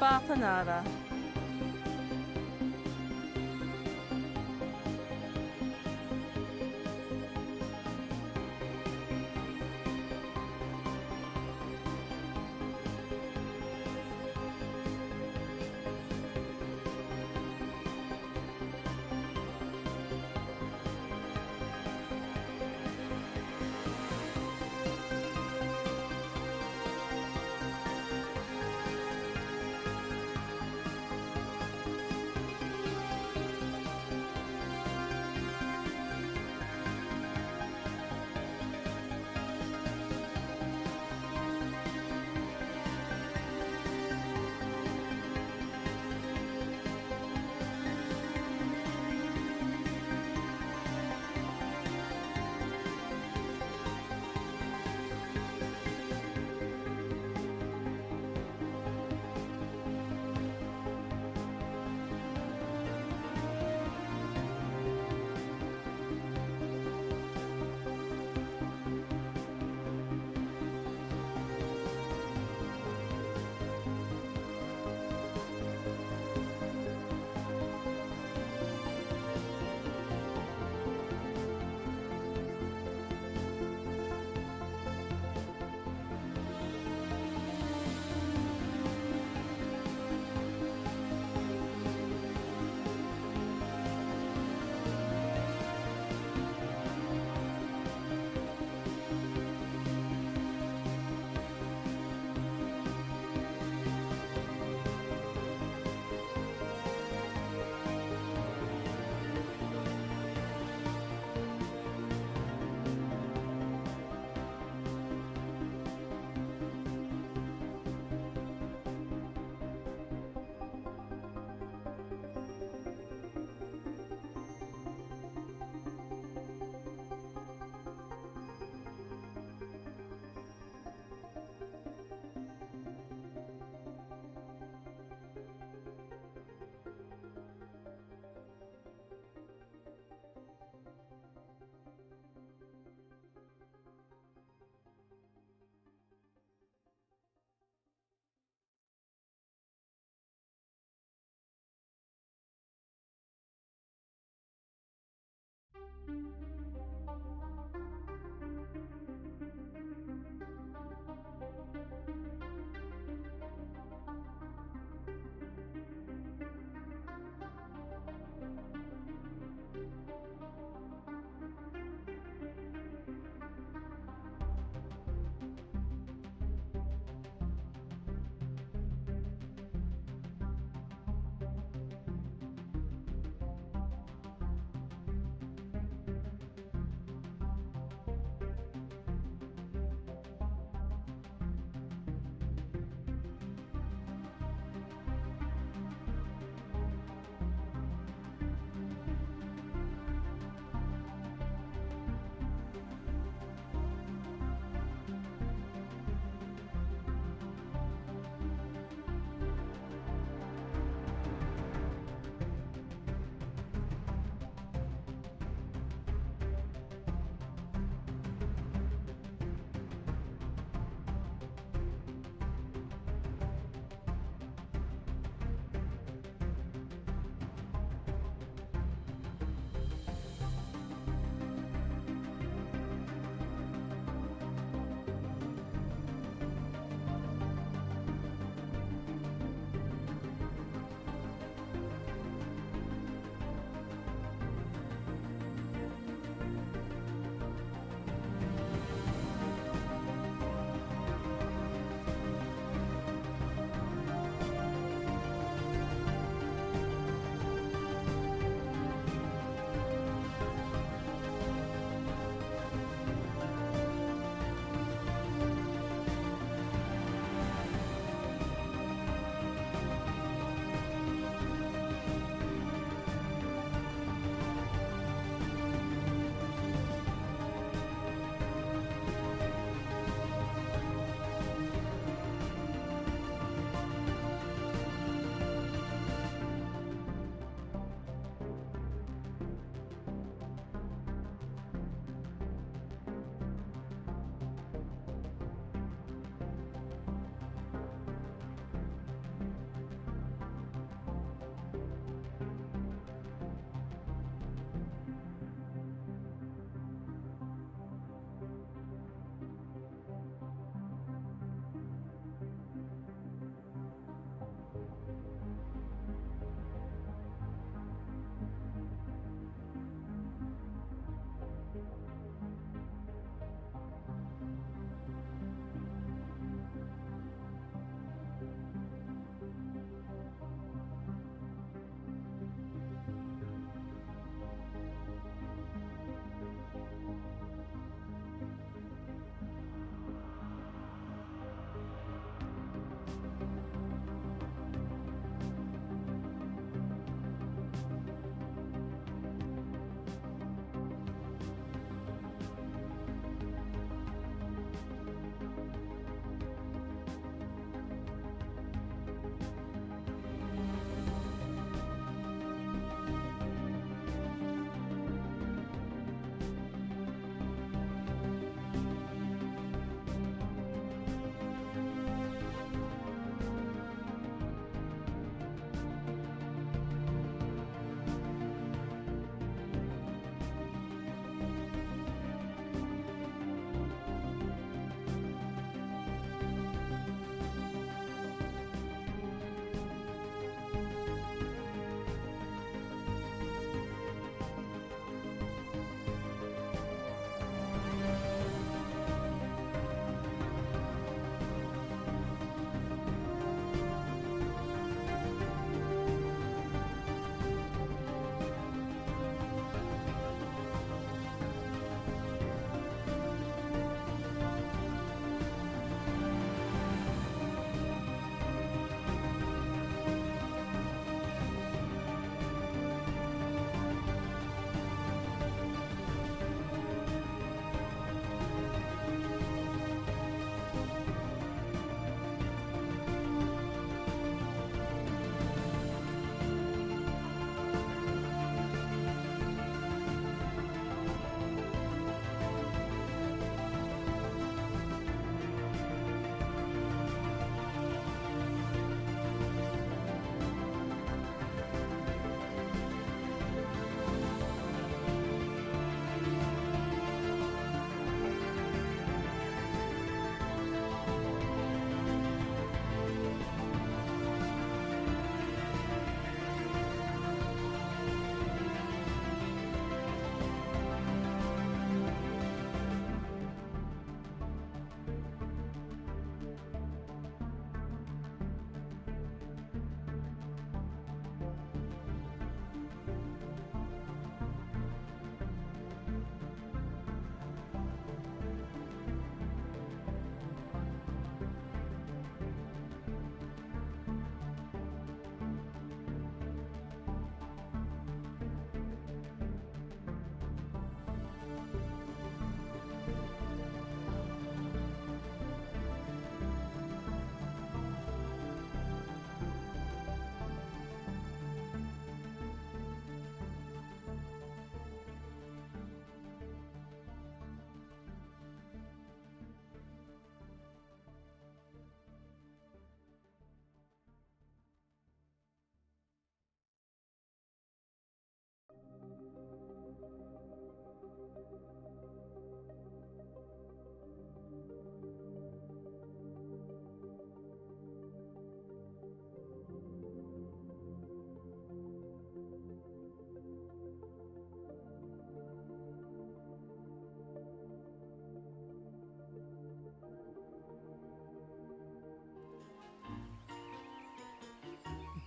Papanara.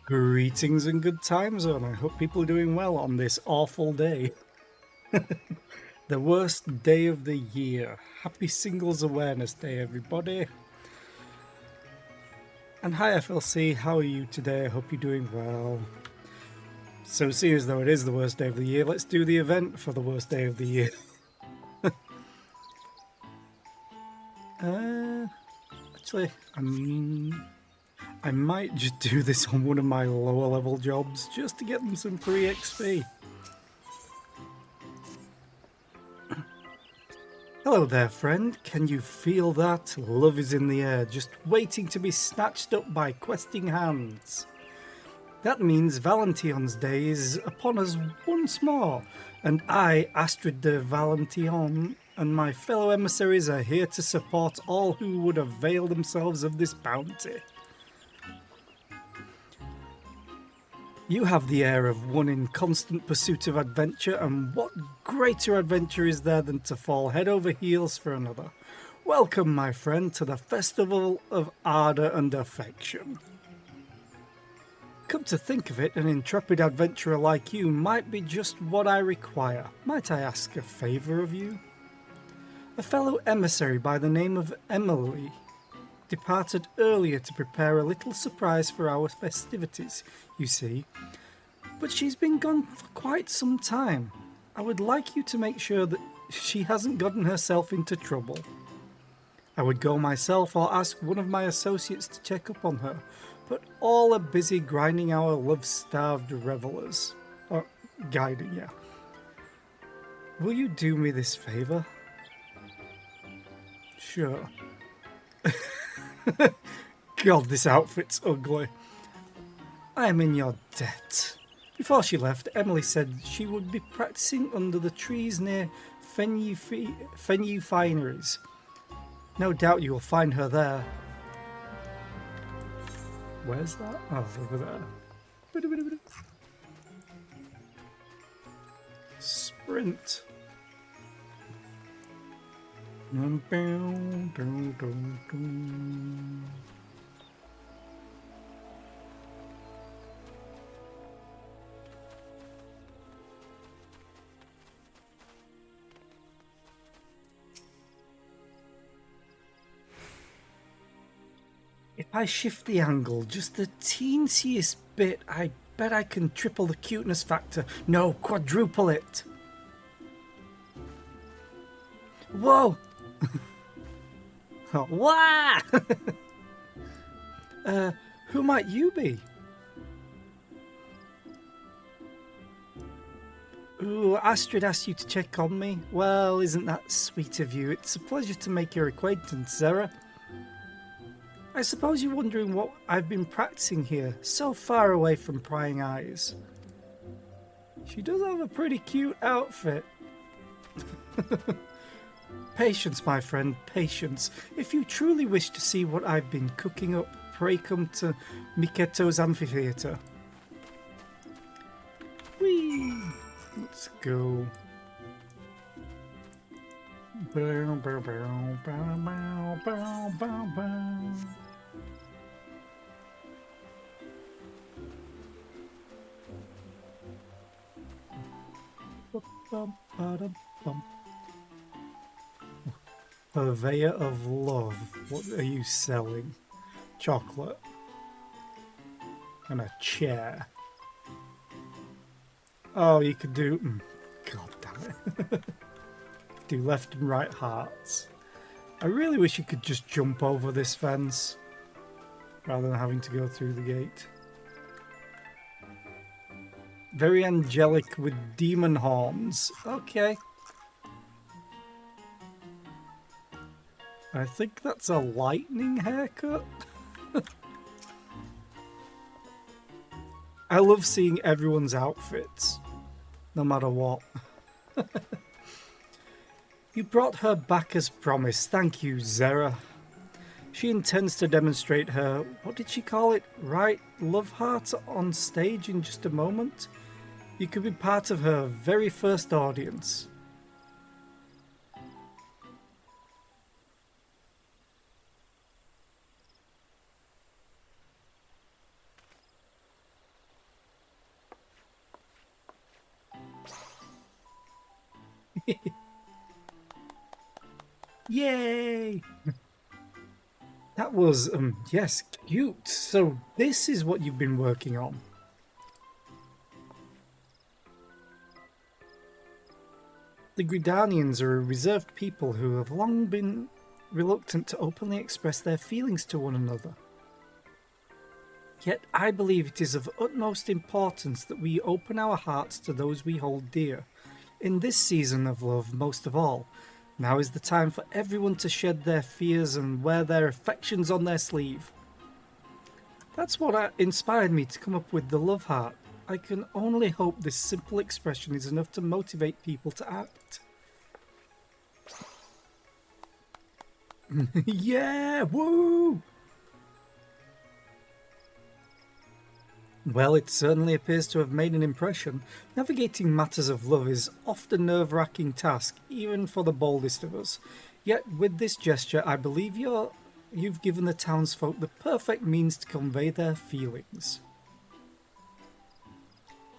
Greetings and good time zone. I hope people are doing well on this awful day. The worst day of the year. Happy Singles Awareness Day, everybody. And hi, FLC. How are you today? I hope you're doing well. So, seeing as though it is the worst day of the year, let's do the event for the worst day of the year. Actually, I might just do this on one of my lower level jobs just to get them some free XP. Hello there, friend. Can you feel that? Love is in the air, just waiting to be snatched up by questing hands. That means Valention's Day is upon us once more, and I, Astrid de Valention, and my fellow emissaries are here to support all who would avail themselves of this bounty. You have the air of one in constant pursuit of adventure, and what greater adventure is there than to fall head over heels for another? Welcome, my friend, to the Festival of Ardour and Affection. Come to think of it, an intrepid adventurer like you might be just what I require. Might I ask a favour of you? A fellow emissary by the name of Emily departed earlier to prepare a little surprise for our festivities, you see. But she's been gone for quite some time. I would like you to make sure that she hasn't gotten herself into trouble. I would go myself or ask one of my associates to check up on her, but all are busy grinding our love-starved revelers. Or guiding, yeah. Will you do me this favour? Sure. God, this outfit's ugly. I am in your debt. Before she left, Emily said she would be practicing under the trees near Fenny Fineries. No doubt you will find her there. Where's that? Oh, it's over there. Sprint. If I shift the angle just the teensiest bit, I bet I can triple the cuteness factor. No, quadruple it. Whoa! Oh, wah! Who might you be? Ooh, Astrid asked you to check on me. Well, isn't that sweet of you? It's a pleasure to make your acquaintance, Zara. I suppose you're wondering what I've been practicing here, so far away from prying eyes. She does have a pretty cute outfit. Patience, my friend, patience. If you truly wish to see what I've been cooking up, pray come to Miketo's amphitheatre. Whee! Let's go. Bow, bow, bow, bow, bow, bow, bow, bow. Bum. Purveyor of love. What are you selling? Chocolate. And a chair. Oh, you could do... God damn it. Do left and right hearts. I really wish you could just jump over this fence rather than having to go through the gate. Very angelic with demon horns. Okay. I think that's a lightning haircut. I love seeing everyone's outfits, no matter what. You brought her back as promised. Thank you, Zara. She intends to demonstrate her, what did she call it? Right love heart on stage in just a moment. You could be part of her very first audience. Yay! That was, yes, cute. So this is what you've been working on. The Gridanians are a reserved people who have long been reluctant to openly express their feelings to one another. Yet I believe it is of utmost importance that we open our hearts to those we hold dear. In this season of love, most of all, now is the time for everyone to shed their fears and wear their affections on their sleeve. That's what inspired me to come up with the love heart. I can only hope this simple expression is enough to motivate people to act. Yeah, woo! Well, it certainly appears to have made an impression. Navigating matters of love is often a nerve-wracking task, even for the boldest of us. Yet, with this gesture, I believe you've given the townsfolk the perfect means to convey their feelings.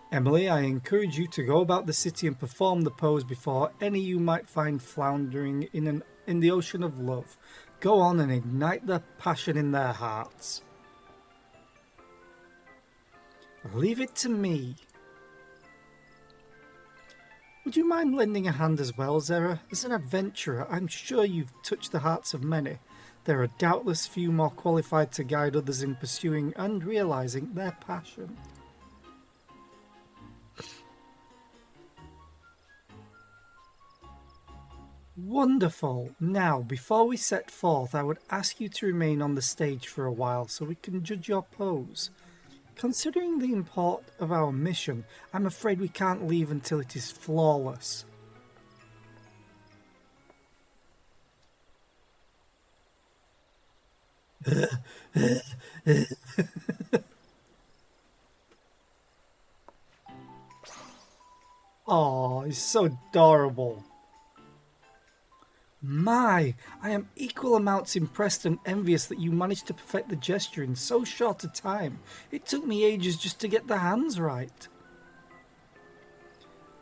Emily, I encourage you to go about the city and perform the pose before any you might find floundering in the ocean of love. Go on and ignite the passion in their hearts. Leave it to me. Would you mind lending a hand as well, Zera? As an adventurer, I'm sure you've touched the hearts of many. There are doubtless few more qualified to guide others in pursuing and realizing their passion. Wonderful. Now, before we set forth, I would ask you to remain on the stage for a while so we can judge your pose. Considering the import of our mission, I'm afraid we can't leave until it is flawless. Oh, it's so adorable. My, I am equal amounts impressed and envious that you managed to perfect the gesture in so short a time. It took me ages just to get the hands right.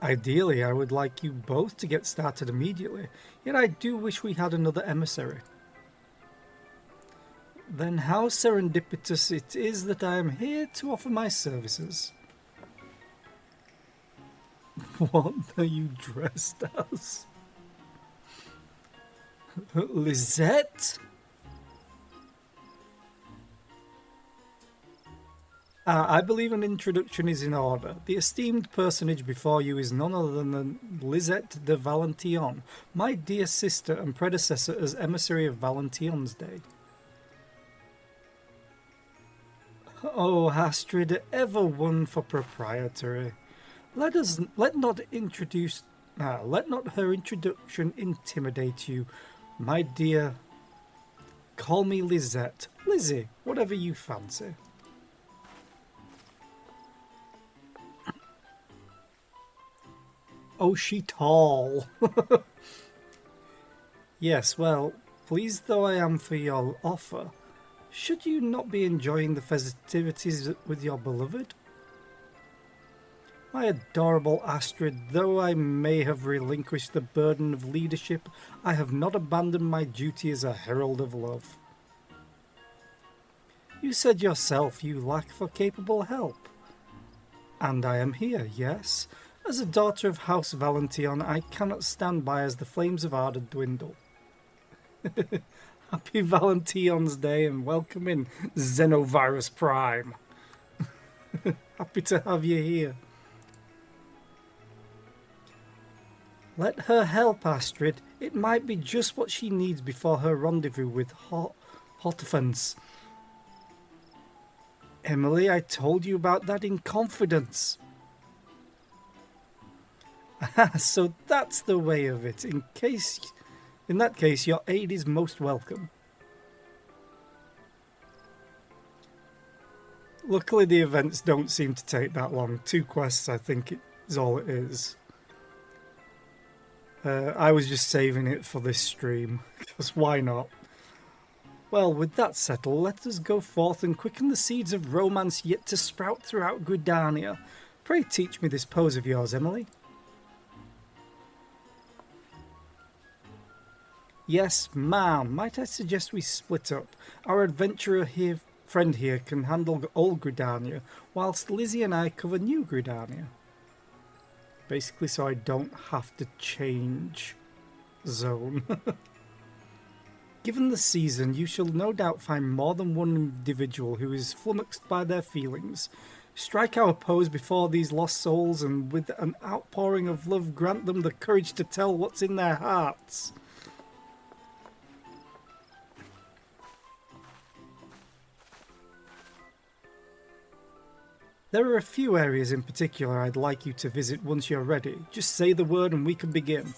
Ideally, I would like you both to get started immediately, yet I do wish we had another emissary. Then how serendipitous it is that I am here to offer my services. What are you dressed as? Lisette? I believe an introduction is in order. The esteemed personage before you is none other than Lisette de Valentillon, my dear sister and predecessor as emissary of Valentillon's Day. Oh, Astrid, ever one for proprietary. Let not her introduction intimidate you, my dear. Call me Lisette, Lizzie, whatever you fancy. Oh, she tall. Yes, well, pleased though I am for your offer, should you not be enjoying the festivities with your beloved? My adorable Astrid, though I may have relinquished the burden of leadership, I have not abandoned my duty as a herald of love. You said yourself you lack for capable help. And I am here, yes. As a daughter of House Valentillon, I cannot stand by as the flames of ardor dwindle. Happy Valentillon's Day and welcome in, Xenovirus Prime. Happy to have you here. Let her help, Astrid. It might be just what she needs before her rendezvous with Hotefans. Emily, I told you about that in confidence. So that's the way of it. In that case, your aid is most welcome. Luckily, the events don't seem to take that long. 2 quests, I think, is all it is. I was just saving it for this stream, because why not? Well, with that settled, let us go forth and quicken the seeds of romance yet to sprout throughout Gridania. Pray teach me this pose of yours, Emily. Yes, ma'am. Might I suggest we split up? Our friend here can handle old Gridania, whilst Lizzie and I cover new Gridania. Basically, so I don't have to change zone. Given the season, you shall no doubt find more than one individual who is flummoxed by their feelings. Strike our pose before these lost souls, and with an outpouring of love grant them the courage to tell what's in their hearts. There are a few areas in particular I'd like you to visit once you're ready. Just say the word and we can begin.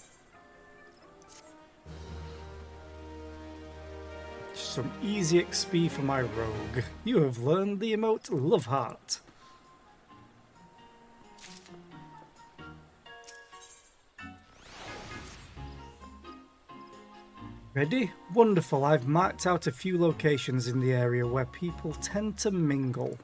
Some easy XP for my rogue. You have learned the emote Love Heart. Ready? Wonderful. I've marked out a few locations in the area where people tend to mingle.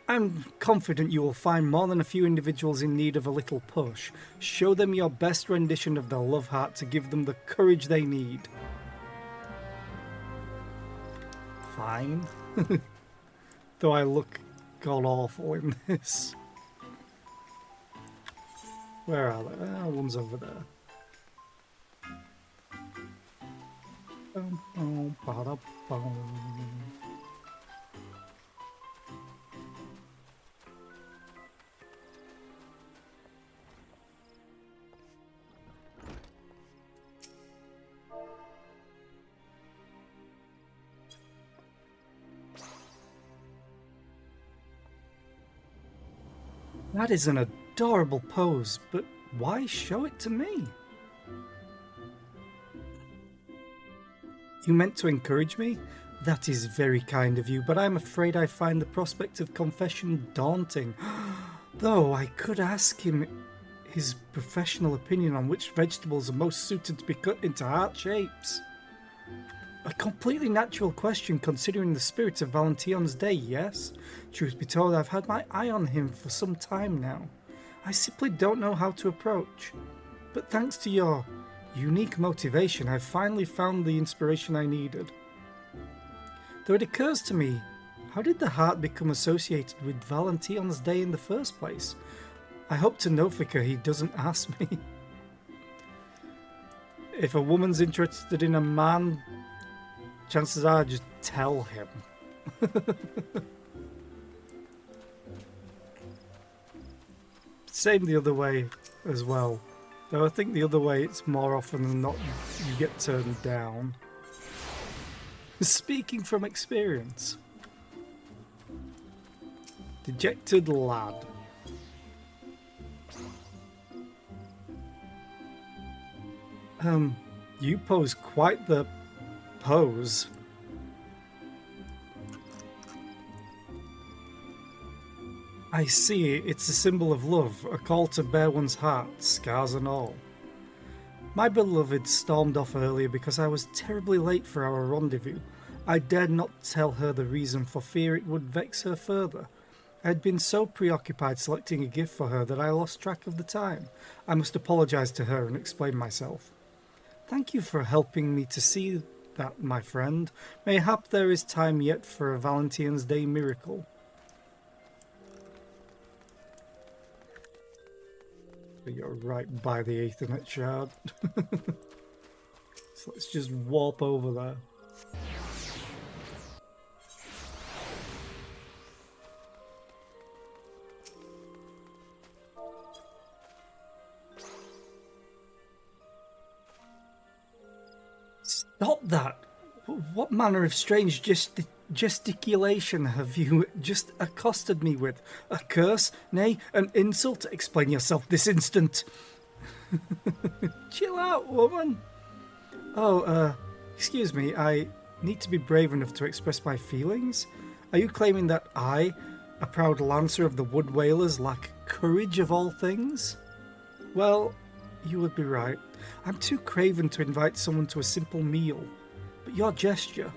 I'm confident you will find more than a few individuals in need of a little push. Show them your best rendition of the Love Heart to give them the courage they need. Fine. Though I look god awful in this. Where are they? One's over there. That is an adorable pose, but why show it to me? You meant to encourage me? That is very kind of you, but I'm afraid I find the prospect of confession daunting. Though I could ask him his professional opinion on which vegetables are most suited to be cut into heart shapes. A completely natural question considering the spirit of Valention's Day, yes? Truth be told, I've had my eye on him for some time now. I simply don't know how to approach. But thanks to your unique motivation, I've finally found the inspiration I needed. Though it occurs to me, how did the heart become associated with Valention's Day in the first place? I hope to Nofika he doesn't ask me. If a woman's interested in a man, chances are just tell him. Same the other way as well. Though I think the other way it's more often than not you get turned down. Speaking from experience. Dejected lad. You pose quite the pose. I see, it's a symbol of love, a call to bare one's heart, scars and all. My beloved stormed off earlier because I was terribly late for our rendezvous. I dared not tell her the reason for fear it would vex her further. I had been so preoccupied selecting a gift for her that I lost track of the time. I must apologise to her and explain myself. Thank you for helping me to see that, my friend. Mayhap there is time yet for a Valentine's Day miracle. You're right by the Aethernet shard. So let's just warp over there. Stop that! What manner of strange gesticulation have you just accosted me with? A curse? Nay, an insult? Explain yourself this instant. Chill out, woman. Oh, excuse me, I need to be brave enough to express my feelings? Are you claiming that I, a proud lancer of the Wood Whalers, lack courage of all things? Well, you would be right. I'm too craven to invite someone to a simple meal. But your gesture,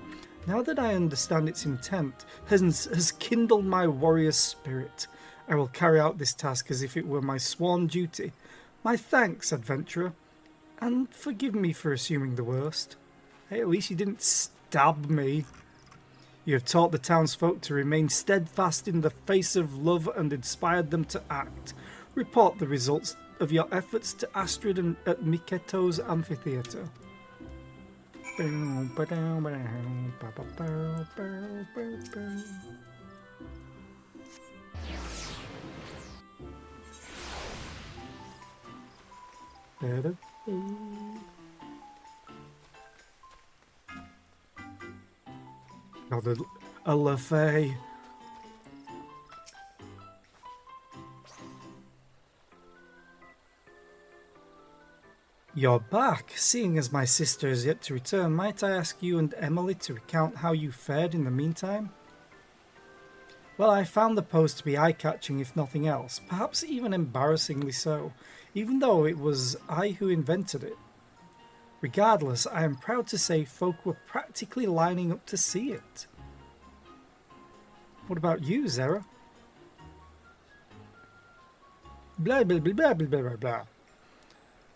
now that I understand its intent, has kindled my warrior's spirit. I will carry out this task as if it were my sworn duty. My thanks, adventurer. And forgive me for assuming the worst. Hey, at least you didn't stab me. You have taught the townsfolk to remain steadfast in the face of love and inspired them to act. Report the results of your efforts to Astrid and at Miketo's amphitheatre. Oh, a Lefay. You're back. Seeing as my sister is yet to return, might I ask you and Emily to recount how you fared in the meantime? Well, I found the post to be eye-catching if nothing else, perhaps even embarrassingly so, even though it was I who invented it. Regardless, I am proud to say folk were practically lining up to see it. What about you, Zera? Blah, blah, blah, blah, blah, blah, blah.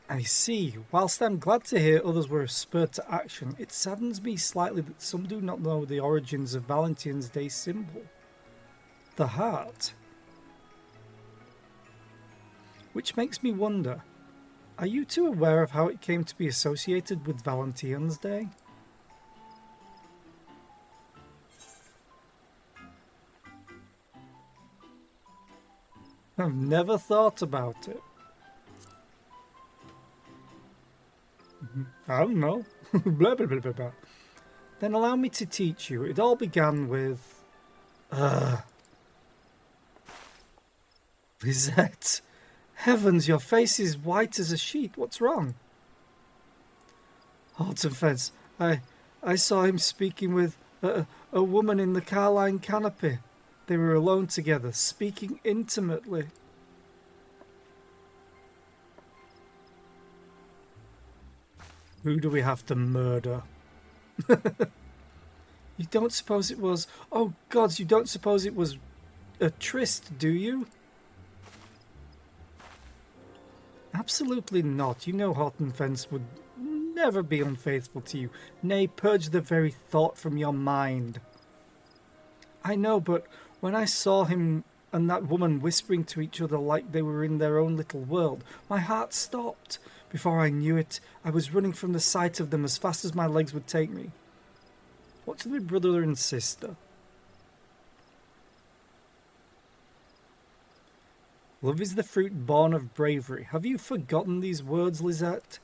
I see. Whilst I'm glad to hear others were spurred to action, it saddens me slightly that some do not know the origins of Valentine's Day symbol. The heart. Which makes me wonder, are you two aware of how it came to be associated with Valentine's Day? I've never thought about it. I don't know. Blah, blah, blah, blah, blah. Then allow me to teach you. It all began with... Lisette. Heavens, your face is white as a sheet. What's wrong? Hortenfence, I saw him speaking with a woman in the Carline canopy. They were alone together, speaking intimately. Who do we have to murder? You don't suppose it was... Oh, gods, you don't suppose it was a tryst, do you? Absolutely not. You know Hortenfence would never be unfaithful to you. Nay, purge the very thought from your mind. I know, but when I saw him and that woman whispering to each other like they were in their own little world, my heart stopped. Before I knew it, I was running from the sight of them as fast as my legs would take me. What's with my brother and sister? Love is the fruit born of bravery. Have you forgotten these words, Lisette?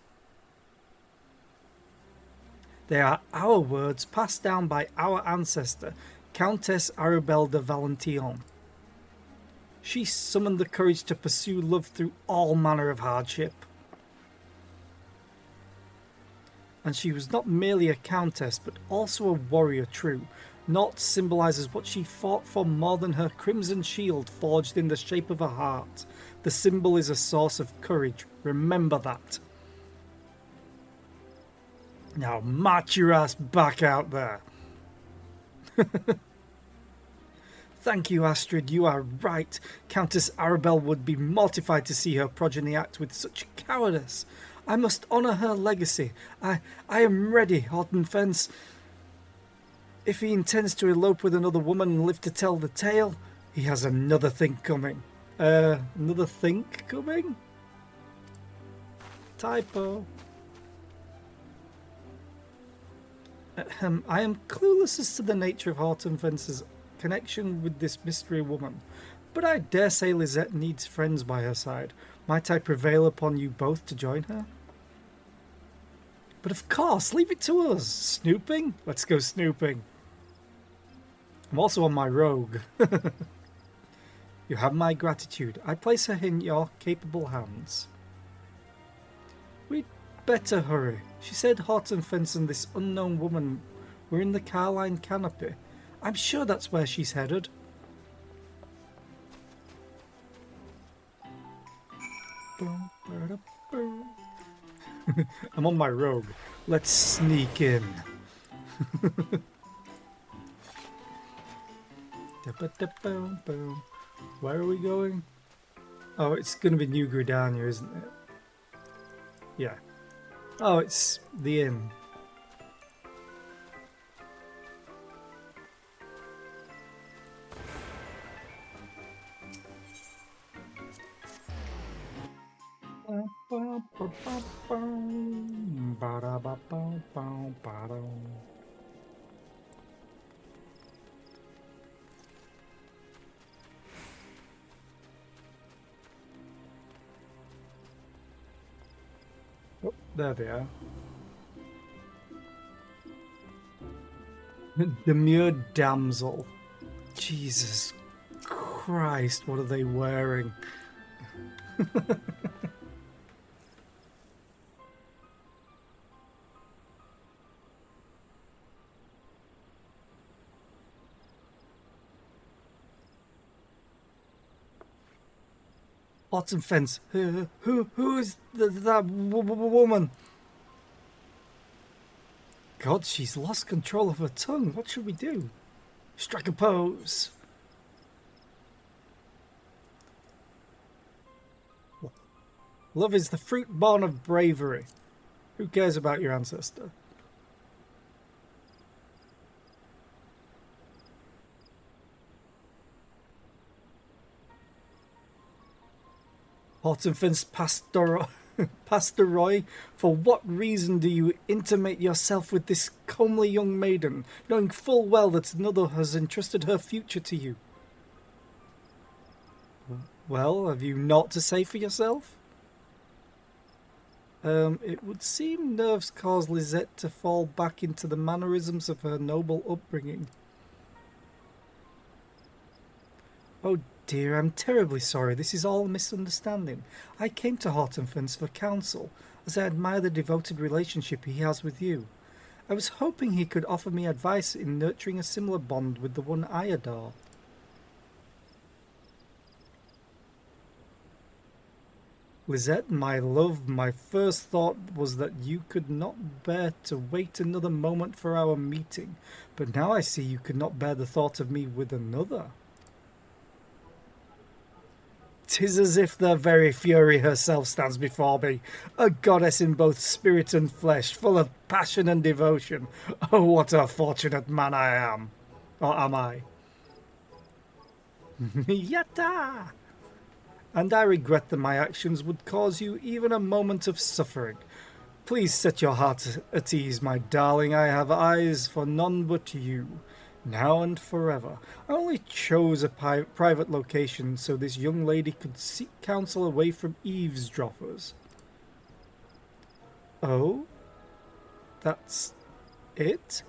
They are our words passed down by our ancestor, Countess Arabelle de Valentillon. She summoned the courage to pursue love through all manner of hardship. And she was not merely a countess, but also a warrior true. Naught symbolizes what she fought for more than her crimson shield forged in the shape of a heart. The symbol is a source of courage. Remember that. Now march your ass back out there. Thank you, Astrid. You are right. Countess Arabelle would be mortified to see her progeny act with such cowardice. I must honour her legacy. I am ready, Hortenfence. If he intends to elope with another woman and live to tell the tale, he has another thing coming. Another think coming? Typo. I am clueless as to the nature of Hortenfence's connection with this mystery woman, but I dare say Lisette needs friends by her side. Might I prevail upon you both to join her? But of course, leave it to us. Snooping? Let's go snooping. I'm also on my rogue. You have my gratitude. I place her in your capable hands. We'd better hurry. She said Hortenfence and this unknown woman were in the Carline canopy. I'm sure that's where she's headed. I'm on my rogue. Let's sneak in. Where are we going? Oh, it's going to be New Gridania, isn't it? Yeah. Oh, it's the inn. Oh, there they are. Demure damsel. Jesus Christ, what are they wearing? Autumn Fence. Who is that woman? God, she's lost control of her tongue. What should we do? Strike a pose. Love is the fruit born of bravery. Who cares about your ancestor? Hortenfins Pastor Roy, for what reason do you intimate yourself with this comely young maiden, knowing full well that another has entrusted her future to you? Well, have you naught to say for yourself? It would seem nerves cause Lisette to fall back into the mannerisms of her noble upbringing. Oh dear, I'm terribly sorry. This is all a misunderstanding. I came to Hortenfins for counsel, as I admire the devoted relationship he has with you. I was hoping he could offer me advice in nurturing a similar bond with the one I adore. Lisette, my love, my first thought was that you could not bear to wait another moment for our meeting, but now I see you could not bear the thought of me with another. 'Tis as if the very Fury herself stands before me, a goddess in both spirit and flesh, full of passion and devotion. Oh, what a fortunate man I am! Or am I? Yatta! And I regret that my actions would cause you even a moment of suffering. Please set your heart at ease, my darling. I have eyes for none but you, now and forever. I only chose a private location so this young lady could seek counsel away from eavesdroppers. Oh? That's it?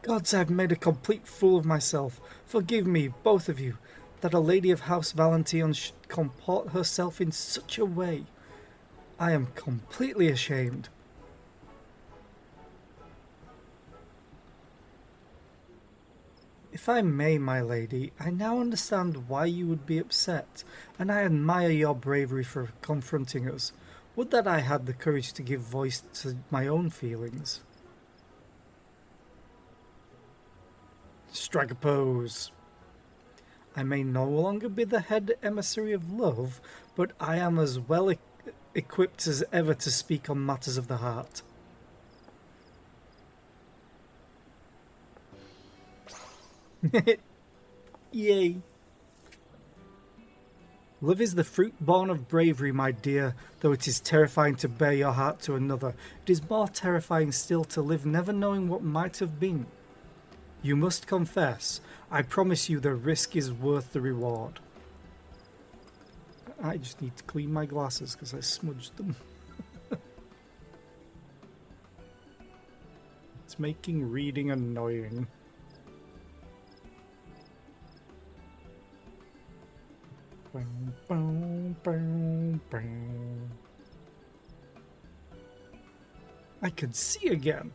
Gods, I've made a complete fool of myself. Forgive me, both of you, that a lady of House Valentine should comport herself in such a way. I am completely ashamed. If I may, my lady, I now understand why you would be upset, and I admire your bravery for confronting us. Would that I had the courage to give voice to my own feelings. Strike a pose. I may no longer be the head emissary of love, but I am as well equipped as ever to speak on matters of the heart. Yay. Love is the fruit born of bravery, my dear. Though it is terrifying to bare your heart to another, it is more terrifying still to live never knowing what might have been. You must confess. I promise you the risk is worth the reward. I just need to clean my glasses because I smudged them. It's making reading annoying. I could see again.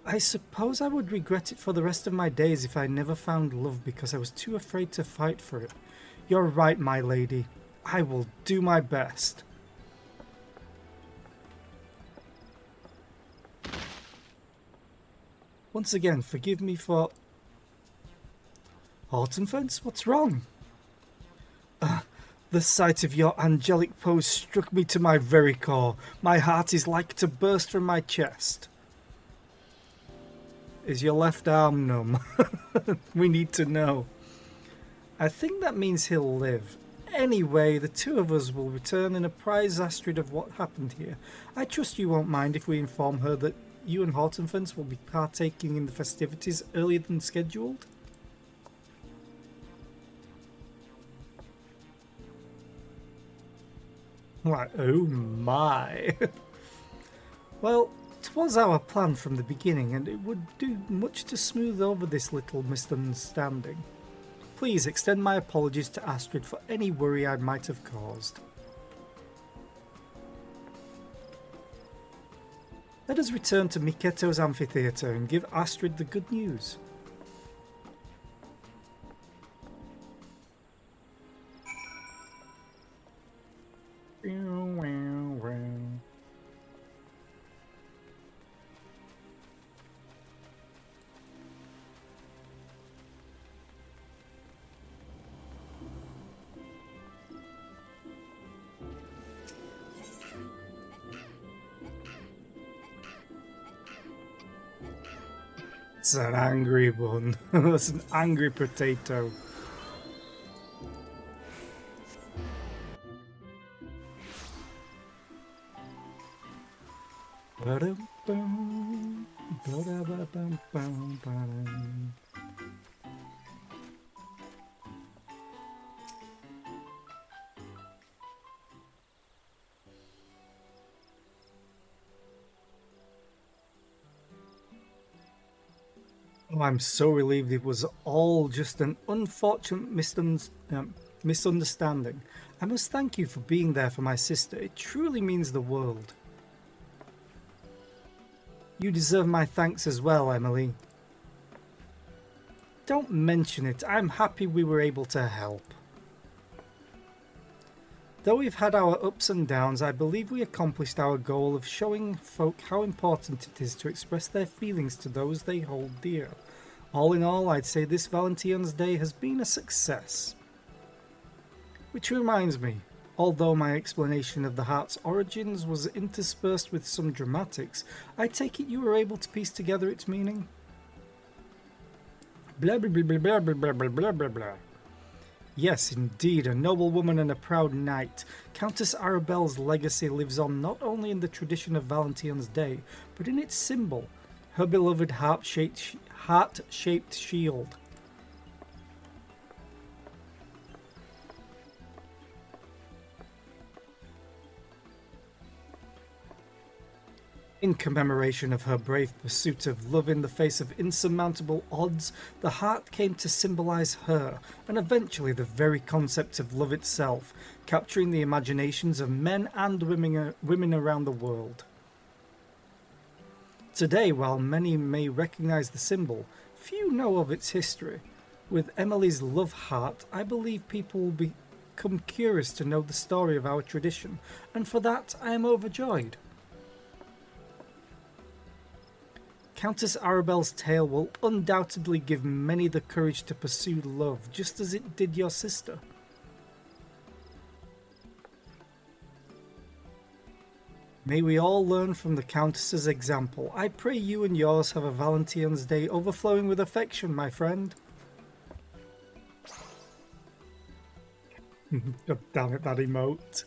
I suppose I would regret it for the rest of my days if I never found love because I was too afraid to fight for it. You're right, my lady. I will do my best. Once again, forgive me for... Hortenfins, what's wrong? The sight of your angelic pose struck me to my very core. My heart is like to burst from my chest. Is your left arm numb? We need to know. I think that means he'll live. Anyway, the two of us will return and apprise Astrid of what happened here. I trust you won't mind if we inform her that you and Hortenfens will be partaking in the festivities earlier than scheduled? Like, oh my. Well, it was our plan from the beginning, and it would do much to smooth over this little misunderstanding. Please extend my apologies to Astrid for any worry I might have caused. Let us return to Miketo's amphitheatre and give Astrid the good news. It's an angry one. That's an angry potato. Oh, I'm so relieved it was all just an unfortunate misunderstanding. I must thank you for being there for my sister. It truly means the world. You deserve my thanks as well, Emily. Don't mention it. I'm happy we were able to help. Though we've had our ups and downs, I believe we accomplished our goal of showing folk how important it is to express their feelings to those they hold dear. All in all, I'd say this Valentine's Day has been a success. Which reminds me, although my explanation of the heart's origins was interspersed with some dramatics, I take it you were able to piece together its meaning? Blah blah blah blah blah blah blah blah blah blah. Yes, indeed, a noble woman and a proud knight. Countess Arabelle's legacy lives on not only in the tradition of Valentine's Day, but in its symbol, her beloved heart-shaped shield. In commemoration of her brave pursuit of love in the face of insurmountable odds, the heart came to symbolize her, and eventually the very concept of love itself, capturing the imaginations of men and women around the world. Today, while many may recognize the symbol, few know of its history. With Emily's love heart, I believe people will become curious to know the story of our tradition, and for that I am overjoyed. Countess Arabelle's tale will undoubtedly give many the courage to pursue love, just as it did your sister. May we all learn from the Countess's example. I pray you and yours have a Valentine's Day overflowing with affection, my friend. God damn it, that emote.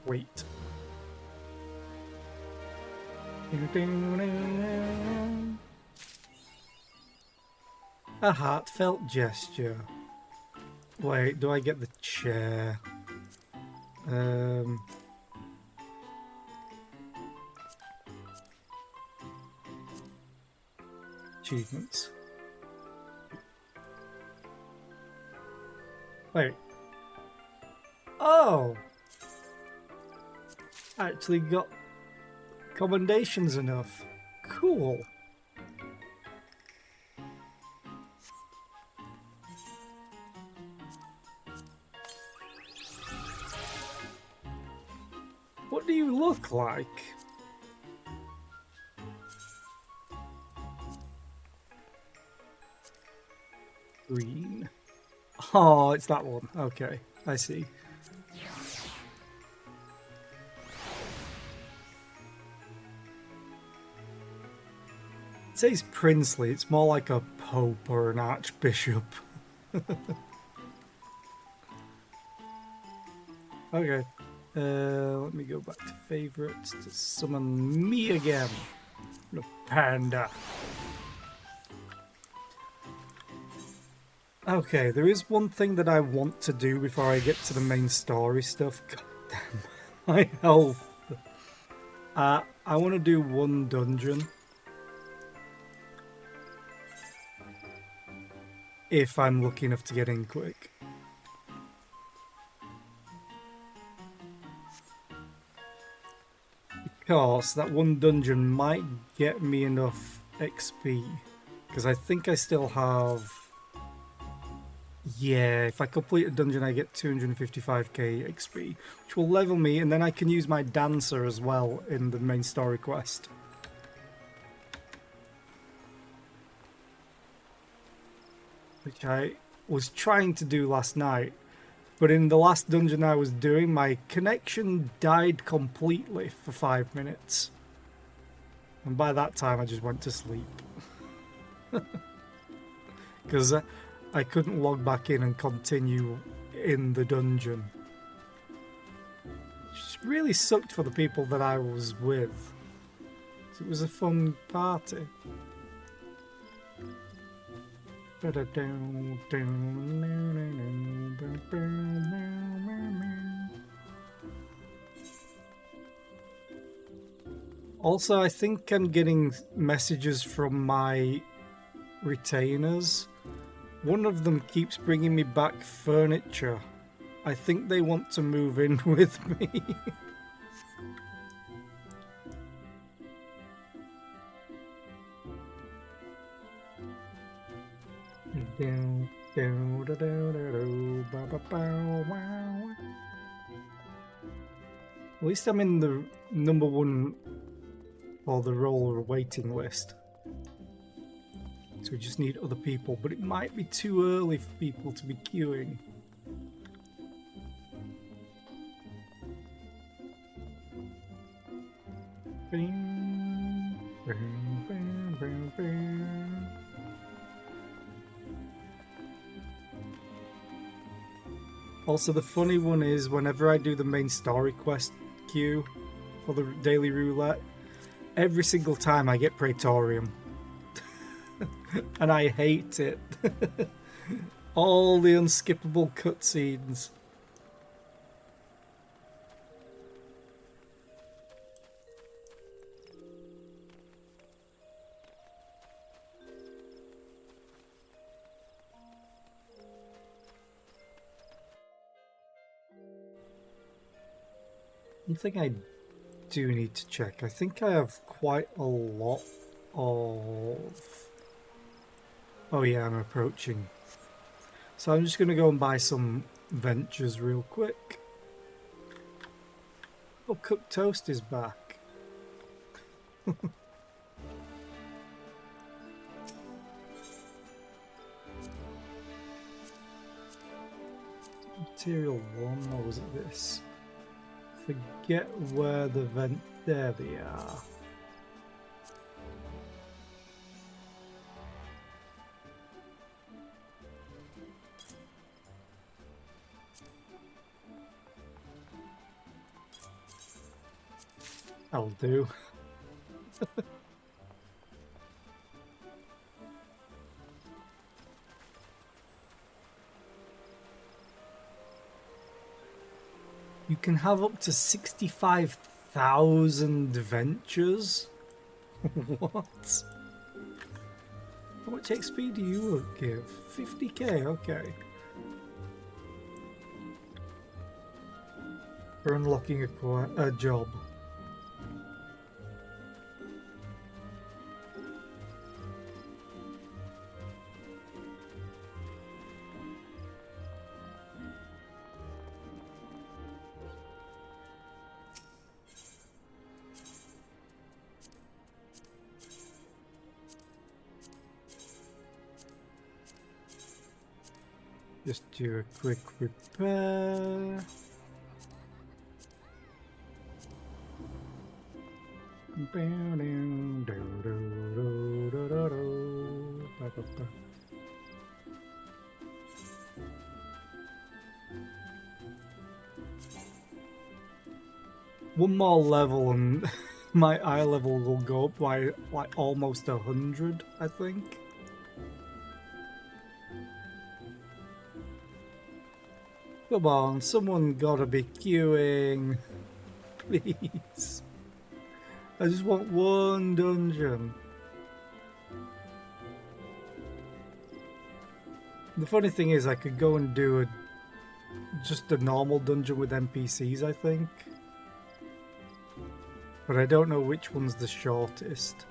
Wait. A heartfelt gesture. Wait, do I get the chair? Achievements. Wait. Oh! I actually got commendations enough. Cool. What do you look like? green. Oh, it's that one. Okay, I see. It says princely. It's more like a pope or an archbishop. Okay. Let me go back to favorites to summon me again. The panda. Okay, there is one thing that I want to do before I get to the main story stuff. God damn, my health. I want to do one dungeon. If I'm lucky enough to get in quick. Because that one dungeon might get me enough XP. Because I think I still have... Yeah, if I complete a dungeon I get 255k XP, which will level me, and then I can use my dancer as well in the main story quest. Which I was trying to do last night, but in the last dungeon I was doing, my connection died completely for 5 minutes. And by that time I just went to sleep. Because I couldn't log back in and continue in the dungeon. Which really sucked for the people that I was with. It was a fun party. Also, I think I'm getting messages from my retainers. One of them keeps bringing me back furniture. I think they want to move in with me. At least I'm in the #1 or the roller waiting list. So we just need other people, but it might be too early for people to be queuing. Also, the funny one is whenever I do the main story quest queue for the daily roulette, every single time I get Praetorium. And I hate it. All the unskippable cutscenes. One thing I do need to check. I think I have quite a lot of... Oh yeah, I'm approaching. So I'm just going to go and buy some ventures real quick. Oh, Cooked Toast is back. Material 1, or was it this? Forget where the vent... There they are. That'll do. You can have up to 65,000 ventures? What? How much XP do you give? 50k, okay. For unlocking a job. Just do a quick repair. One more level and my eye level will go up by like almost 100, I think. Come on, someone gotta be queuing. Please. I just want one dungeon. The funny thing is I could go and do just a normal dungeon with NPCs, I think. But I don't know which one's the shortest.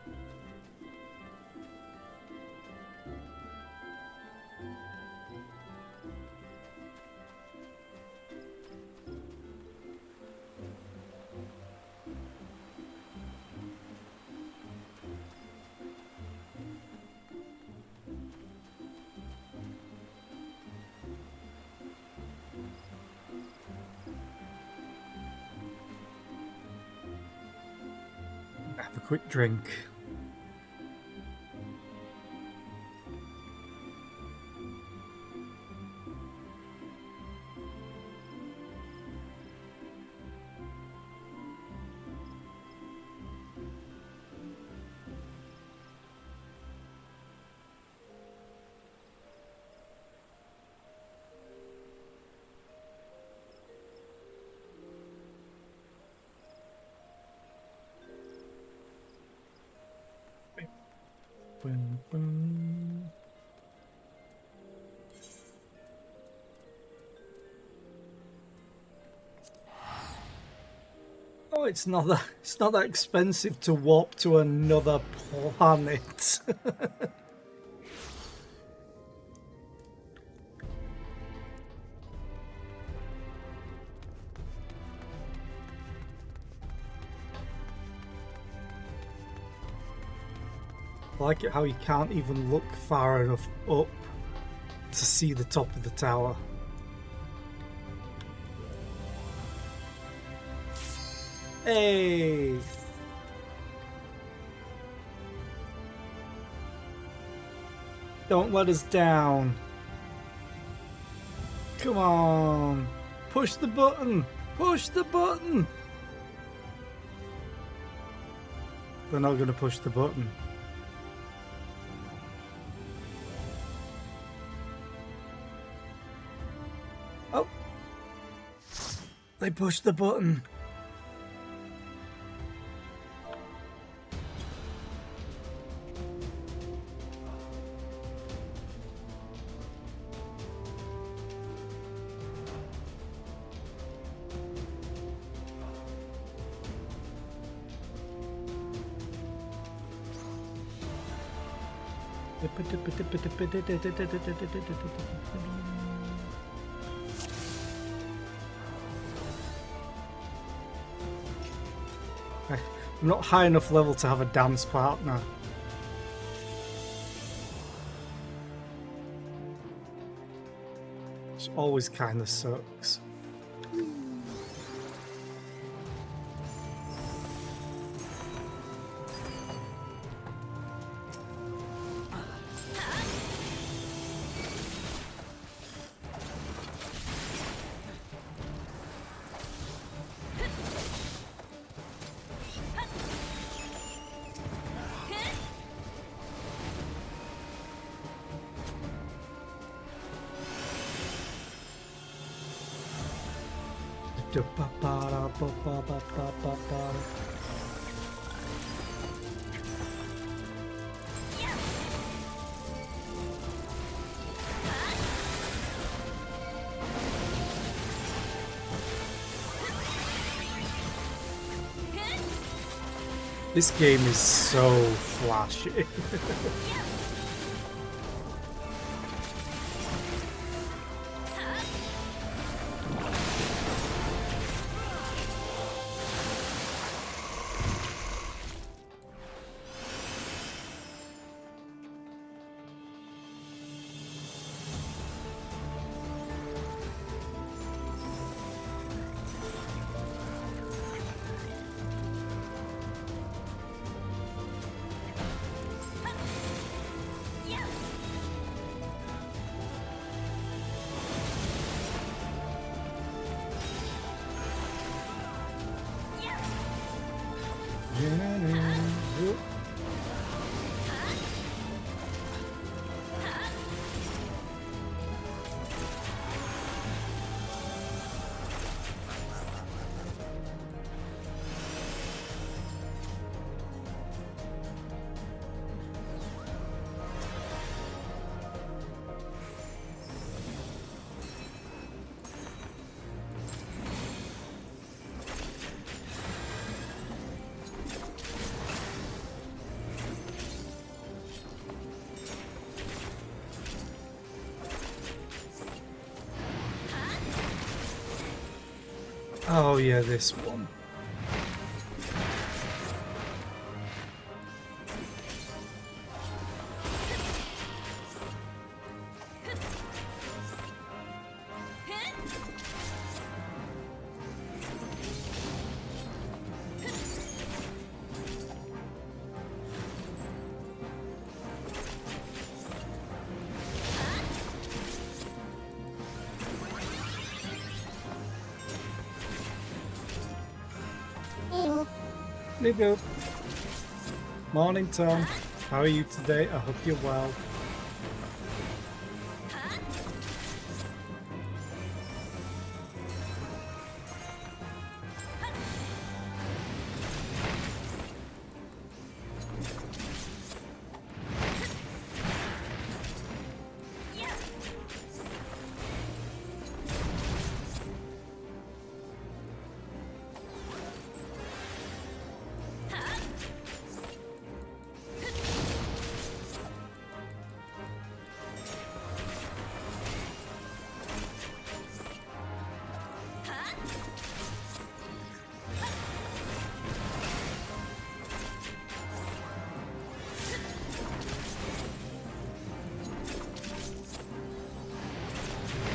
Have a quick drink. Boom, boom. Oh, it's not that expensive to warp to another planet. I like it how you can't even look far enough up to see the top of the tower. Hey! Don't let us down. Come on. Push the button. Push the button. They're not going to push the button. Oh. They pushed the button. I'm not high enough level to have a dance partner. Which always kind of sucks. This game is so flashy. Oh yeah, this one. Nibu. Morning, Tom. How are you today? I hope you're well.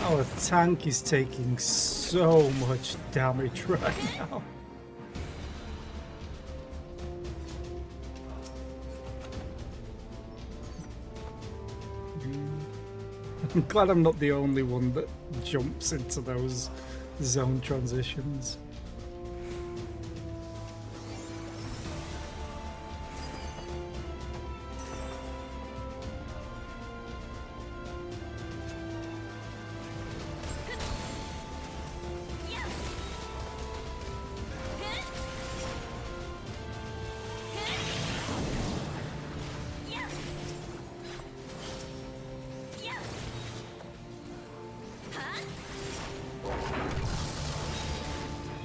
Our tank is taking so much damage right now. I'm glad I'm not the only one that jumps into those zone transitions.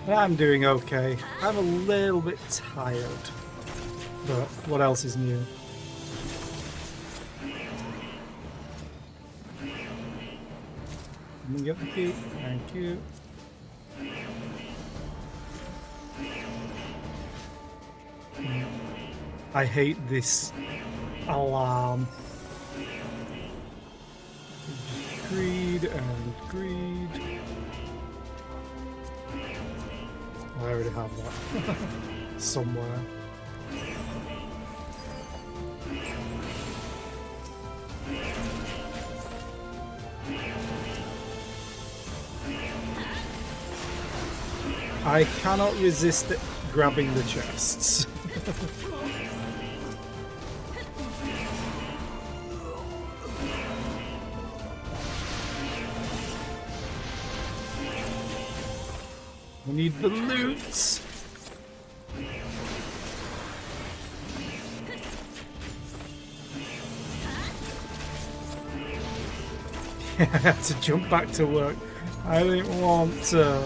I'm doing okay. I'm a little bit tired, but what else is new? Let me get the key. Thank you. I hate this alarm. Greed and greed. I already have that somewhere. I cannot resist grabbing the chests. We need the loot. I had to jump back to work. I didn't want to.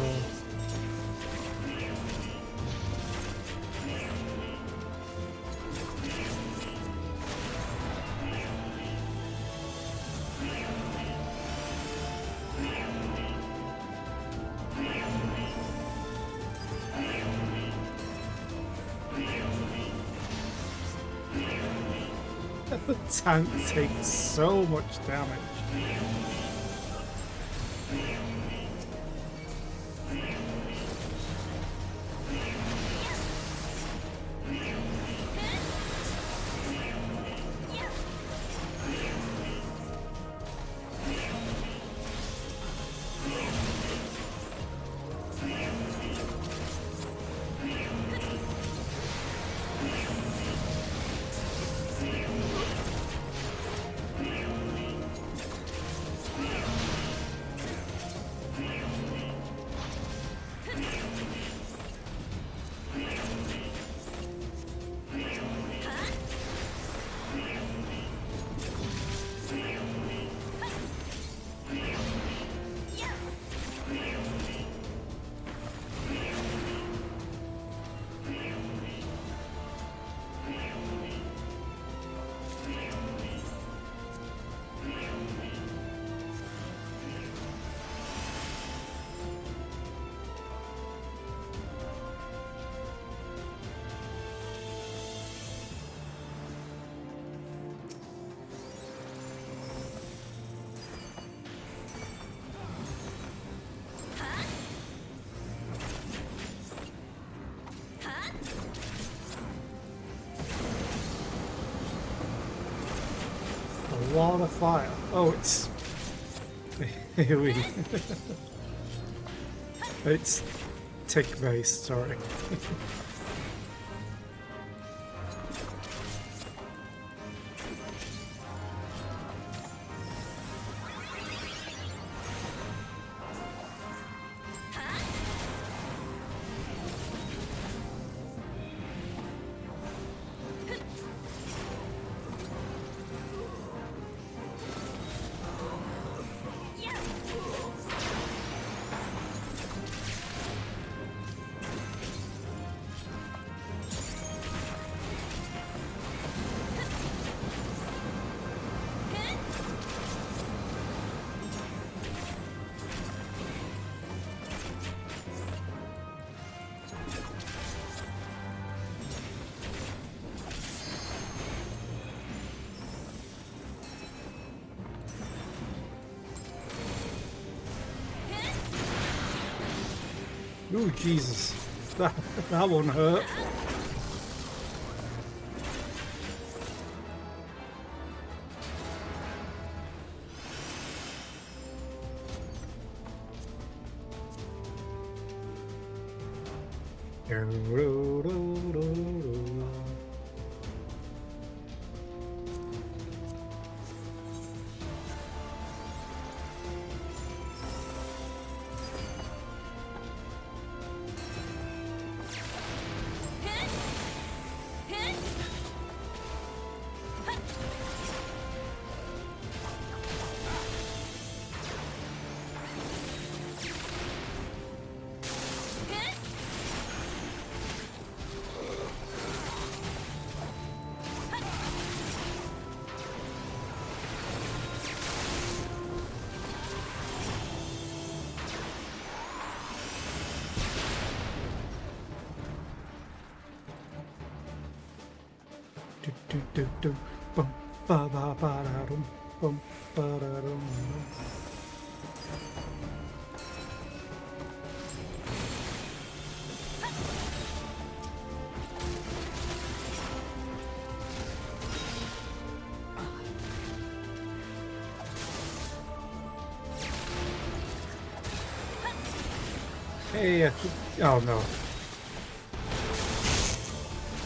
The tank takes so much damage. lot of fire. Oh, it's... Here we... It's tick-based, sorry. Ooh, Jesus. That one hurt. Bum, ba, ba, ba, da, dum, bum, ba, da, dum, dum. Hey, oh no.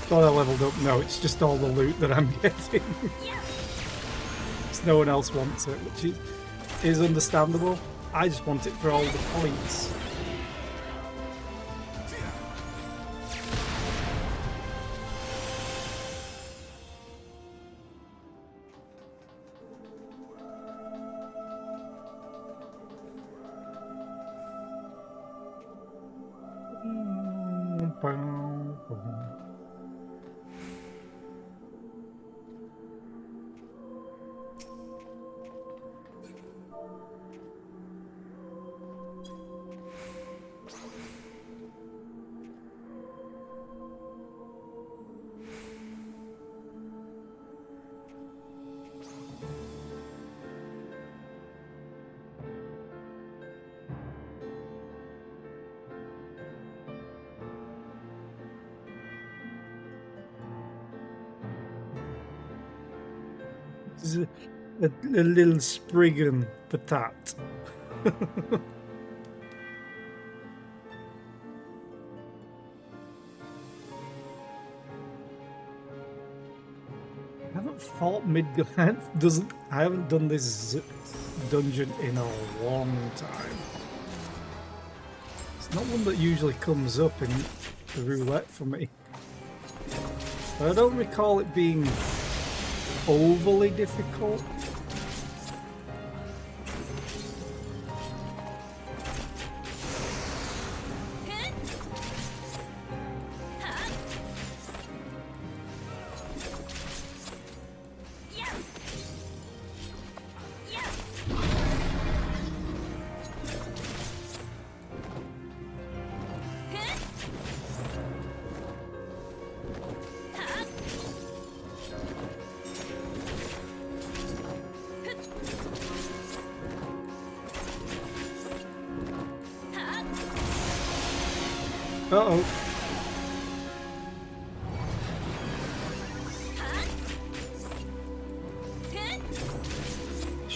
Thought I leveled up. No, it's just all the loot that I'm getting. No one else wants it, which is understandable. I just want it for all the points. A little Spriggan patat. I haven't fought Midgard. I haven't done this dungeon in a long time. It's not one that usually comes up in the roulette for me. But I don't recall it being overly difficult. Uh-oh.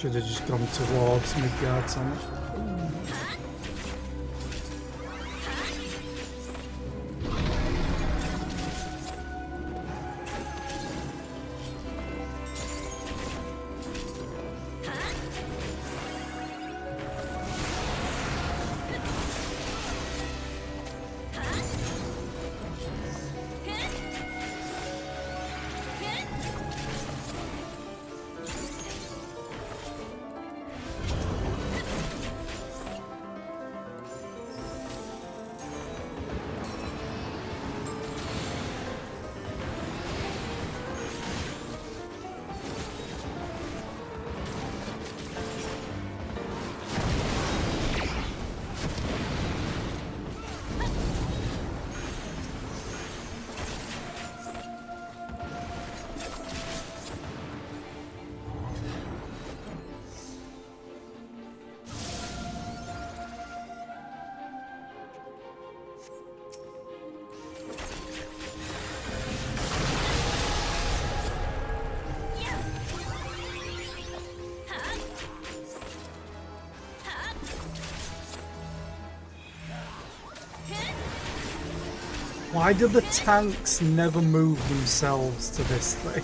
Should have just gone towards Midgard's on it. Why do the tanks never move themselves to this thing?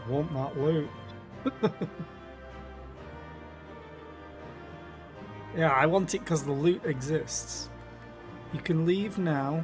Want that loot. Yeah, I want it because the loot exists. You can leave now.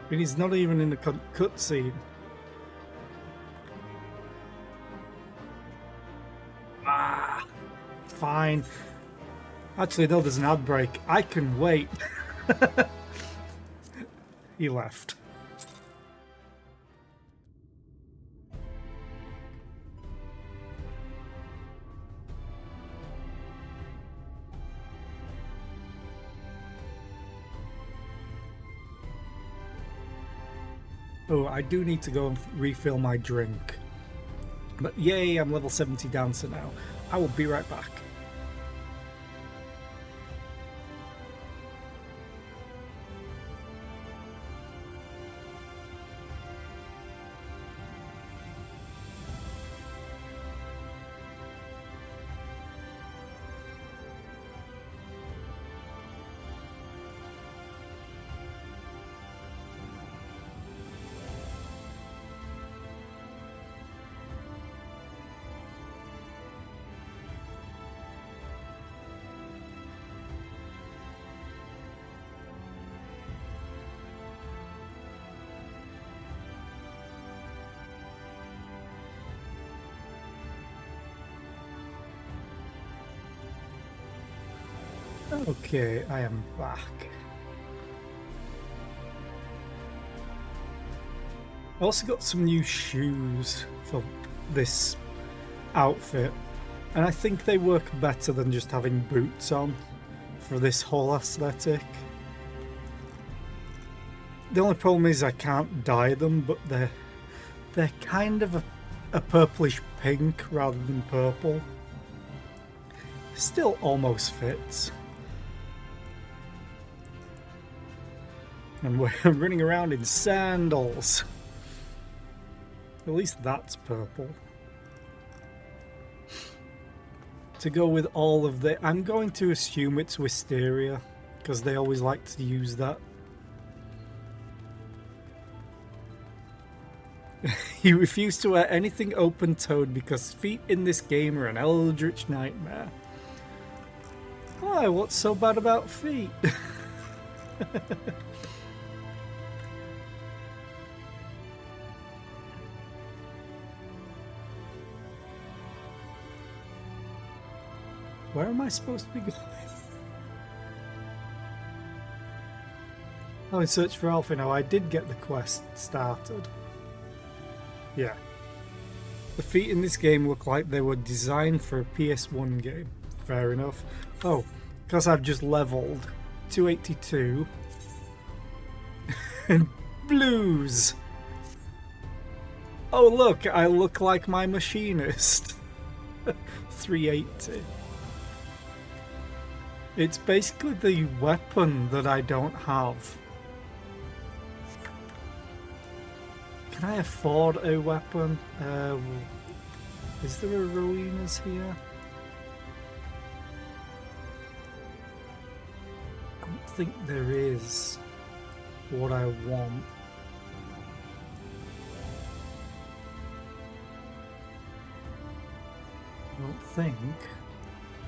But he's not even in the cutscene. Ah, fine. Actually, no, there's an ad break. I can wait. He left. Oh, I do need to go and refill my drink. But yay, I'm level 70 dancer now. I will be right back. Okay, I am back. I also got some new shoes for this outfit, and I think they work better than just having boots on for this whole aesthetic. The only problem is I can't dye them, but they're kind of a purplish pink rather than purple. Still almost fits. And we're running around in sandals. At least that's purple. To go with all of the... I'm going to assume it's wisteria, because they always like to use that. He refused to wear anything open-toed because feet in this game are an eldritch nightmare. Why, what's so bad about feet? Where am I supposed to be going? Oh, in Search for Alpha now. I did get the quest started. Yeah. The feet in this game look like they were designed for a PS1 game. Fair enough. Oh, because I've just leveled 282. And blues! Oh look, I look like my machinist. 380. It's basically the weapon that I don't have. Can I afford a weapon? Is there a ruinas here? I don't think there is what I want. I don't think.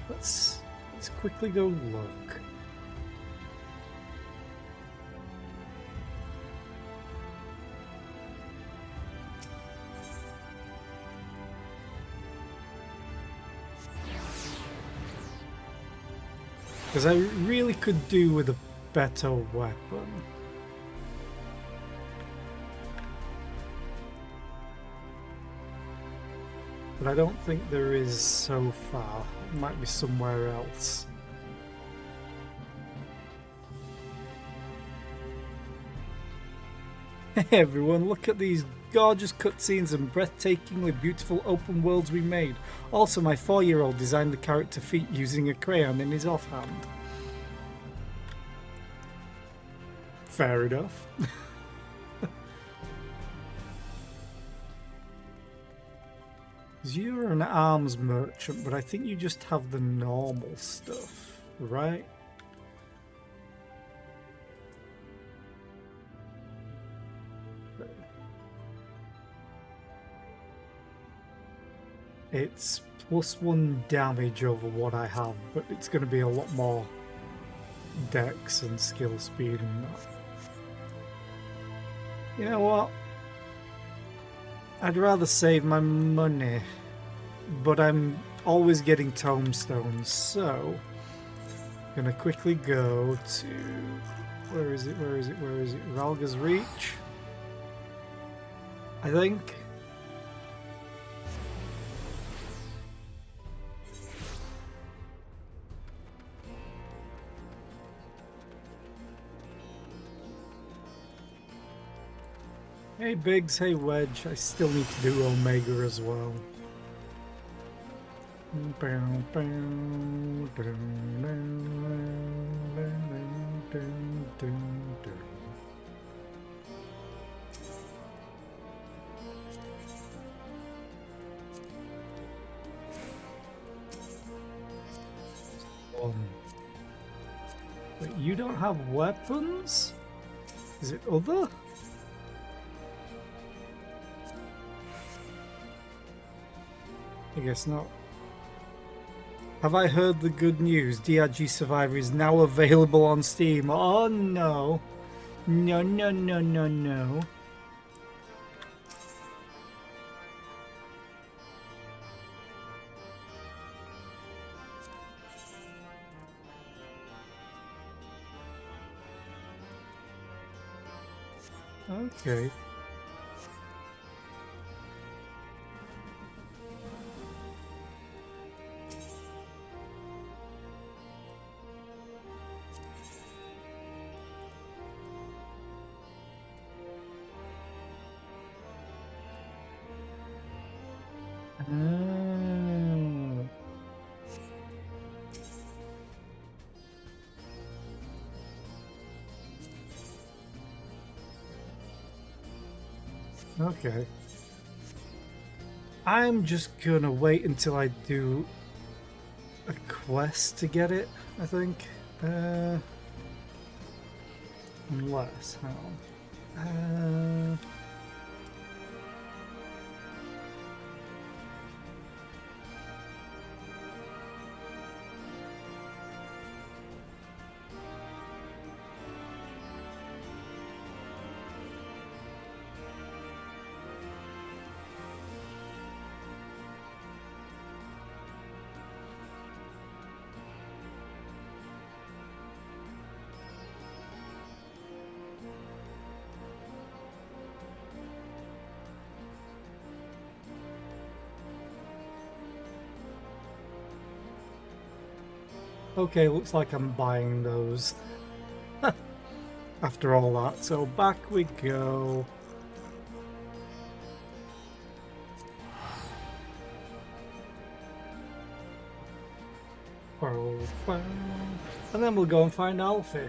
Let's quickly go look. Because I really could do with a better weapon. But I don't think there is so far. It might be somewhere else. Hey everyone, look at these gorgeous cutscenes and breathtakingly beautiful open worlds we made. Also, my 4-year-old designed the character feet using a crayon in his offhand. Fair enough. You're an arms merchant, but I think you just have the normal stuff, right? It's +1 damage over what I have, but it's going to be a lot more dex and skill speed and that. You know what? I'd rather save my money, but I'm always getting tomestones, so I'm gonna quickly go to... Where is it? Ralga's Reach, I think. Hey Biggs, hey Wedge, I still need to do Omega as well. Wait, you don't have weapons? Is it other? I guess not. Have I heard the good news? DRG Survivor is now available on Steam. Oh no. No, no, no, no, no. Okay. Oh. Okay. I'm just gonna wait until I do a quest to get it, I think. Unless, hang on. Okay, looks like I'm buying those after all that. So back we go. And then we'll go and find Alfie.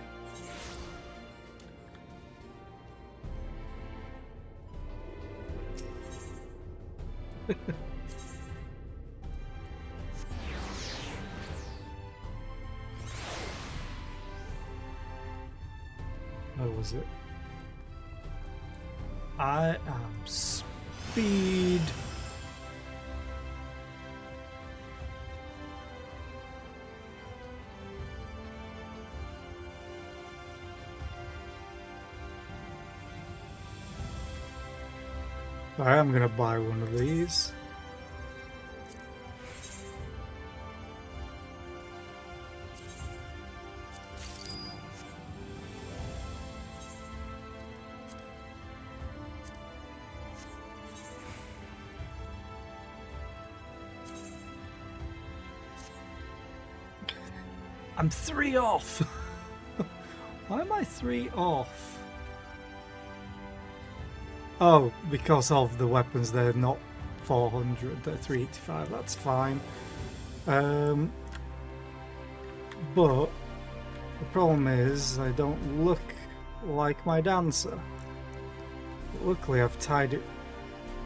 Where was it? I am speed. I am gonna buy one of these. I'm 3 off. Why am I 3 off? Oh, because of the weapons, they're not 400, they're 385, that's fine. But the problem is I don't look like my dancer. But luckily I've tied it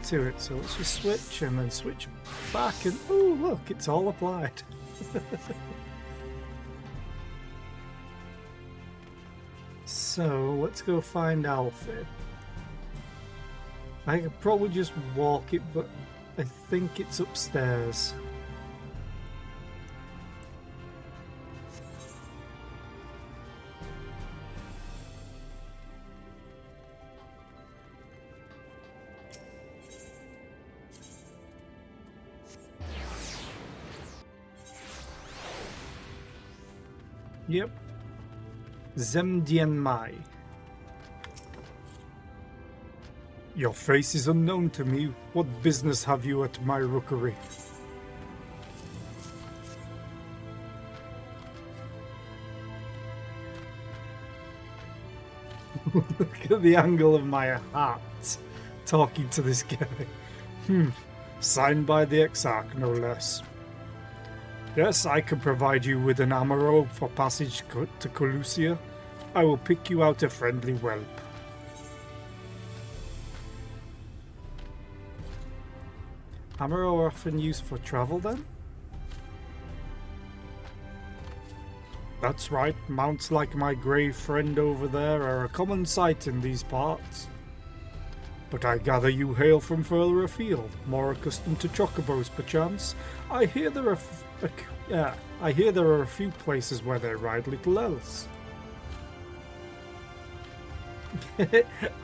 to it, so let's just switch and then switch back and oh look, it's all applied. So let's go find Alfie. I could probably just walk it, but I think it's upstairs. Yep. Zemdian Mai. Your face is unknown to me. What business have you at my rookery? Look at the angle of my hat talking to this guy. Signed by the Exarch, no less. Yes, I can provide you with an amaro for passage to Colusia. I will pick you out a friendly whelp. Amaro are often used for travel then? That's right, mounts like my grey friend over there are a common sight in these parts. But I gather you hail from further afield, more accustomed to chocobos perchance. I hear there are a few places where they ride little else.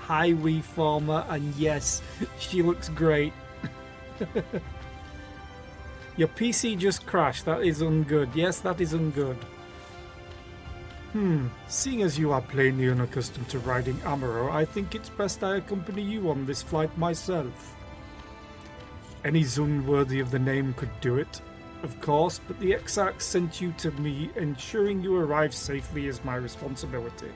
Hi, wee farmer, and yes, she looks great. Your PC just crashed. That is ungood. Yes, that is ungood. Seeing as you are plainly unaccustomed to riding Amaro, I think it's best I accompany you on this flight myself. Any Zun worthy of the name could do it, of course, but the Exarch sent you to me. Ensuring you arrive safely is my responsibility.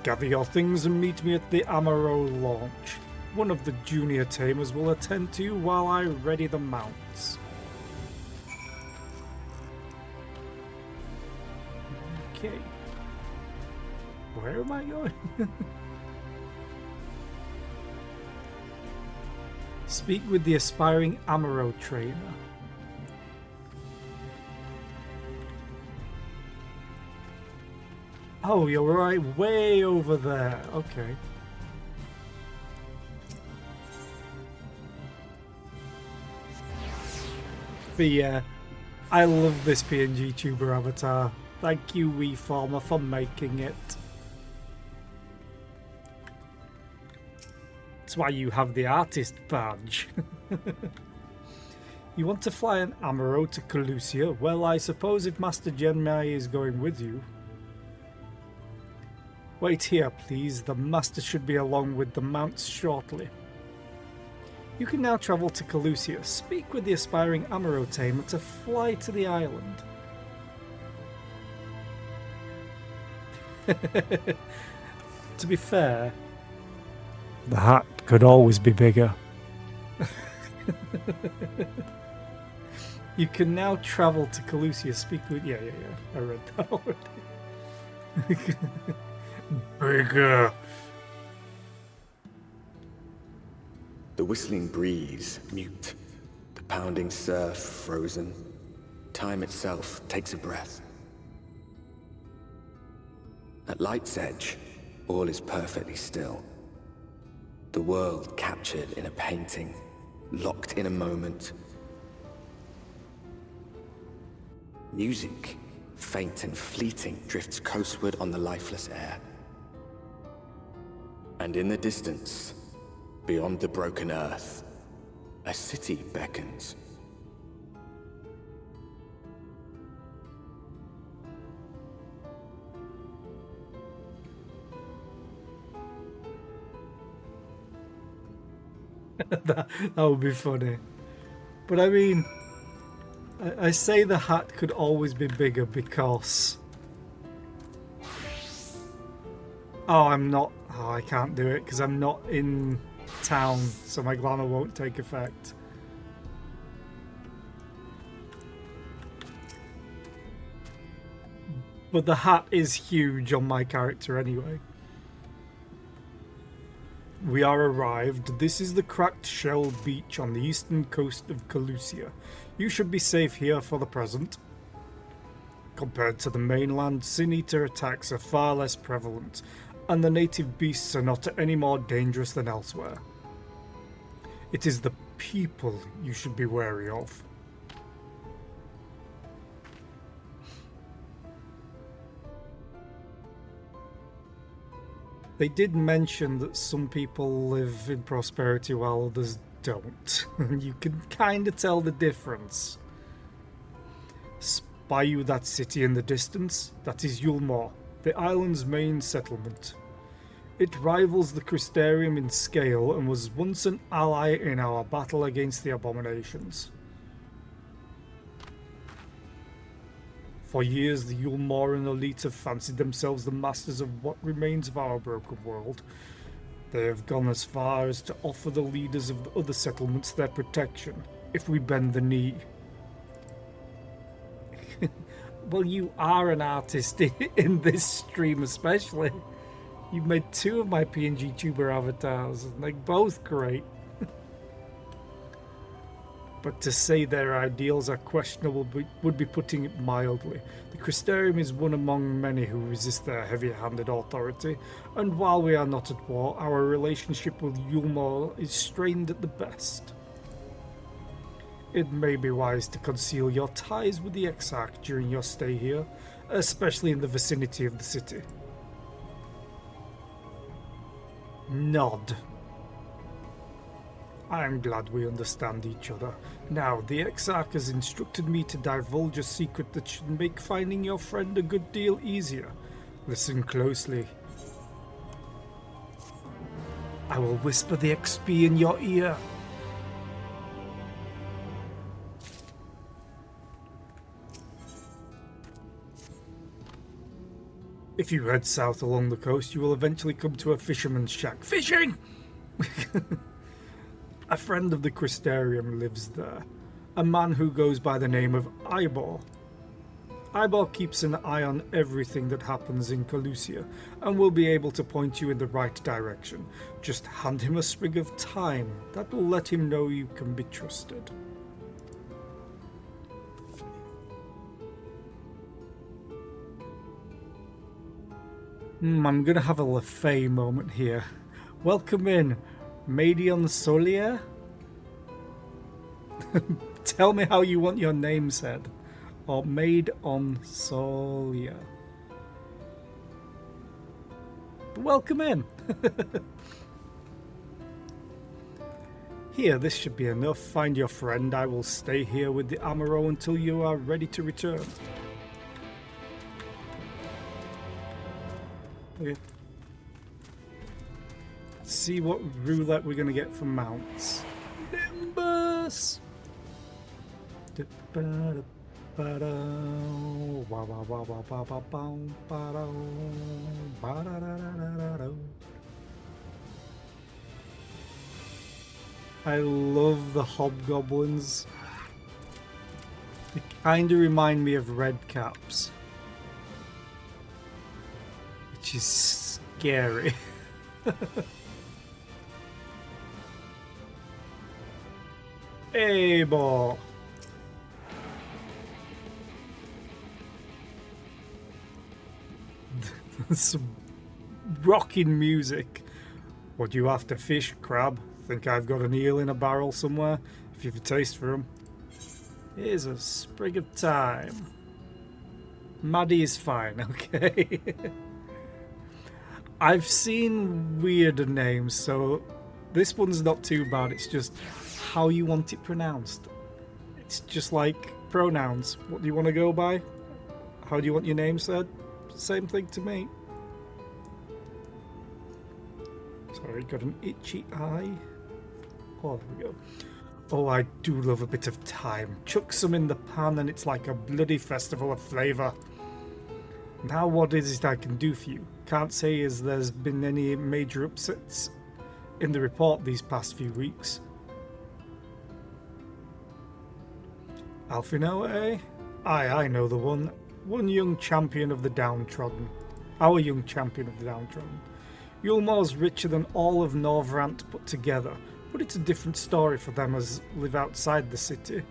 Gather your things and meet me at the Amaro launch. One of the junior tamers will attend to you while I ready the mounts. Okay. Where am I going? Speak with the aspiring Amaro trainer. Oh, you're right, way over there. Okay. But yeah, I love this PNG Tuber avatar. Thank you, WeFormer, for making it. That's why you have the artist badge. You want to fly an Amaro to Calusia? Well, I suppose if Master Genmai is going with you. Wait here, please. The Master should be along with the mounts shortly. You can now travel to Calusia. Speak with the aspiring Amaro tamer to fly to the island. To be fair, the hat could always be bigger. You can now travel to Calusia. Speak with... Yeah. I read that already. Bigger. The whistling breeze, mute. The pounding surf, frozen. Time itself takes a breath. At light's edge, all is perfectly still. The world captured in a painting, locked in a moment. Music, faint and fleeting, drifts coastward on the lifeless air. And in the distance, beyond the broken earth, a city beckons. that would be funny. But I mean, I say the hat could always be bigger because... Oh, I can't do it because I'm not in town, so my glamour won't take effect. But the hat is huge on my character anyway. We are arrived. This is the cracked shell beach on the eastern coast of Calusia. You should be safe here for the present. Compared to the mainland, Sin Eater attacks are far less prevalent, and the native beasts are not any more dangerous than elsewhere. It is the people you should be wary of. They did mention that some people live in prosperity while others don't. You can kind of tell the difference. Spy you that city in the distance? That is Yulmore, the island's main settlement. It rivals the Crystarium in scale and was once an ally in our battle against the abominations. For years, the Yulmoran elite have fancied themselves the masters of what remains of our broken world. They have gone as far as to offer the leaders of the other settlements their protection, if we bend the knee. Well, you are an artist in this stream especially. You've made 2 of my PNG Tuber avatars, and they're both great. But to say their ideals are questionable would be putting it mildly. The Crystarium is one among many who resist their heavy-handed authority, and while we are not at war, our relationship with Yulmore is strained at the best. It may be wise to conceal your ties with the Exarch during your stay here, especially in the vicinity of the city. Nod. I'm glad we understand each other. Now, the Exarch has instructed me to divulge a secret that should make finding your friend a good deal easier. Listen closely. I will whisper the XP in your ear. If you head south along the coast, you will eventually come to a fisherman's shack. Fishing! A friend of the Crystarium lives there. A man who goes by the name of Ybor. Ybor keeps an eye on everything that happens in Calusia and will be able to point you in the right direction. Just hand him a sprig of thyme. That will let him know you can be trusted. I'm gonna have a Lefay moment here. Welcome in, Madion Solier. Tell me how you want your name said. Or Maid on Solier. Welcome in. Here, this should be enough. Find your friend. I will stay here with the Amaro until you are ready to return. Okay. Let's see what roulette we're going to get from mounts. Nimbus! I love the hobgoblins. They kind of remind me of red caps, which is scary. Hey, boy. Some rocking music. What do you have to fish, crab? Think I've got an eel in a barrel somewhere? If you've a taste for 'em. Here's a sprig of thyme. Maddie is fine, okay? I've seen weirder names, so this one's not too bad. It's just how you want it pronounced. It's just like pronouns. What do you want to go by? How do you want your name said? Same thing to me. Sorry, got an itchy eye. Oh, there we go. Oh, I do love a bit of thyme. Chuck some in the pan and it's like a bloody festival of flavour. Now what is it I can do for you? Can't say as there's been any major upsets in the report these past few weeks. Alphino, eh? Aye, I know the one. One young champion of the downtrodden. Our young champion of the downtrodden. Yulmar's richer than all of Norvrant put together, but it's a different story for them as live outside the city.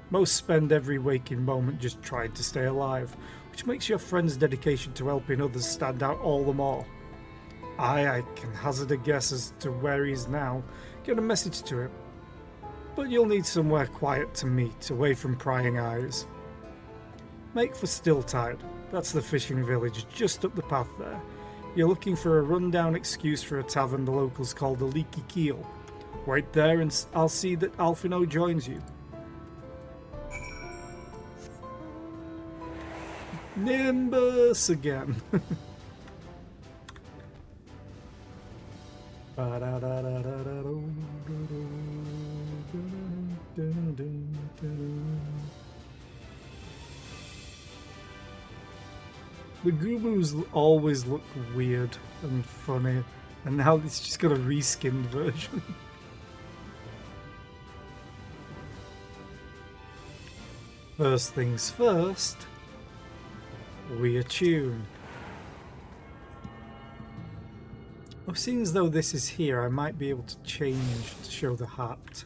Most spend every waking moment just trying to stay alive, which makes your friend's dedication to helping others stand out all the more. I can hazard a guess as to where he is now, get a message to him. But you'll need somewhere quiet to meet, away from prying eyes. Make for Stilltide. That's the fishing village just up the path there. You're looking for a rundown excuse for a tavern the locals call the Leaky Keel. Wait there and I'll see that Alphino joins you. Nimbus again. The Gubus always look weird and funny, and now it's just got a reskinned version. First things first, we attune. Oh, seeing as though this is here, I might be able to change to show the hat.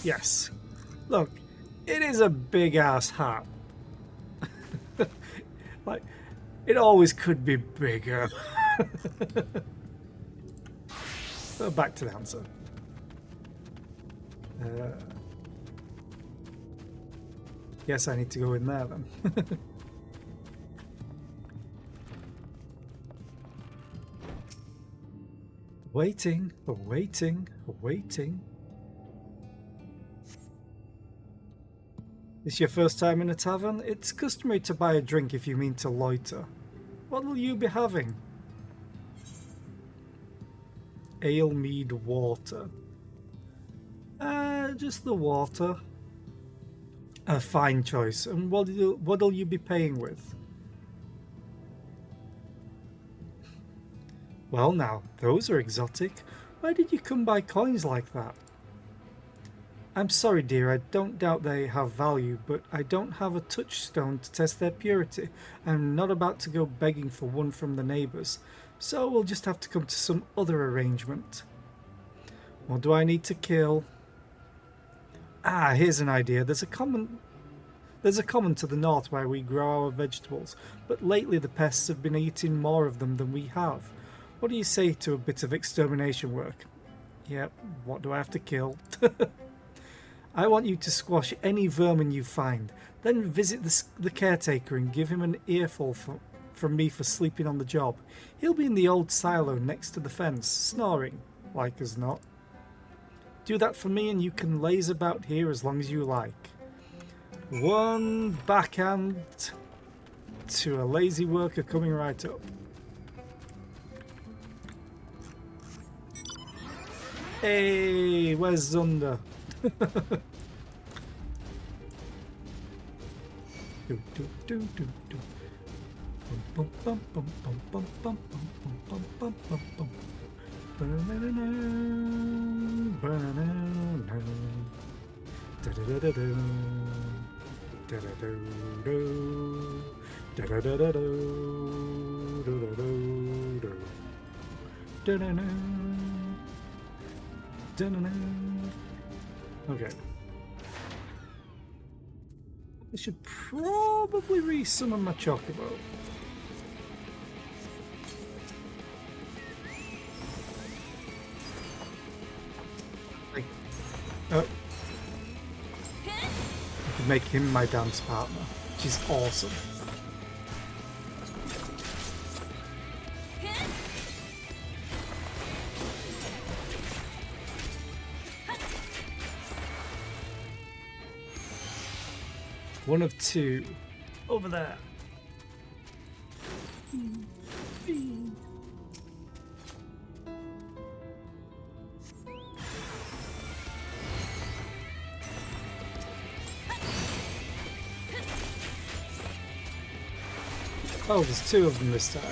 Yes. Look, it is a big ass hat. Like, it always could be bigger. So back to the answer. Yes, I need to go in there then. Waiting, waiting, waiting. This your first time in a tavern? It's customary to buy a drink if you mean to loiter. What will you be having? Ale, mead, water. Just the water. A fine choice. And what'll you be paying with? Well now, those are exotic. Where did you come by coins like that? I'm sorry, dear, I don't doubt they have value, but I don't have a touchstone to test their purity. I'm not about to go begging for one from the neighbours, so we'll just have to come to some other arrangement. What do I need to kill? Ah, here's an idea. There's a common to the north where we grow our vegetables, but lately the pests have been eating more of them than we have. What do you say to a bit of extermination work? Yep, what do I have to kill? I want you to squash any vermin you find, then visit the caretaker and give him an earful from me for sleeping on the job. He'll be in the old silo next to the fence, snoring, like as not. Do that for me and you can laze about here as long as you like. One backhand to a lazy worker coming right up. Hey, where's Zunda? Okay. I should probably resummon my chocobo. Oh. I could make him my dance partner, which is awesome. One of two. Over there. Oh, there's two of them this time.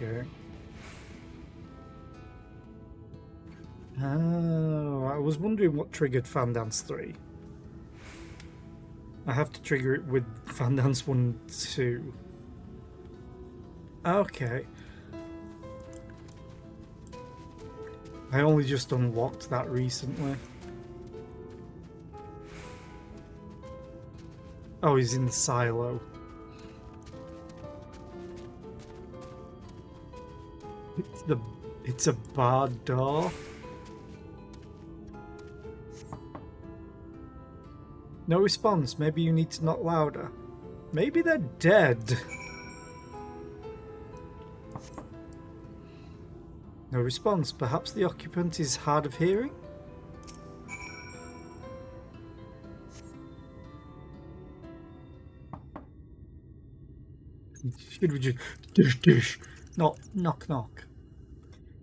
Okay. Oh, I was wondering what triggered Fan Dance 3. I have to trigger it with Fan Dance 1 2. Okay. I only just unlocked that recently. Oh, he's in the silo. It's a barred door. No response. Maybe you need to knock louder. Maybe they're dead. No response. Perhaps the occupant is hard of hearing? Should we just dish dish? Not knock knock.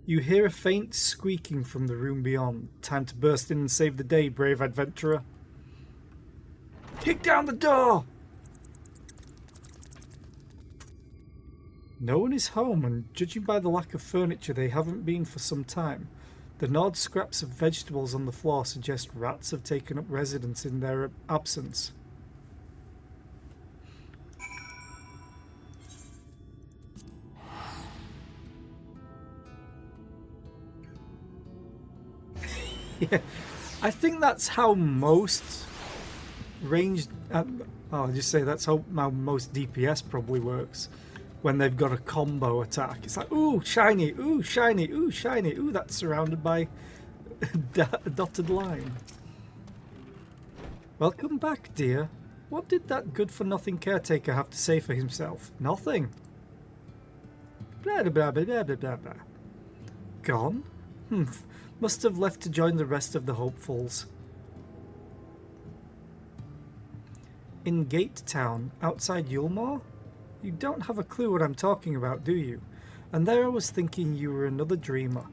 You hear a faint squeaking from the room beyond. Time to burst in and save the day, brave adventurer. Kick down the door! No one is home, and judging by the lack of furniture, they haven't been for some time. The gnawed scraps of vegetables on the floor suggest rats have taken up residence in their absence. Yeah, I think that's how most ranged... I'll just say that's how most DPS probably works. When they've got a combo attack. It's like, ooh, shiny, ooh, shiny, ooh, shiny, ooh, that's surrounded by a dotted line. Welcome back, dear. What did that good-for-nothing caretaker have to say for himself? Nothing. Blah, blah, blah, blah, blah, blah, blah. Gone? Must have left to join the rest of the hopefuls. In Gate Town, outside Yulmore? You don't have a clue what I'm talking about, do you? And there I was thinking you were another dreamer.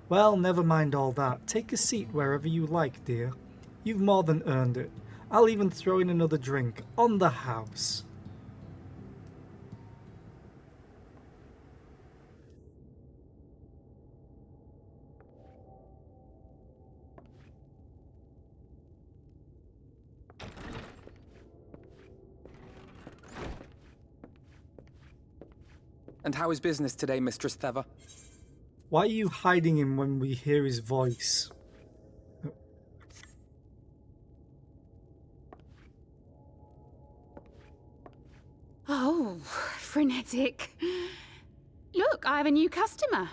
Well, never mind all that. Take a seat wherever you like, dear. You've more than earned it. I'll even throw in another drink. On the house. And how is business today, Mistress Theva? Why are you hiding him when we hear his voice? Oh, frenetic. Look, I have a new customer.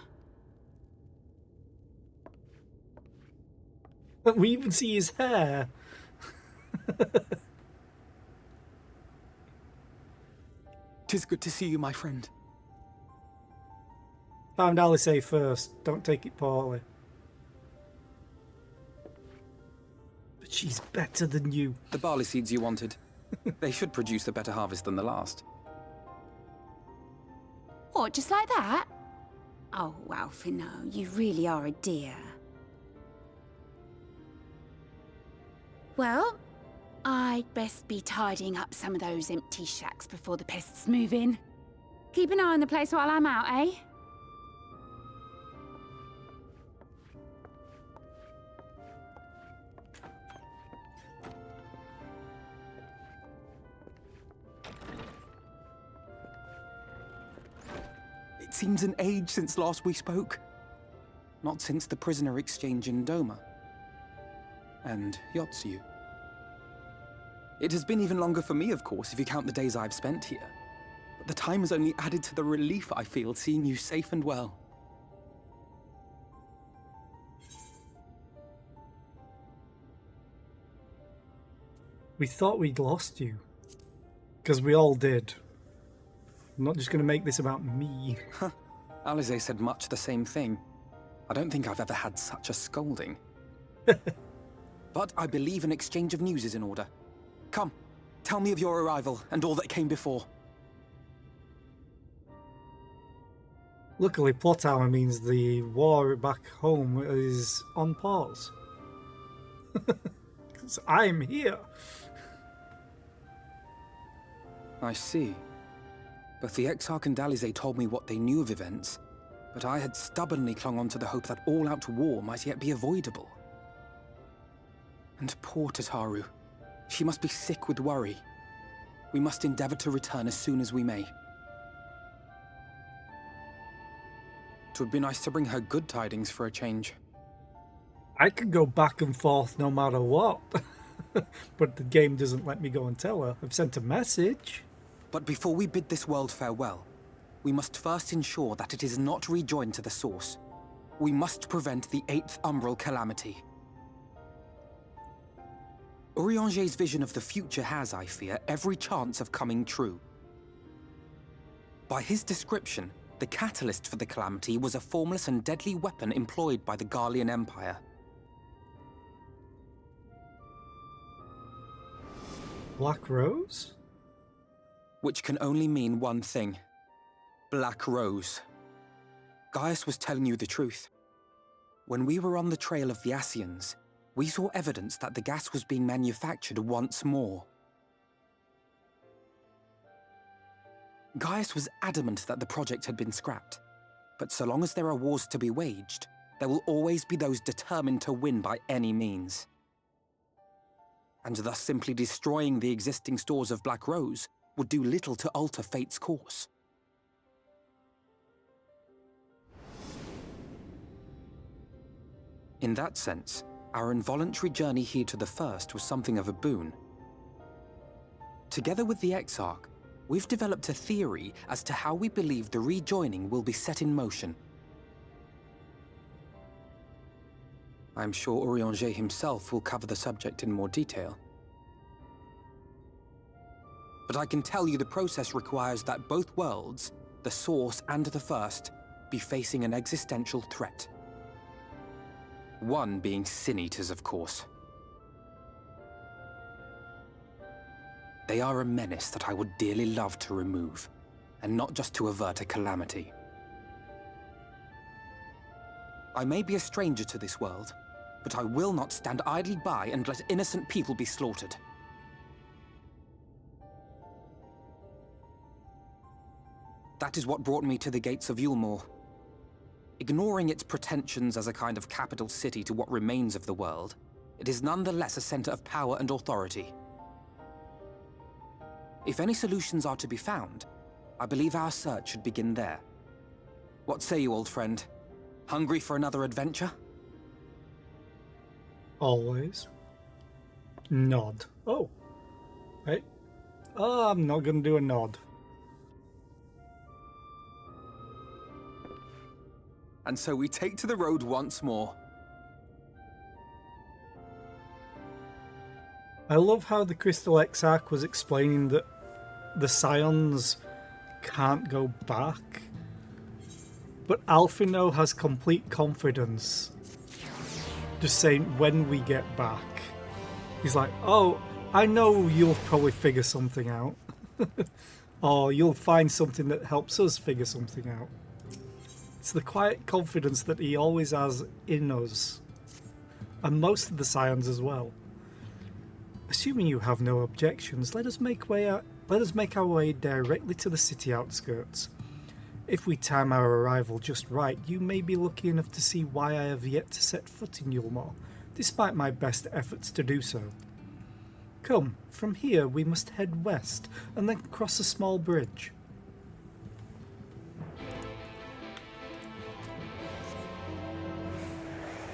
We even see his hair. Tis good to see you, my friend. Found Alice first. Don't take it poorly. But she's better than you. The barley seeds you wanted. They should produce a better harvest than the last. What, just like that? Oh, well, Fino, you really are a dear. Well, I'd best be tidying up some of those empty shacks before the pests move in. Keep an eye on the place while I'm out, eh? It seems an age since last we spoke. Not since the prisoner exchange in Doma. And Yotsu. It has been even longer for me, of course, if you count the days I've spent here. But the time has only added to the relief I feel seeing you safe and well. We thought we'd lost you. Because we all did. I'm not just going to make this about me. Alize said much the same thing. I don't think I've ever had such a scolding. But I believe an exchange of news is in order. Come, tell me of your arrival and all that came before. Luckily, plot armor means the war back home is on pause. 'Cause I'm here. I see. Both the Exarch and Alize told me what they knew of events, but I had stubbornly clung on to the hope that all-out war might yet be avoidable. And poor Tataru. She must be sick with worry. We must endeavor to return as soon as we may. It would be nice to bring her good tidings for a change. I could go back and forth no matter what. But the game doesn't let me go and tell her. I've sent a message. But before we bid this world farewell, we must first ensure that it is not rejoined to the source. We must prevent the 8th Umbral calamity. Urianger's vision of the future has, I fear, every chance of coming true. By his description, the catalyst for the calamity was a formless and deadly weapon employed by the Garlean Empire. Black Rose? Which can only mean one thing. Black Rose. Gaius was telling you the truth. When we were on the trail of the Ascians, we saw evidence that the gas was being manufactured once more. Gaius was adamant that the project had been scrapped, but so long as there are wars to be waged, there will always be those determined to win by any means. And thus simply destroying the existing stores of Black Rose would do little to alter fate's course. In that sense, our involuntary journey here to the First was something of a boon. Together with the Exarch, we've developed a theory as to how we believe the rejoining will be set in motion. I'm sure Urianger himself will cover the subject in more detail. But I can tell you the process requires that both worlds, the Source and the First, be facing an existential threat. One being Sin Eaters, of course. They are a menace that I would dearly love to remove, and not just to avert a calamity. I may be a stranger to this world, but I will not stand idly by and let innocent people be slaughtered. That is what brought me to the gates of Yulmore. Ignoring its pretensions as a kind of capital city to what remains of the world, it is nonetheless a center of power and authority. If any solutions are to be found, I believe our search should begin there. What say you, old friend? Hungry for another adventure? Always. Nod. Oh. Hey. Oh, I'm not going to do a nod. And so we take to the road once more. I love how the Crystal Exarch was explaining that the Scions can't go back. But Alphinaud has complete confidence. Just saying, when we get back. He's like, oh, I know you'll probably figure something out. Or you'll find something that helps us figure something out. It's the quiet confidence that he always has in us. And most of the Scions as well. Assuming you have no objections, let us make our way directly to the city outskirts. If we time our arrival just right, you may be lucky enough to see why I have yet to set foot in Yulmore, despite my best efforts to do so. Come, from here we must head west, and then cross a small bridge.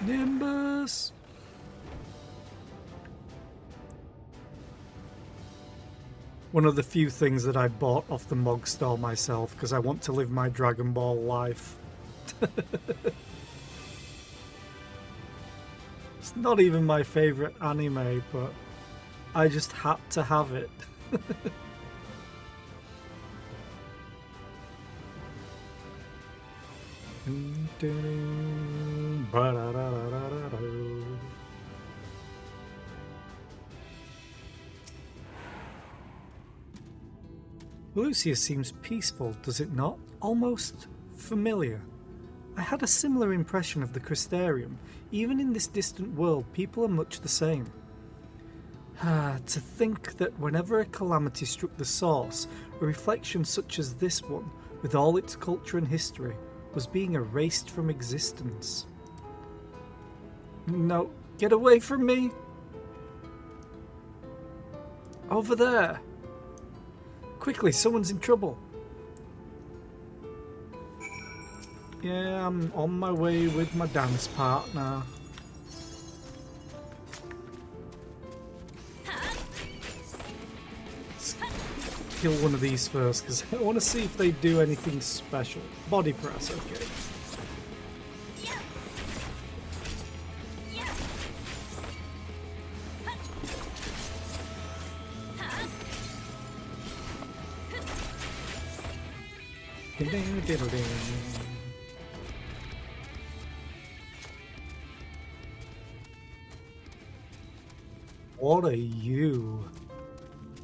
Nimbus! One of the few things that I bought off the Mog store myself because I want to live my Dragon Ball life. It's not even my favourite anime, but I just had to have it. Lucius seems peaceful, does it not? Almost familiar. I had a similar impression of the Crystarium. Even in this distant world, people are much the same. To think that whenever a calamity struck the Source, a reflection such as this one, with all its culture and history, was being erased from existence. No, get away from me! Over there! Quickly, someone's in trouble. Yeah, I'm on my way with my dance partner. Let's kill one of these first, because I want to see if they do anything special. Body press, okay. What are you?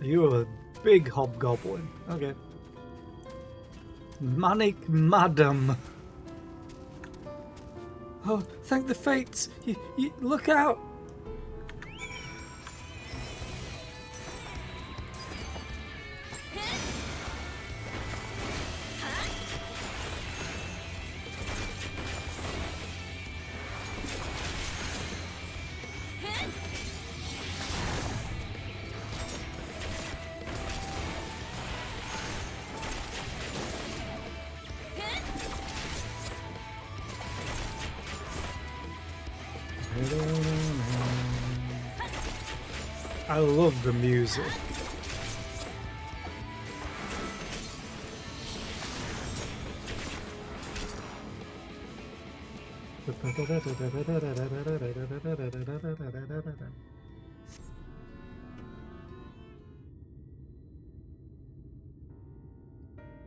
Are you a big hobgoblin? Okay. Manic Madam. Oh, thank the fates! You look out! I love the music.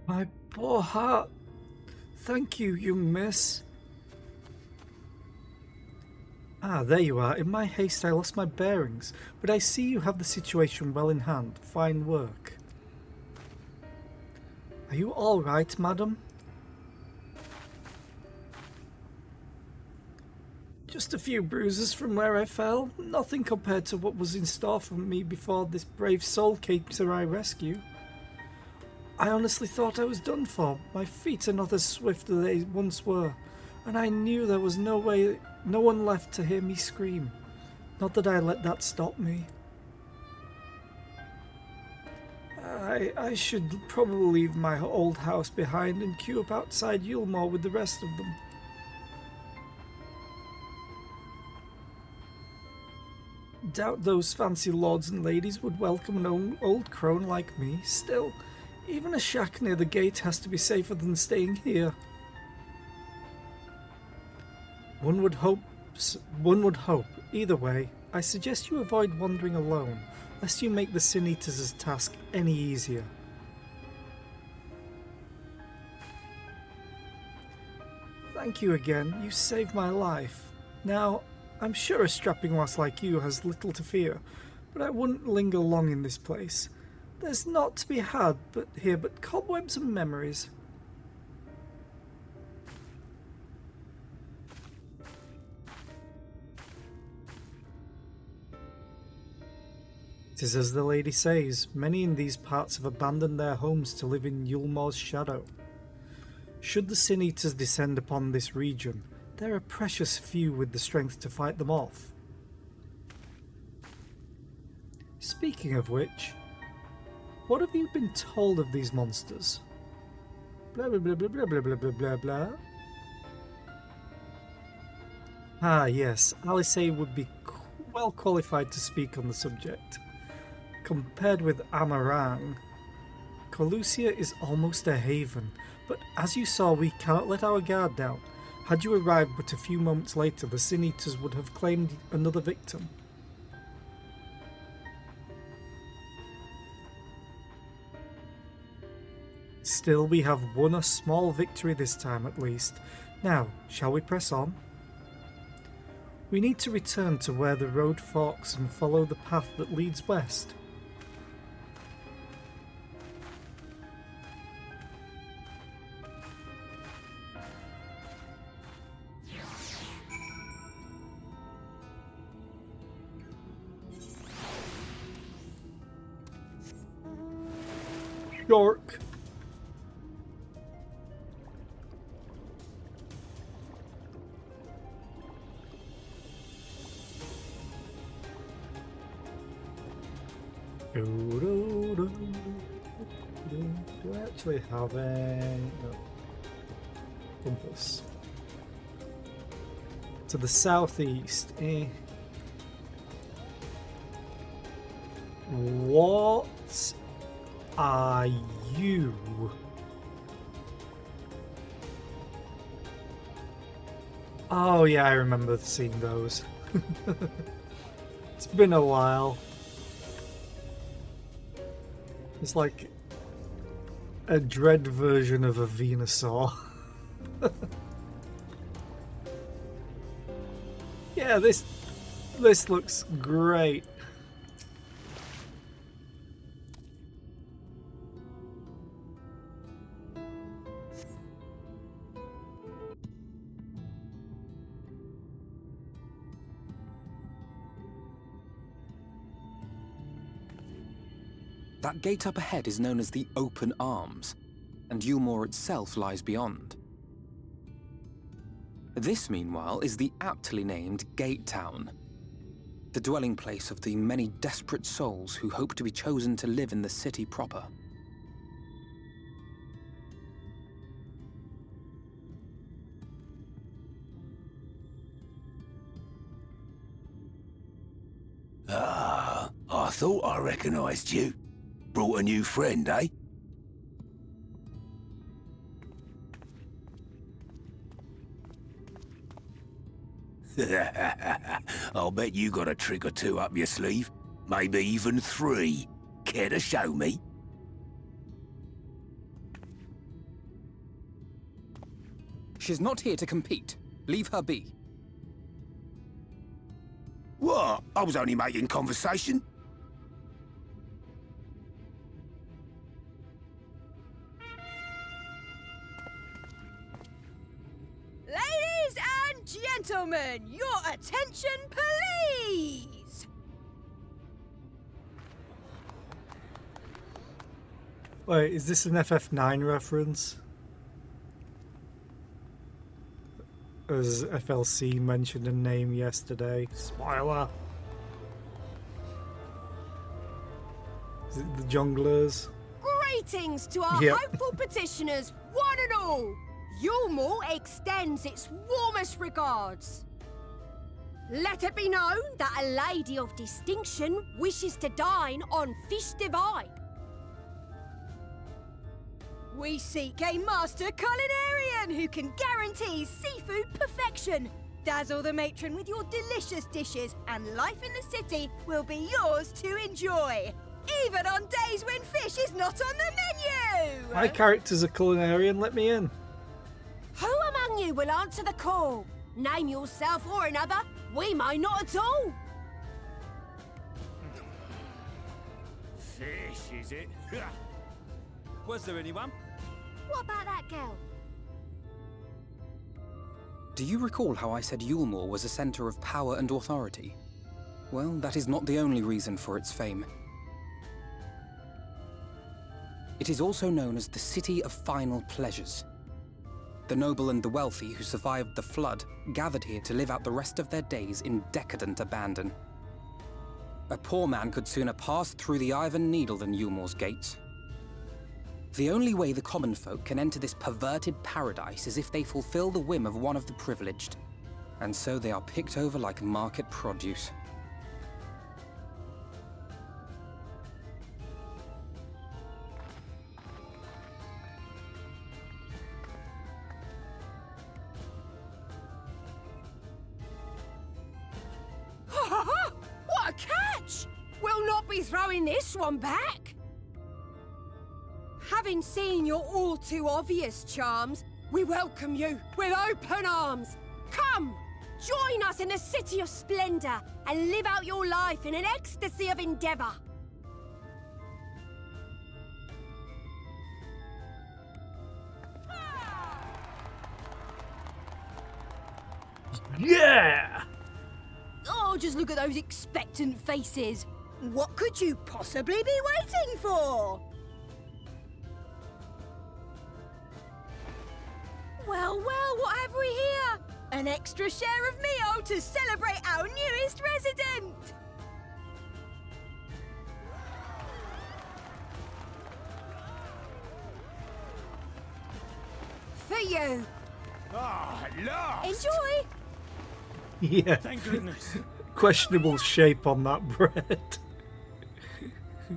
My poor heart. Thank you, young miss. Ah, there you are. In my haste, I lost my bearings, but I see you have the situation well in hand. Fine work. Are you all right, madam? Just a few bruises from where I fell. Nothing compared to what was in store for me before this brave soul came to my rescue. I honestly thought I was done for. My feet are not as swift as they once were, and I knew there was no one left to hear me scream. Not that I let that stop me. I should probably leave my old house behind and queue up outside Yulmore with the rest of them. Doubt those fancy lords and ladies would welcome an old crone like me. Still, even a shack near the gate has to be safer than staying here. One would hope. Either way, I suggest you avoid wandering alone, lest you make the Sin Eaters' task any easier. Thank you again. You saved my life. Now, I'm sure a strapping lass like you has little to fear, but I wouldn't linger long in this place. There's naught to be had but cobwebs and memories. It is as the lady says, many in these parts have abandoned their homes to live in Yulmore's shadow. Should the Sin Eaters descend upon this region, there are precious few with the strength to fight them off. Speaking of which, what have you been told of these monsters? Blah blah blah blah blah blah blah blah blah blah. Ah yes, Alice would be well qualified to speak on the subject. Compared with Amarang, Colusia is almost a haven, but as you saw, we cannot let our guard down. Had you arrived but a few moments later, the Sin Eaters would have claimed another victim. Still, we have won a small victory this time at least. Now, shall we press on? We need to return to where the road forks and follow the path that leads west. York. Do I actually have a compass? To the southeast, eh? What are you? Oh yeah, I remember seeing those. It's been a while. It's like a dread version of a Venusaur. Yeah, this looks great. That gate up ahead is known as the Open Arms, and Yulmore itself lies beyond. This, meanwhile, is the aptly named Gate Town, the dwelling place of the many desperate souls who hope to be chosen to live in the city proper. Ah, I thought I recognized you. Brought a new friend, eh? I'll bet you got a trick or two up your sleeve. Maybe even 3. Care to show me? She's not here to compete. Leave her be. What? I was only making conversation. Ladies and gentlemen, your attention please! Wait, is this an FF9 reference? As FLC mentioned a name yesterday. Spoiler! Is it the Junglers? Greetings to our Yep. hopeful petitioners, one and all! Yulmore extends its warmest regards. Let it be known that a lady of distinction wishes to dine on Fish Divine. We seek a master culinarian who can guarantee seafood perfection. Dazzle the matron with your delicious dishes, and life in the city will be yours to enjoy. Even on days when fish is not on the menu! My character's a culinarian, let me in. Who among you will answer the call? Name yourself or another. We may not at all. Fish, is it? Was there anyone? What about that girl? Do you recall how I said Yulmore was a center of power and authority? Well, that is not the only reason for its fame. It is also known as the City of Final Pleasures. The noble and the wealthy who survived the flood gathered here to live out the rest of their days in decadent abandon. A poor man could sooner pass through the Iron Needle than Yulmore's gates. The only way the common folk can enter this perverted paradise is if they fulfill the whim of one of the privileged. And so they are picked over like market produce. What a catch! We'll not be throwing this one back. Having seen your all too obvious charms, we welcome you with open arms. Come, join us in the City of Splendor and live out your life in an ecstasy of endeavor. Yeah! Oh, just look at those expectant faces. What could you possibly be waiting for? Well, what have we here? An extra share of meal to celebrate our newest resident! For you. Ah, lost! Enjoy! Yeah. Thank goodness. Questionable shape on that bread.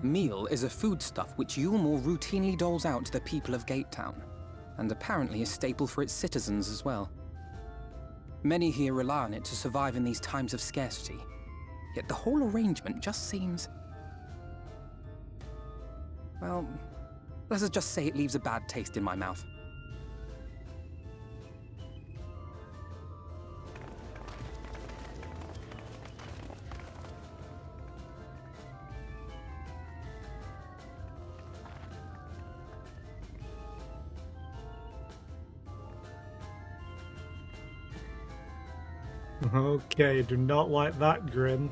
Meal is a foodstuff which Yulmore routinely doles out to the people of Gatetown, and apparently a staple for its citizens as well. Many here rely on it to survive in these times of scarcity, yet the whole arrangement just seems... well, let's just say it leaves a bad taste in my mouth. Okay, do not like that grin.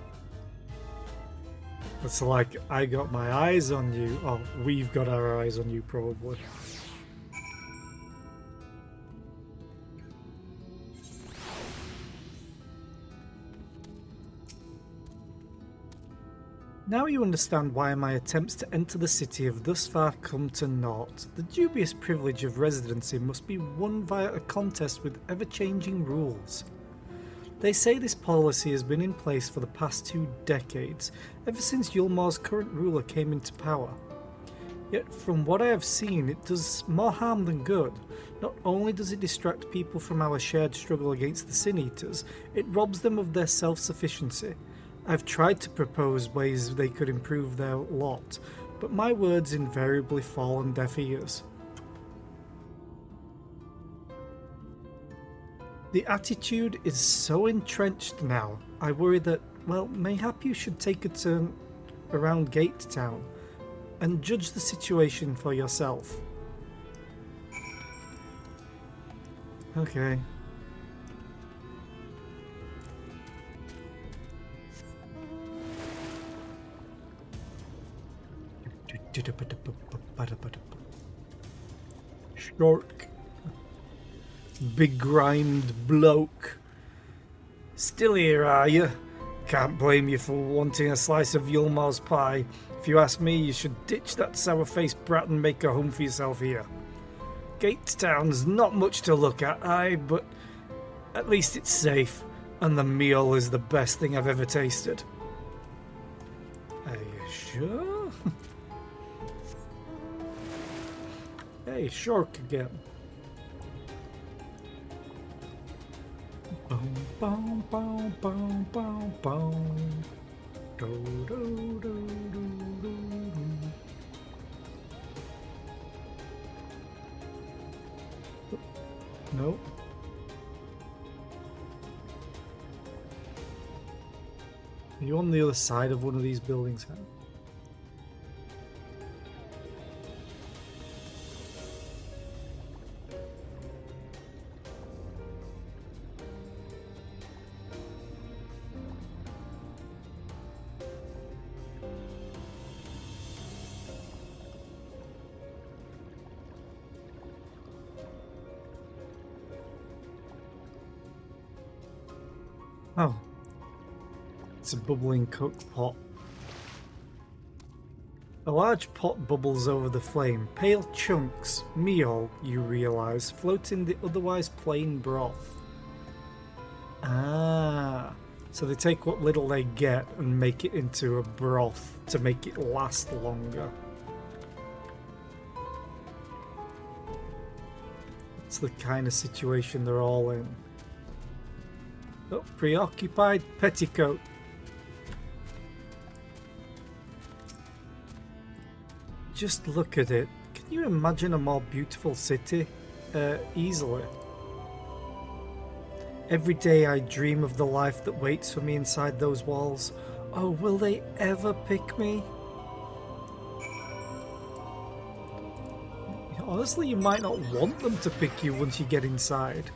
It's like, I got my eyes on you. Oh, we've got our eyes on you, probably. Now you understand why my attempts to enter the city have thus far come to naught. The dubious privilege of residency must be won via a contest with ever-changing rules. They say this policy has been in place for the past 2 decades, ever since Yulmore's current ruler came into power. Yet from what I have seen, it does more harm than good. Not only does it distract people from our shared struggle against the Sin Eaters, it robs them of their self-sufficiency. I've tried to propose ways they could improve their lot, but my words invariably fall on deaf ears. The attitude is so entrenched now, I worry that, well, mayhap you should take a turn around Gate Town and judge the situation for yourself. Okay. Shark. Big grimed bloke. Still here, are you? Can't blame you for wanting a slice of Yulmar's pie. If you ask me, you should ditch that sour-faced brat and make a home for yourself here. Gatetown's not much to look at, but at least it's safe, and the meal is the best thing I've ever tasted. Are you sure? Hey, Shark again. Boom, boom, boom, boom, boom, boom. Do, do, do, do, do, do. No. Are you on the other side of one of these buildings, huh? Oh. It's a bubbling cook pot. A large pot bubbles over the flame. Pale chunks, meal, you realise, float in the otherwise plain broth. Ah, so they take what little they get and make it into a broth to make it last longer. It's the kind of situation they're all in. Oh, preoccupied petticoat. Just look at it. Can you imagine a more beautiful city? Easily. Every day I dream of the life that waits for me inside those walls. Oh, will they ever pick me? Honestly, you might not want them to pick you once you get inside.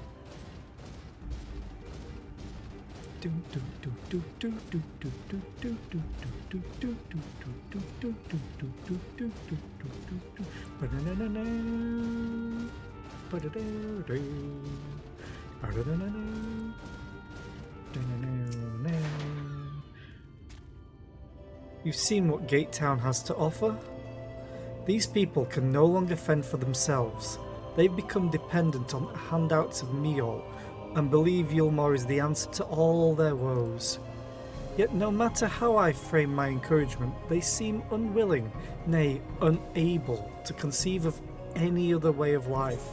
You've seen what Gatetown has to offer? These people can no longer fend for themselves. They've become dependent on handouts of meal and believe Yulmar is the answer to all their woes. Yet no matter how I frame my encouragement, they seem unwilling, nay, unable to conceive of any other way of life.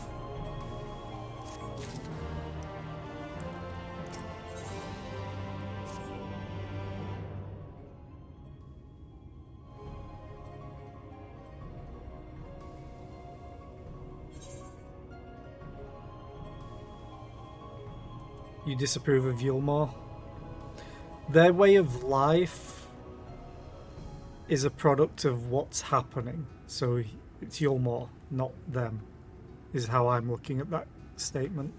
You disapprove of Yulmar? Their way of life is a product of what's happening. So it's Yulmar, not them, is how I'm looking at that statement.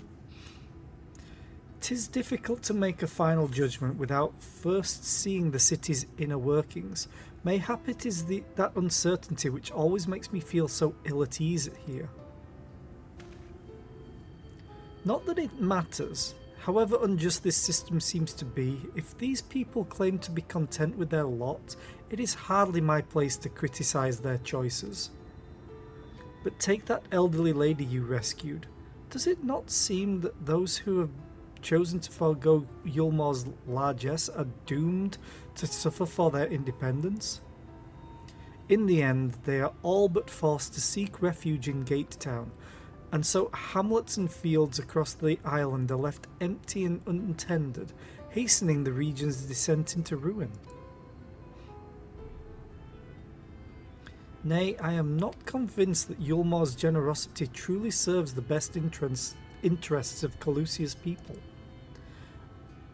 'Tis difficult to make a final judgment without first seeing the city's inner workings. Mayhap it is that uncertainty which always makes me feel so ill at ease here. Not that it matters. However unjust this system seems to be, if these people claim to be content with their lot, it is hardly my place to criticise their choices. But take that elderly lady you rescued. Does it not seem that those who have chosen to forego Yulmar's largesse are doomed to suffer for their independence? In the end, they are all but forced to seek refuge in Gate Town, and so hamlets and fields across the island are left empty and untended, hastening the region's descent into ruin. Nay, I am not convinced that Yulmar's generosity truly serves the best interests of Calusia's people.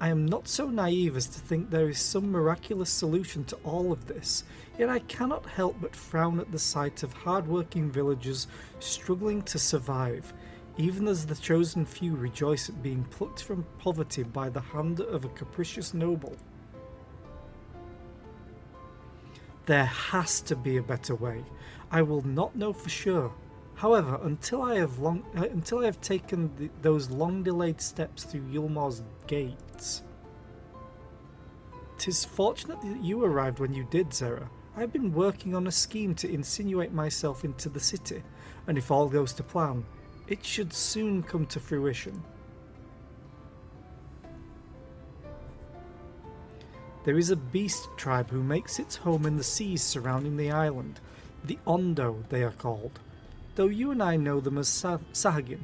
I am not so naive as to think there is some miraculous solution to all of this, yet I cannot help but frown at the sight of hard-working villagers struggling to survive, even as the chosen few rejoice at being plucked from poverty by the hand of a capricious noble. There has to be a better way. I will not know for sure. However, until I have taken those long-delayed steps through Yulmar's gates. 'Tis fortunate that you arrived when you did, Zera. I've been working on a scheme to insinuate myself into the city, and if all goes to plan, it should soon come to fruition. There is a beast tribe who makes its home in the seas surrounding the island. The Ondo, they are called, though you and I know them as Sahagin.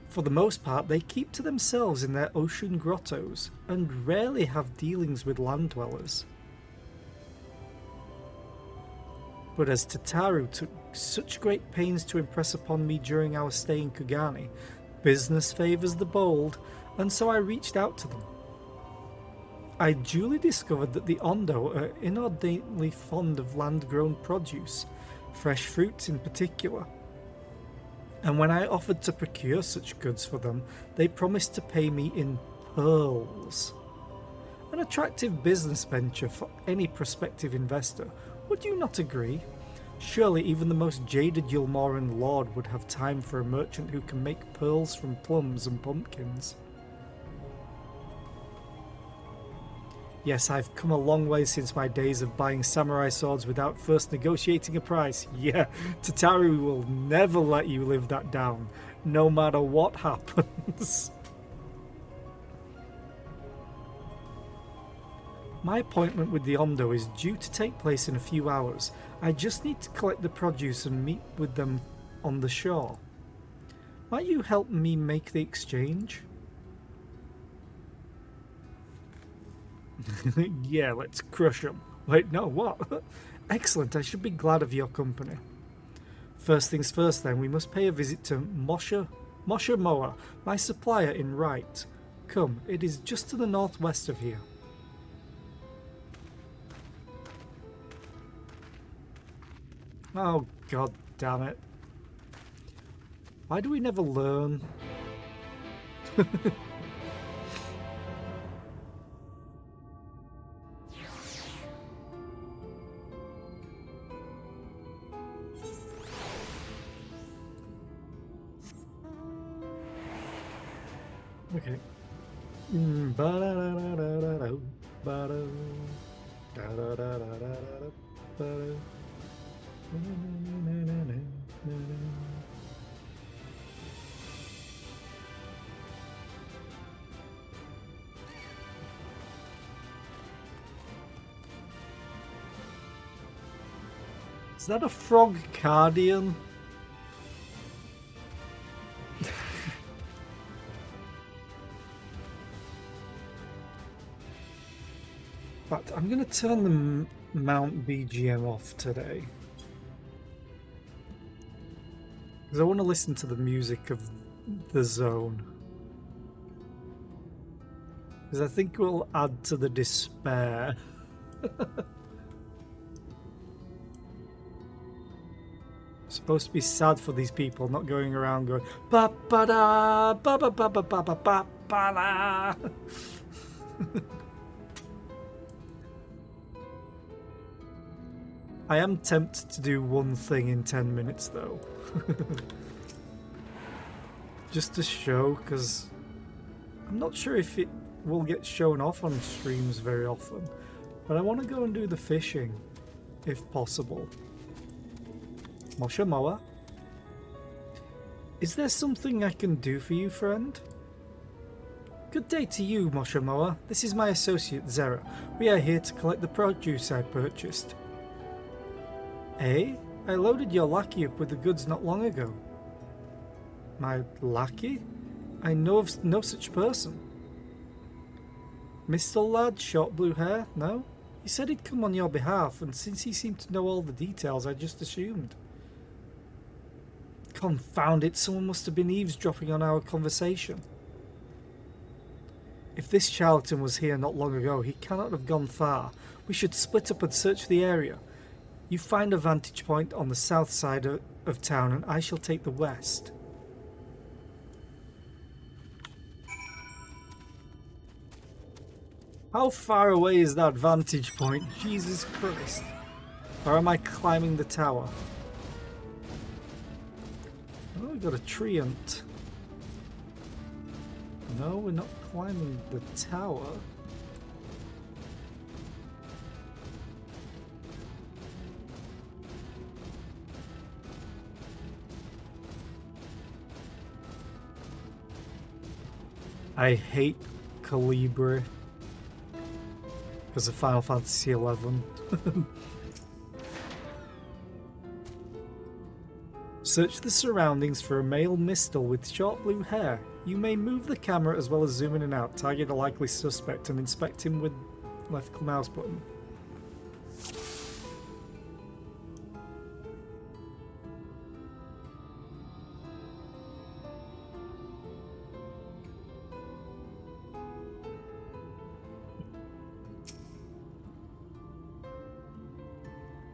For the most part, they keep to themselves in their ocean grottos, and rarely have dealings with land dwellers. But as Tataru took such great pains to impress upon me during our stay in Kugani, business favours the bold, and so I reached out to them. I duly discovered that the Ondo are inordinately fond of land-grown produce, fresh fruits in particular. And when I offered to procure such goods for them, they promised to pay me in pearls. An attractive business venture for any prospective investor, would you not agree? Surely even the most jaded Yulmaran lord would have time for a merchant who can make pearls from plums and pumpkins. Yes, I've come a long way since my days of buying samurai swords without first negotiating a price. Yeah, Tataru will never let you live that down, no matter what happens. My appointment with the Ondo is due to take place in a few hours. I just need to collect the produce and meet with them on the shore. Might you help me make the exchange? Yeah, let's crush them. Wait, no, what? Excellent, I should be glad of your company. First things first then, we must pay a visit to Mosha Moa, my supplier in Wright. Come, it is just to the northwest of here. Oh, god damn it. Why do we never learn? Okay. Is that a frog Cardian? But I'm going to turn the Mount BGM off today. Because I want to listen to the music of the zone. Because I think it will add to the despair. Supposed to be sad for these people, not going around going ba ba da ba ba ba ba ba ba ba ba da. I am tempted to do one thing in 10 minutes though. Just to show, because I'm not sure if it will get shown off on streams very often. But I want to go and do the fishing, if possible. Mosha Moa? Is there something I can do for you, friend? Good day to you, Moshamoa. This is my associate, Zera. We are here to collect the produce I purchased. Eh? I loaded your lackey up with the goods not long ago. My lackey? I know of no such person. Mr. Lad, short blue hair? No? He said he'd come on your behalf, and since he seemed to know all the details, I just assumed. Confound it, someone must have been eavesdropping on our conversation. If this charlatan was here not long ago, he cannot have gone far. We should split up and search the area. You find a vantage point on the south side of town, and I shall take the west. How far away is that vantage point? Jesus Christ. Or am I climbing the tower? Oh, we got a treant. No, we're not climbing the tower. I hate Calibri because of Final Fantasy XI. Search the surroundings for a male Mistel with short blue hair. You may move the camera as well as zoom in and out, target a likely suspect, and inspect him with left mouse button.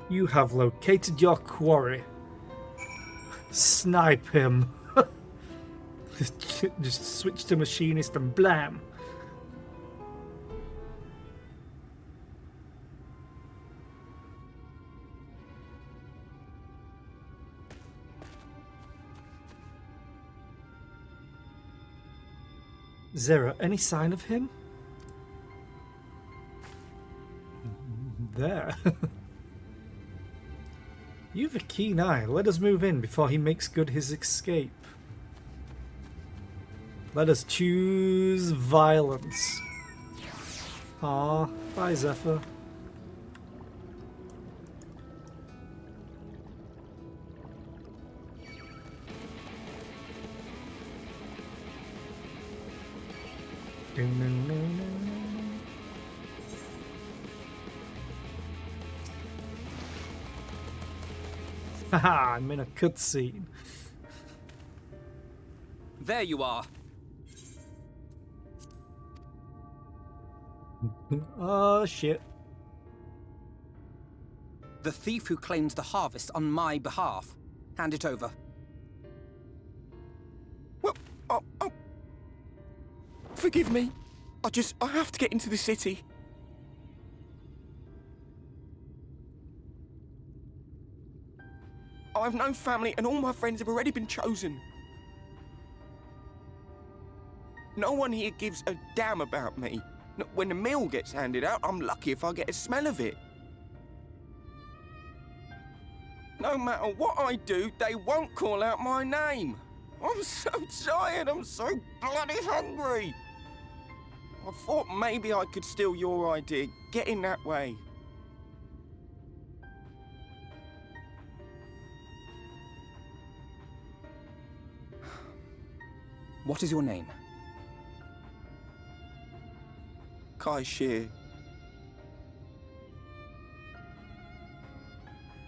You have located your quarry. Snipe him. Just switch to machinist and blam. Zera, any sign of him? There. You've a keen eye. Let us move in before he makes good his escape. Let us choose violence. Ah, bye Zephyr. Haha, I'm in a cutscene. There you are. Oh shit. The thief who claims the harvest on my behalf. Hand it over. Well, forgive me. I have to get into the city. I have no family and all my friends have already been chosen. No one here gives a damn about me. When the meal gets handed out, I'm lucky if I get a smell of it. No matter what I do, they won't call out my name. I'm so tired, I'm so bloody hungry. I thought maybe I could steal your idea, get in that way. What is your name? Kai Shear.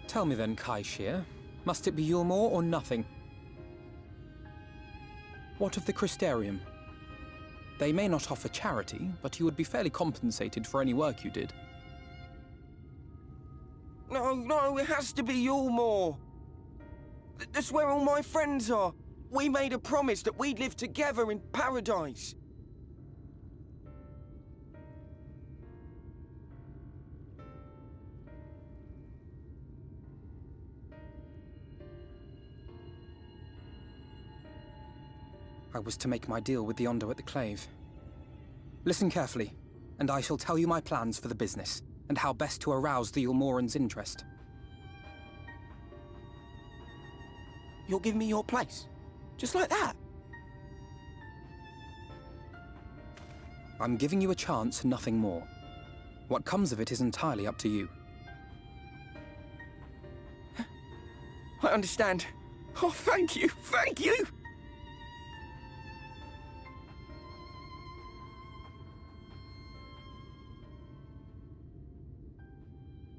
Tell me then, Kai Shear. Must it be Yulmore or nothing? What of the Crystarium? They may not offer charity, but you would be fairly compensated for any work you did. No, it has to be Yulmore. That's where all my friends are. We made a promise that we'd live together in paradise. I was to make my deal with the Ondo at the Clave. Listen carefully, and I shall tell you my plans for the business, and how best to arouse the Yulmoran's interest. You'll give me your place? Just like that? I'm giving you a chance, nothing more. What comes of it is entirely up to you. I understand. Oh, thank you, thank you!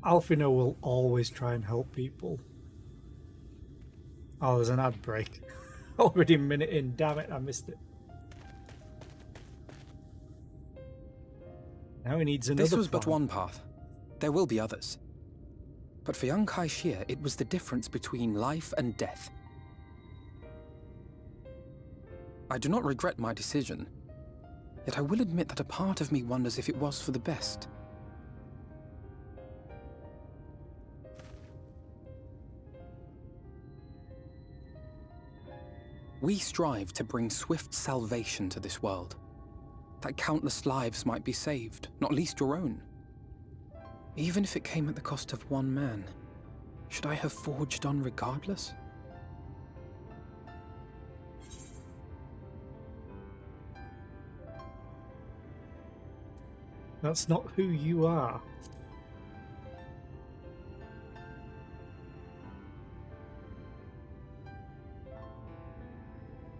Alfino will always try and help people. Oh, there's an ad break. Already a minute in, damn it, I missed it. Now he needs another This was but plan. one path. There will be others. But for young Kai Shir, it was the difference between life and death. I do not regret my decision, yet I will admit that a part of me wonders if it was for the best. We strive to bring swift salvation to this world, that countless lives might be saved, not least your own. Even if it came at the cost of one man, should I have forged on regardless? That's not who you are.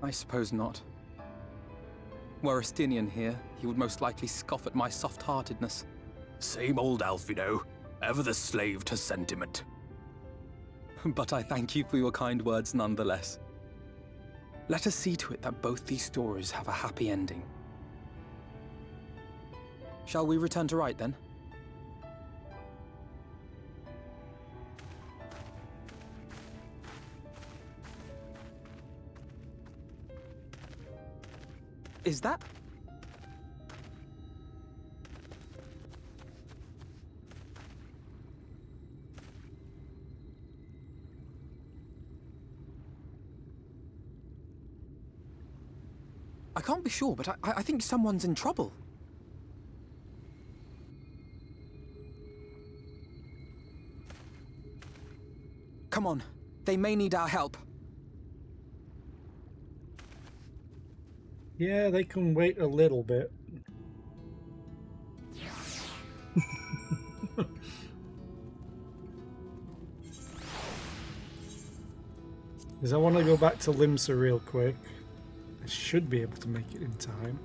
I suppose not. Were Estinian here, he would most likely scoff at my soft-heartedness. Same old Alfino, ever the slave to sentiment. But I thank you for your kind words nonetheless. Let us see to it that both these stories have a happy ending. Shall we return to Rite then? Is that... I can't be sure, but I think someone's in trouble. Come on, they may need our help. Yeah, they can wait a little bit. Because I want to go back to Limsa real quick. I should be able to make it in time.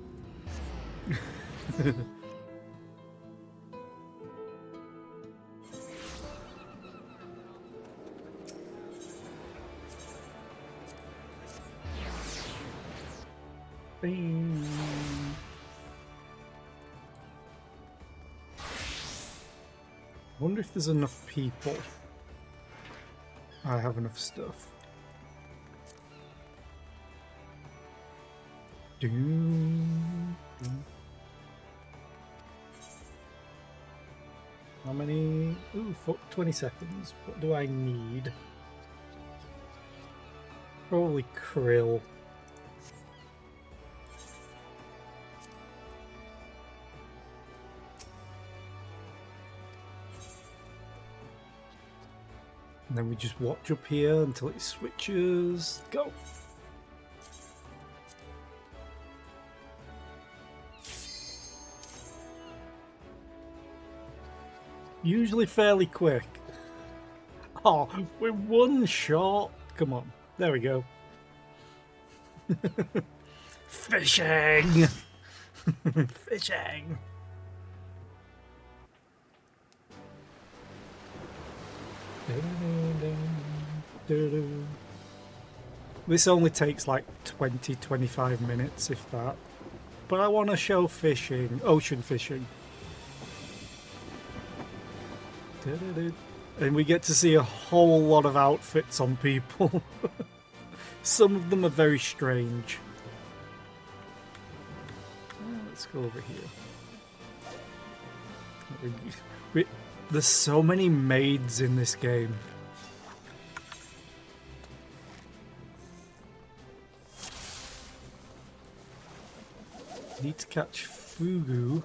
Bing. Wonder if there's enough people. I have enough stuff. How many? Ooh, 20 seconds. What do I need? Probably krill. And then we just watch up here until it switches. Go! Usually fairly quick. Oh, we're one short. Come on. There we go. Fishing! Fishing! This only takes like 20-25 minutes, if that. But I want to show fishing, ocean fishing. And we get to see a whole lot of outfits on people. Some of them are very strange. Let's go over here. There's so many maids in this game. Need to catch Fugu.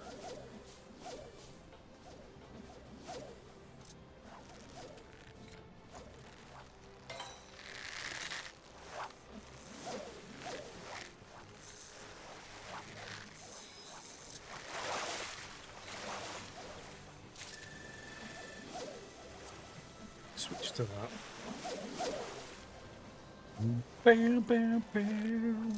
switch to that. Bam, bam, bam.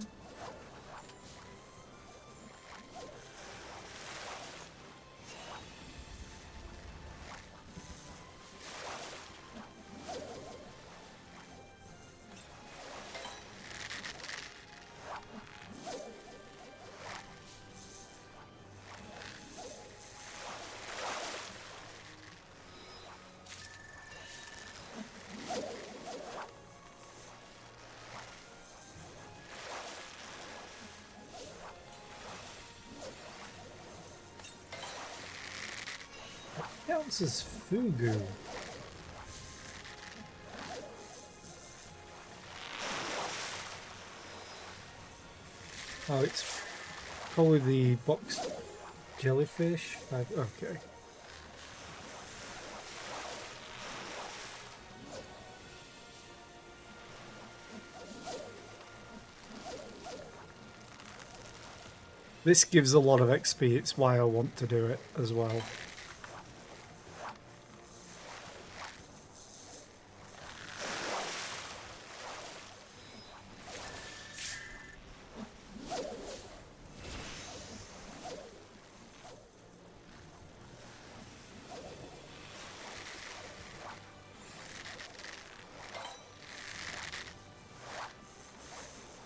Counts as Fugu. Oh, it's probably the box jellyfish. Okay. This gives a lot of XP, it's why I want to do it as well.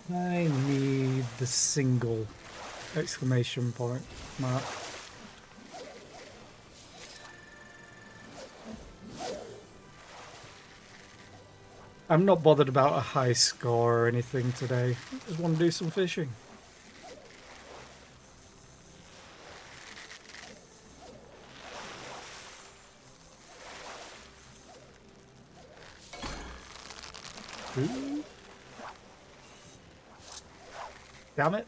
I need the single exclamation point mark. I'm not bothered about a high score or anything today. I just want to do some fishing. Ooh. Damn it.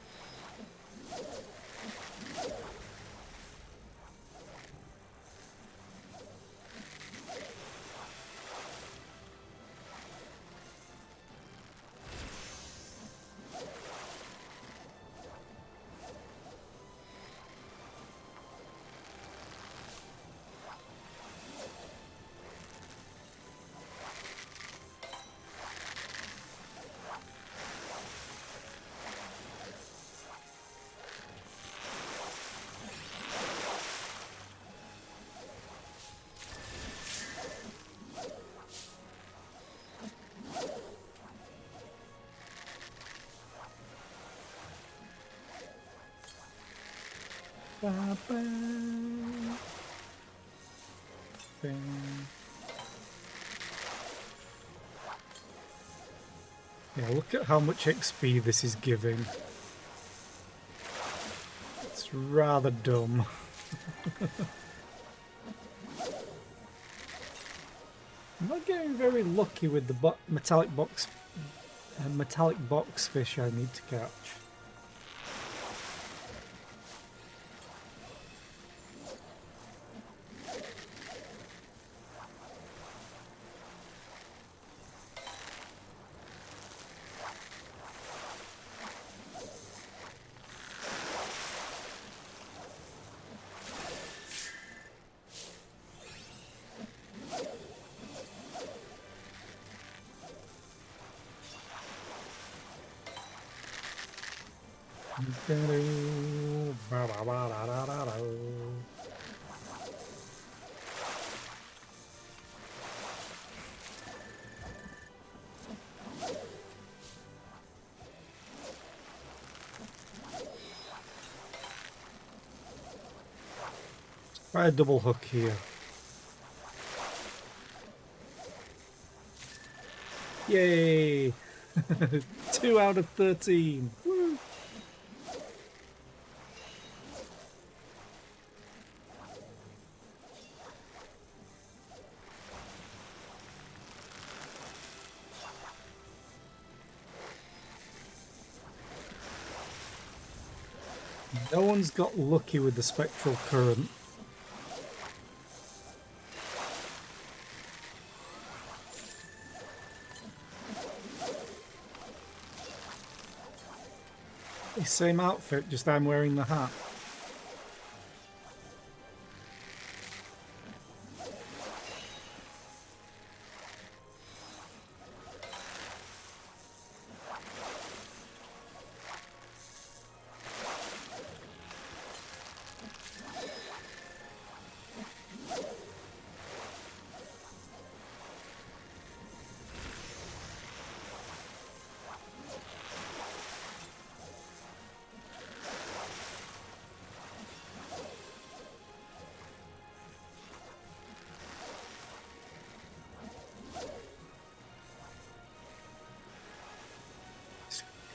Yeah, look at how much XP this is giving. It's rather dumb. I'm not getting very lucky with the metallic box fish I need to catch. Try a double hook here. Yay! 2 out of 13. Woo. No one's got lucky with the spectral current. Same outfit, just I'm wearing the hat.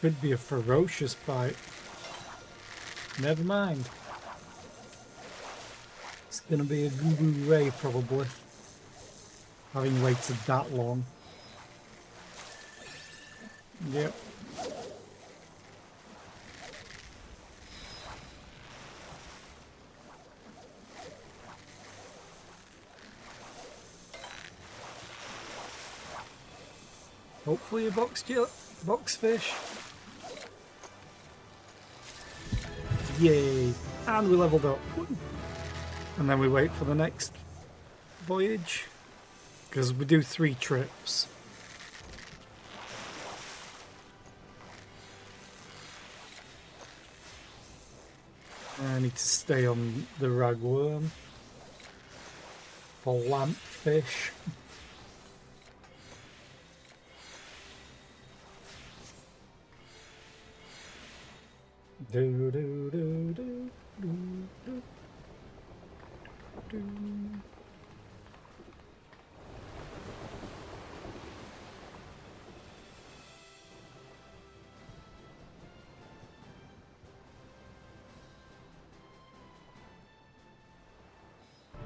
Could be a ferocious bite. Never mind. It's gonna be a Guru Ray probably. Having waited that long. Yep. Hopefully a box fish. Yay! And we leveled up. And then we wait for the next voyage. Because we do 3 trips. I need to stay on the ragworm for lampfish. Do do do do do do do.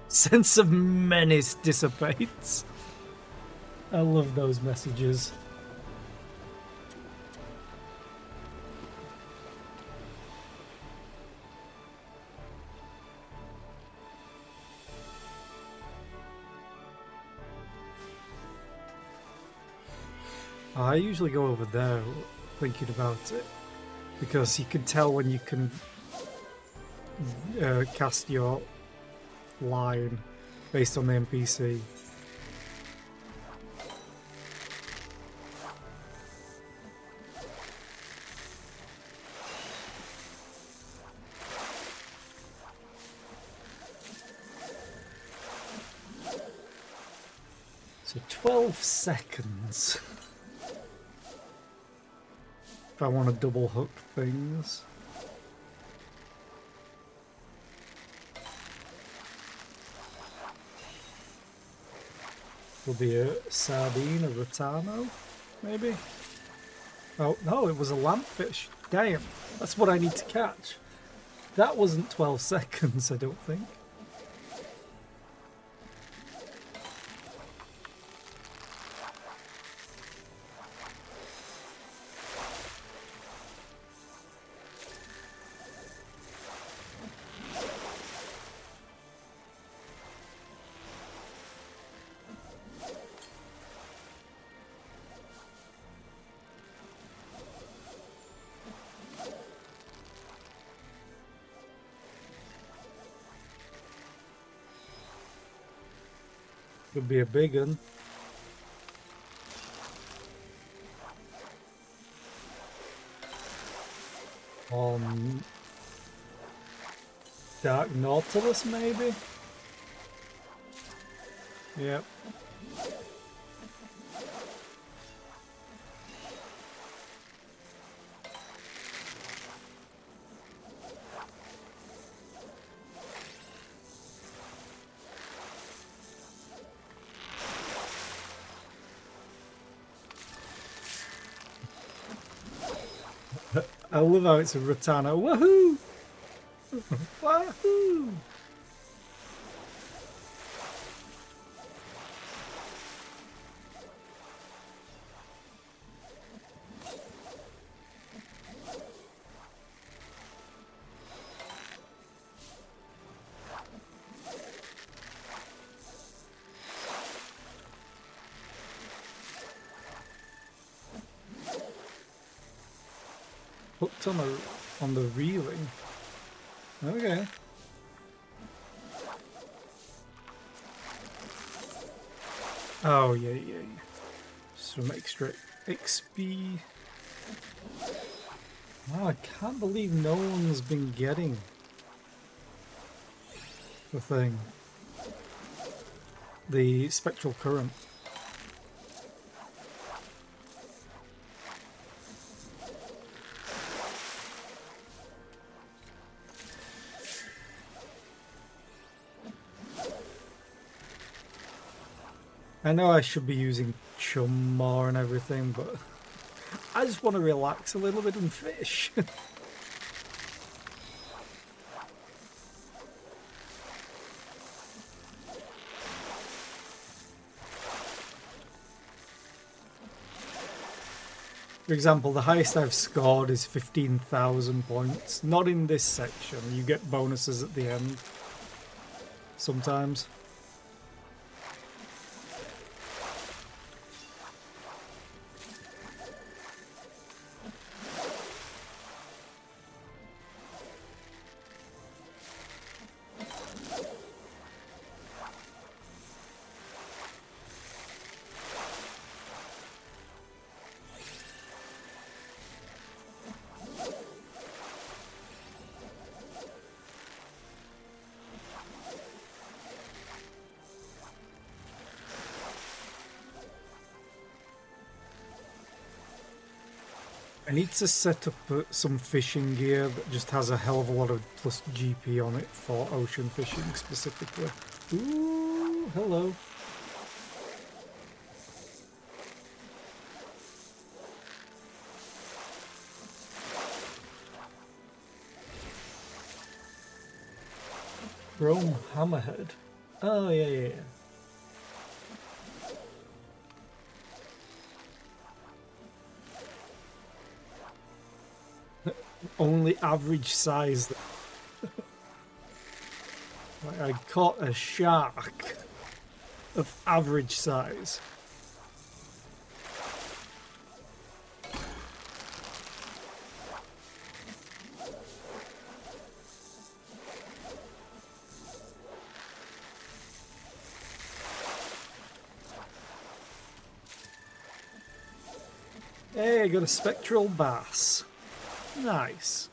Sense of menace dissipates. I love those messages. I usually go over there thinking about it because you can tell when you can cast your line based on the NPC. So 12 seconds. If I want to double hook things. Will be a sardine, a ratano, maybe? Oh, no, it was a lampfish. Damn, that's what I need to catch. That wasn't 12 seconds, I don't think. Could be a big one. Dark Nautilus, maybe? Yep. I love how it's a Ratana. Woohoo! Woohoo! Hooked on the reeling. Okay. Oh yeah. Some extra XP. Wow, I can't believe no one's been getting the thing. The spectral current. I know I should be using chum more and everything, but I just want to relax a little bit and fish. For example, the highest I've scored is 15,000 points. Not in this section. You get bonuses at the end. Sometimes. I need to set up some fishing gear that just has a hell of a lot of plus GP on it for ocean fishing specifically. Ooh, hello. Chrome Hammerhead. Oh, yeah. Only average size. Like I caught a shark of average size. Hey, I got a spectral bass. Nice.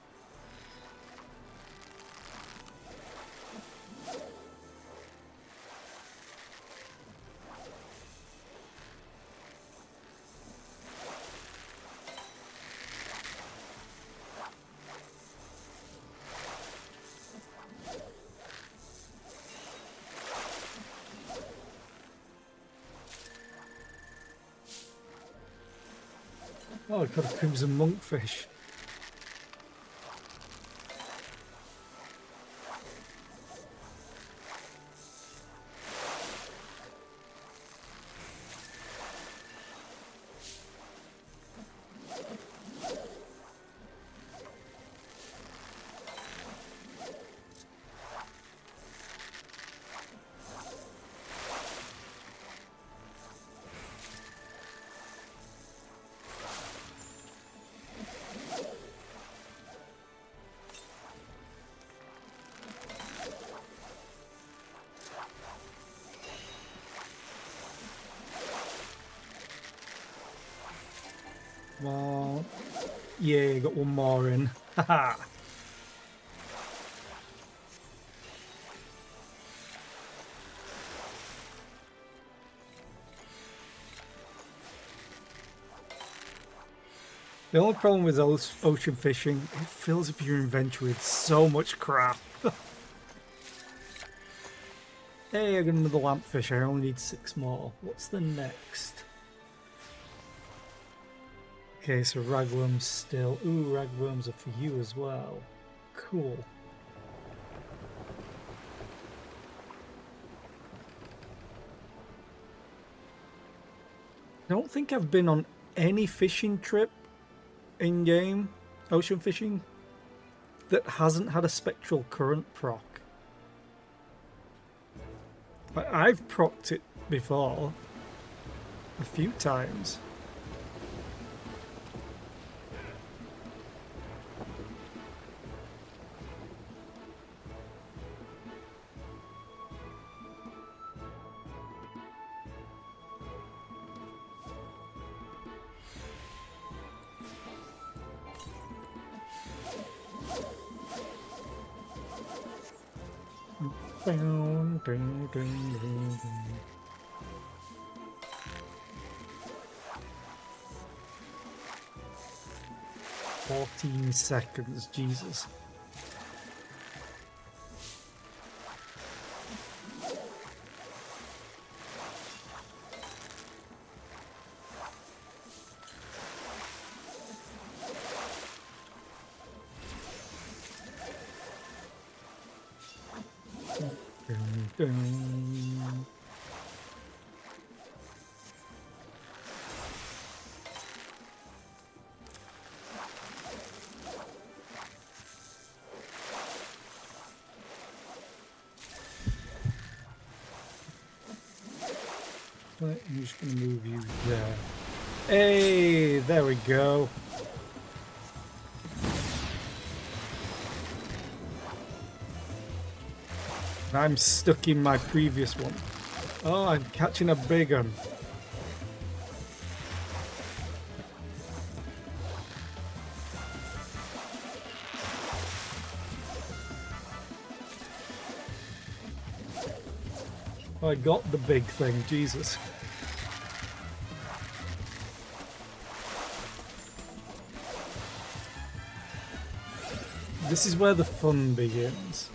Oh, I got a crimson monkfish. Well, yeah, got one more in. Haha. The only problem with ocean fishing, it fills up your inventory with so much crap. Hey, I got another lampfish. I only need 6 more. What's the next? Okay, so ragworms still. Ooh, ragworms are for you as well. Cool. I don't think I've been on any fishing trip in-game, ocean fishing, that hasn't had a spectral current proc. I've procced it before, a few times. Ding, ding, ding, ding. 14 seconds, Jesus. Right, I'm just going to move you there. Hey, there we go. I'm stuck in my previous one. Oh, I'm catching a big one. Oh, I got the big thing, Jesus. This is where the fun begins.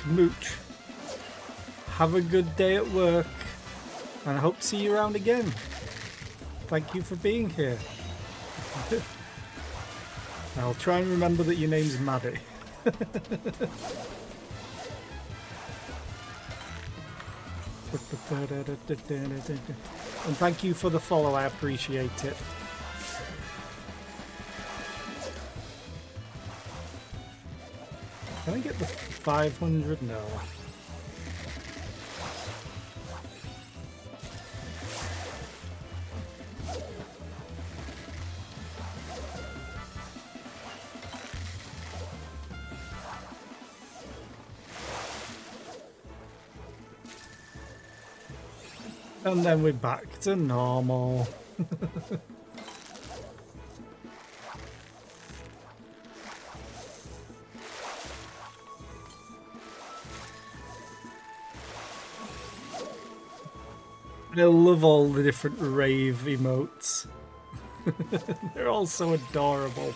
Mooch. Have a good day at work, and I hope to see you around again. Thank you for being here. I'll try and remember that your name's Maddie. And thank you for the follow, I appreciate it. Can I get the 500? No. And then we're back to normal. I love all the different rave emotes. They're all so adorable.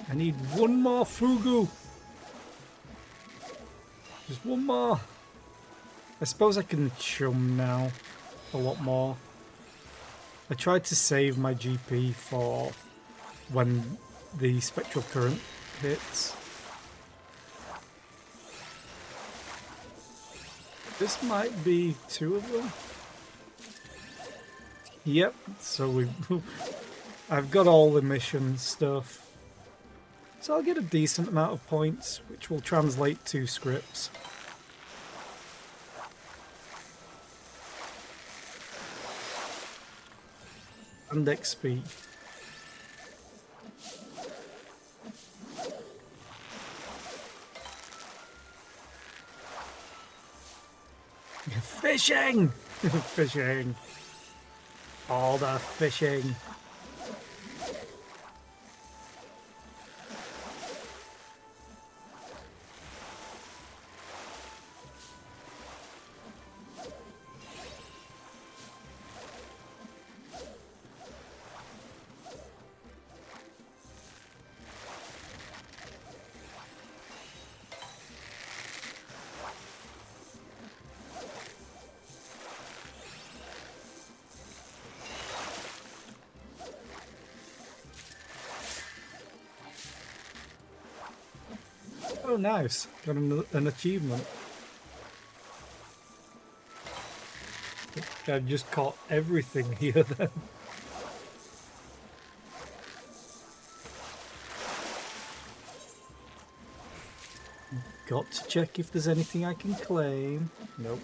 I need one more Fugu. Just one more. I suppose I can chum now a lot more. I tried to save my GP for when the spectral current hits. This might be 2 of them. Yep, so I've got all the mission stuff. So I'll get a decent amount of points, which will translate to scripts. And XP. Fishing! Fishing. All the fishing. Oh, nice. Got an achievement. I've just caught everything here then. Got to check if there's anything I can claim. Nope.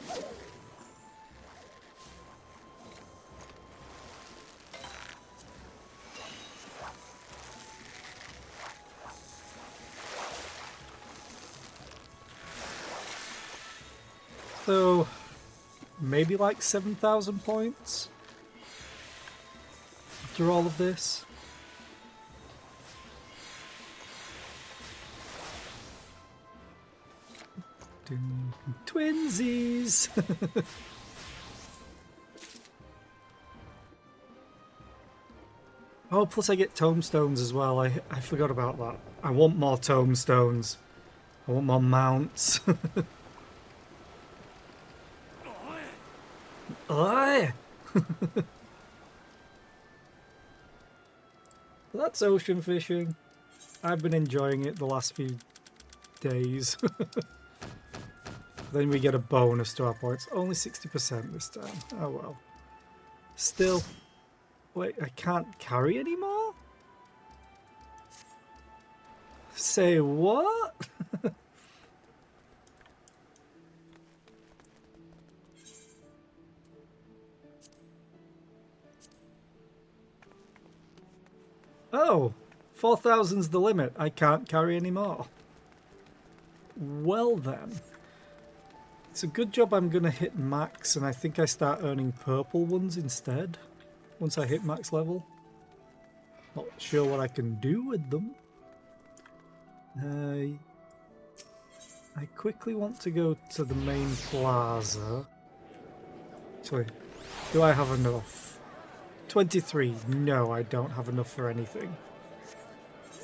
So, maybe like 7,000 points after all of this. Twinsies! Oh, plus I get tombstones as well. I forgot about that. I want more tombstones. I want more mounts. Aye. That's ocean fishing. I've been enjoying it the last few days. Then we get a bonus to our points. Only 60% this time. Oh well. Still. Wait, I can't carry anymore? Say what? Oh, 4,000's the limit. I can't carry any more. Well then. It's a good job I'm going to hit max, and I think I start earning purple ones instead. Once I hit max level. Not sure what I can do with them. I quickly want to go to the main plaza. Sorry, do I have enough? 23. No, I don't have enough for anything.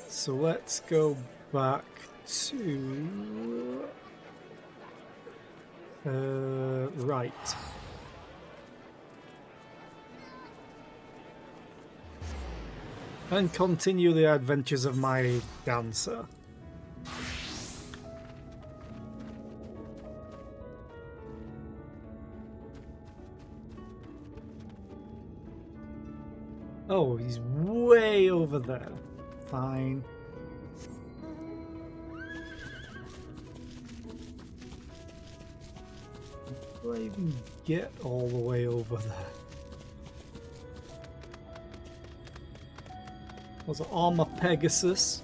So let's go back to... right. And continue the adventures of my dancer. Oh, he's way over there. Fine. Do I even get all the way over there? Was it Armor Pegasus?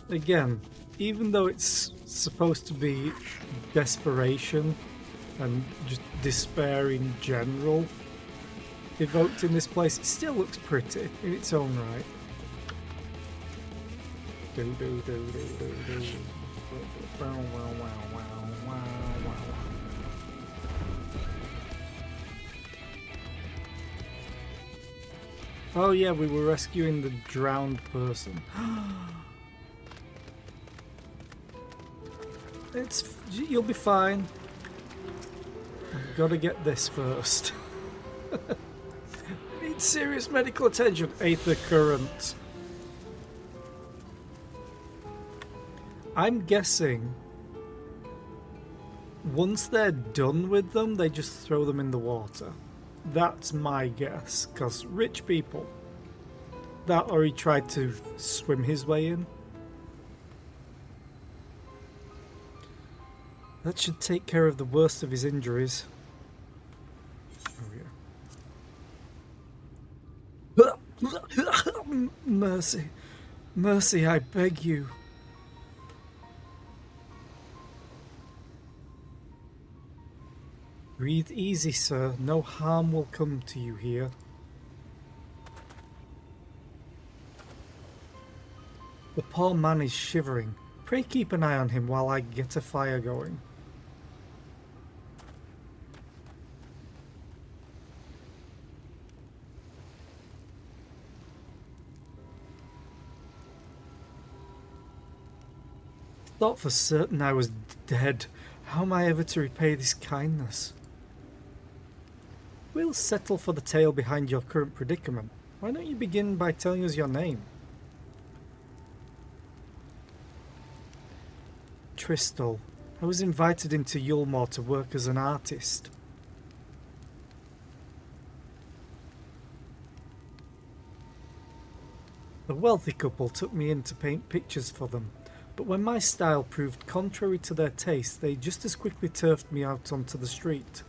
Again, even though it's supposed to be desperation and just despair in general evoked in this place, it still looks pretty in its own right. Oh yeah, we were rescuing the drowned person. You'll be fine. I've got to get this first. Need serious medical attention. Aether current. I'm guessing once they're done with them, they just throw them in the water. That's my guess, because rich people. That or he tried to swim his way in. That should take care of the worst of his injuries. Oh yeah. Mercy. Mercy, I beg you. Breathe easy, sir. No harm will come to you here. The poor man is shivering. Pray keep an eye on him while I get a fire going. Thought for certain I was dead. How am I ever to repay this kindness? We'll settle for the tale behind your current predicament. Why don't you begin by telling us your name? Tristal. I was invited into Yulmore to work as an artist. A wealthy couple took me in to paint pictures for them, but when my style proved contrary to their taste, they just as quickly turfed me out onto the street.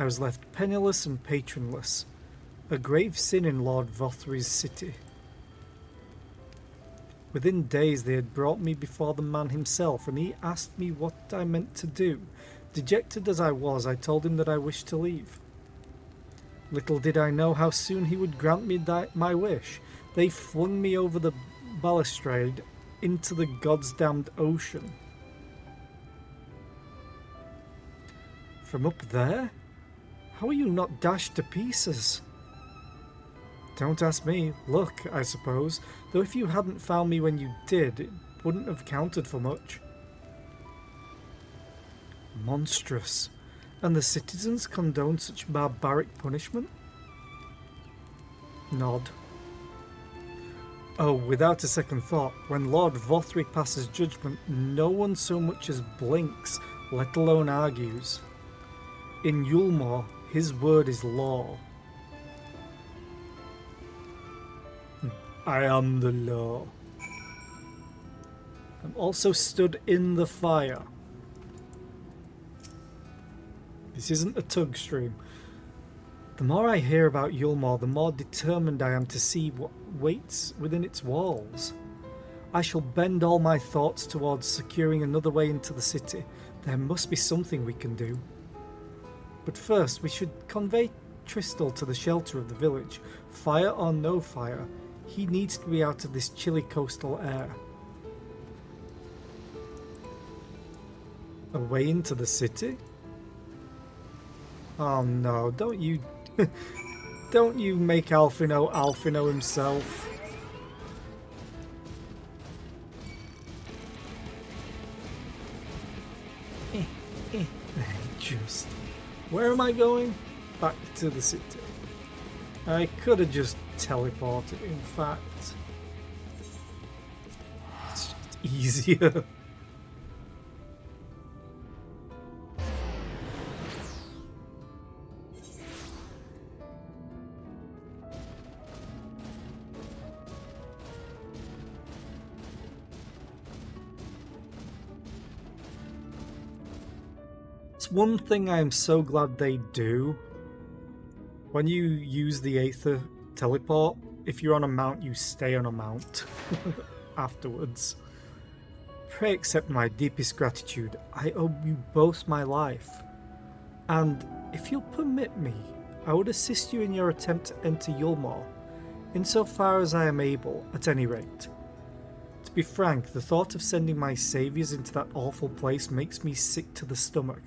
I was left penniless and patronless, a grave sin in Lord Vothry's city. Within days they had brought me before the man himself, and he asked me what I meant to do. Dejected as I was, I told him that I wished to leave. Little did I know how soon he would grant me my wish. They flung me over the balustrade into the God's damned ocean. From up there? How are you not dashed to pieces? Don't ask me. Luck, I suppose. Though if you hadn't found me when you did, it wouldn't have counted for much. Monstrous. And the citizens condone such barbaric punishment? Nod. Oh, without a second thought, when Lord Vothry passes judgment, no one so much as blinks, let alone argues. In Yulmore, his word is law. I am the law. I'm also stood in the fire. This isn't a tug stream. The more I hear about Yulmore, the more determined I am to see what waits within its walls. I shall bend all my thoughts towards securing another way into the city. There must be something we can do. But first, we should convey Tristal to the shelter of the village. Fire or no fire, he needs to be out of this chilly coastal air. A way into the city? Oh no, don't you don't you make Alphino himself. Just where am I going? Back to the city. I could have just teleported, in fact. It's just easier. It's one thing I am so glad they do. When you use the Aether teleport, if you're on a mount, you stay on a mount afterwards. Pray accept my deepest gratitude. I owe you both my life. And if you'll permit me, I would assist you in your attempt to enter Yulmore, insofar as I am able, at any rate. To be frank, the thought of sending my saviours into that awful place makes me sick to the stomach,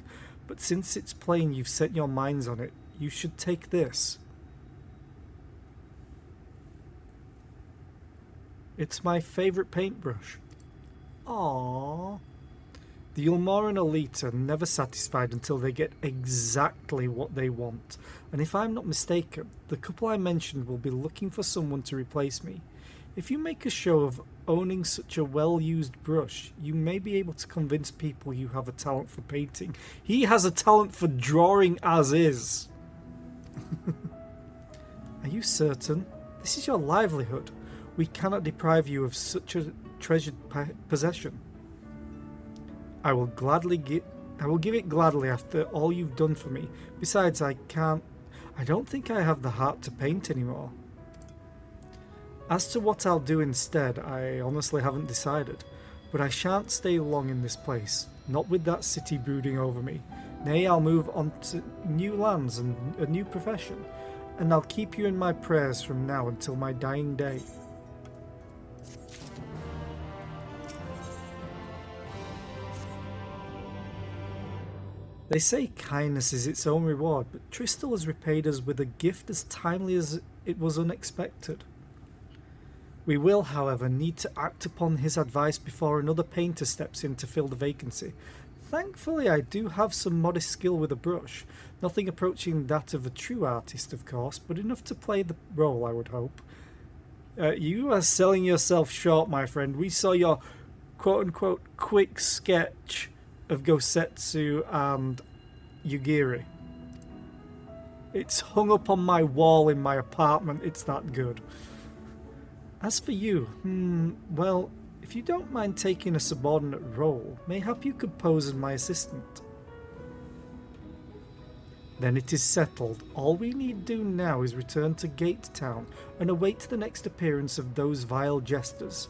but since it's plain you've set your minds on it, you should take this. It's my favourite paintbrush. Aww. The Yulmoran elite are never satisfied until they get exactly what they want, and if I'm not mistaken, the couple I mentioned will be looking for someone to replace me. If you make a show of owning such a well-used brush, you may be able to convince people you have a talent for painting. He has a talent for drawing as is. Are you certain? This is your livelihood. We cannot deprive you of such a treasured possession. I will give it gladly after all you've done for me. Besides, I don't think I have the heart to paint anymore. As to what I'll do instead, I honestly haven't decided, but I shan't stay long in this place, not with that city brooding over me. Nay, I'll move on to new lands and a new profession, and I'll keep you in my prayers from now until my dying day. They say kindness is its own reward, but Tristal has repaid us with a gift as timely as it was unexpected. We will, however, need to act upon his advice before another painter steps in to fill the vacancy. Thankfully, I do have some modest skill with a brush. Nothing approaching that of a true artist, of course, but enough to play the role, I would hope. You are selling yourself short, my friend. We saw your quote-unquote quick sketch of Gosetsu and Yugiri. It's hung up on my wall in my apartment. It's that good. As for you, well, if you don't mind taking a subordinate role, mayhap you could pose as my assistant. Then it is settled. All we need do now is return to Gate Town and await the next appearance of those vile jesters.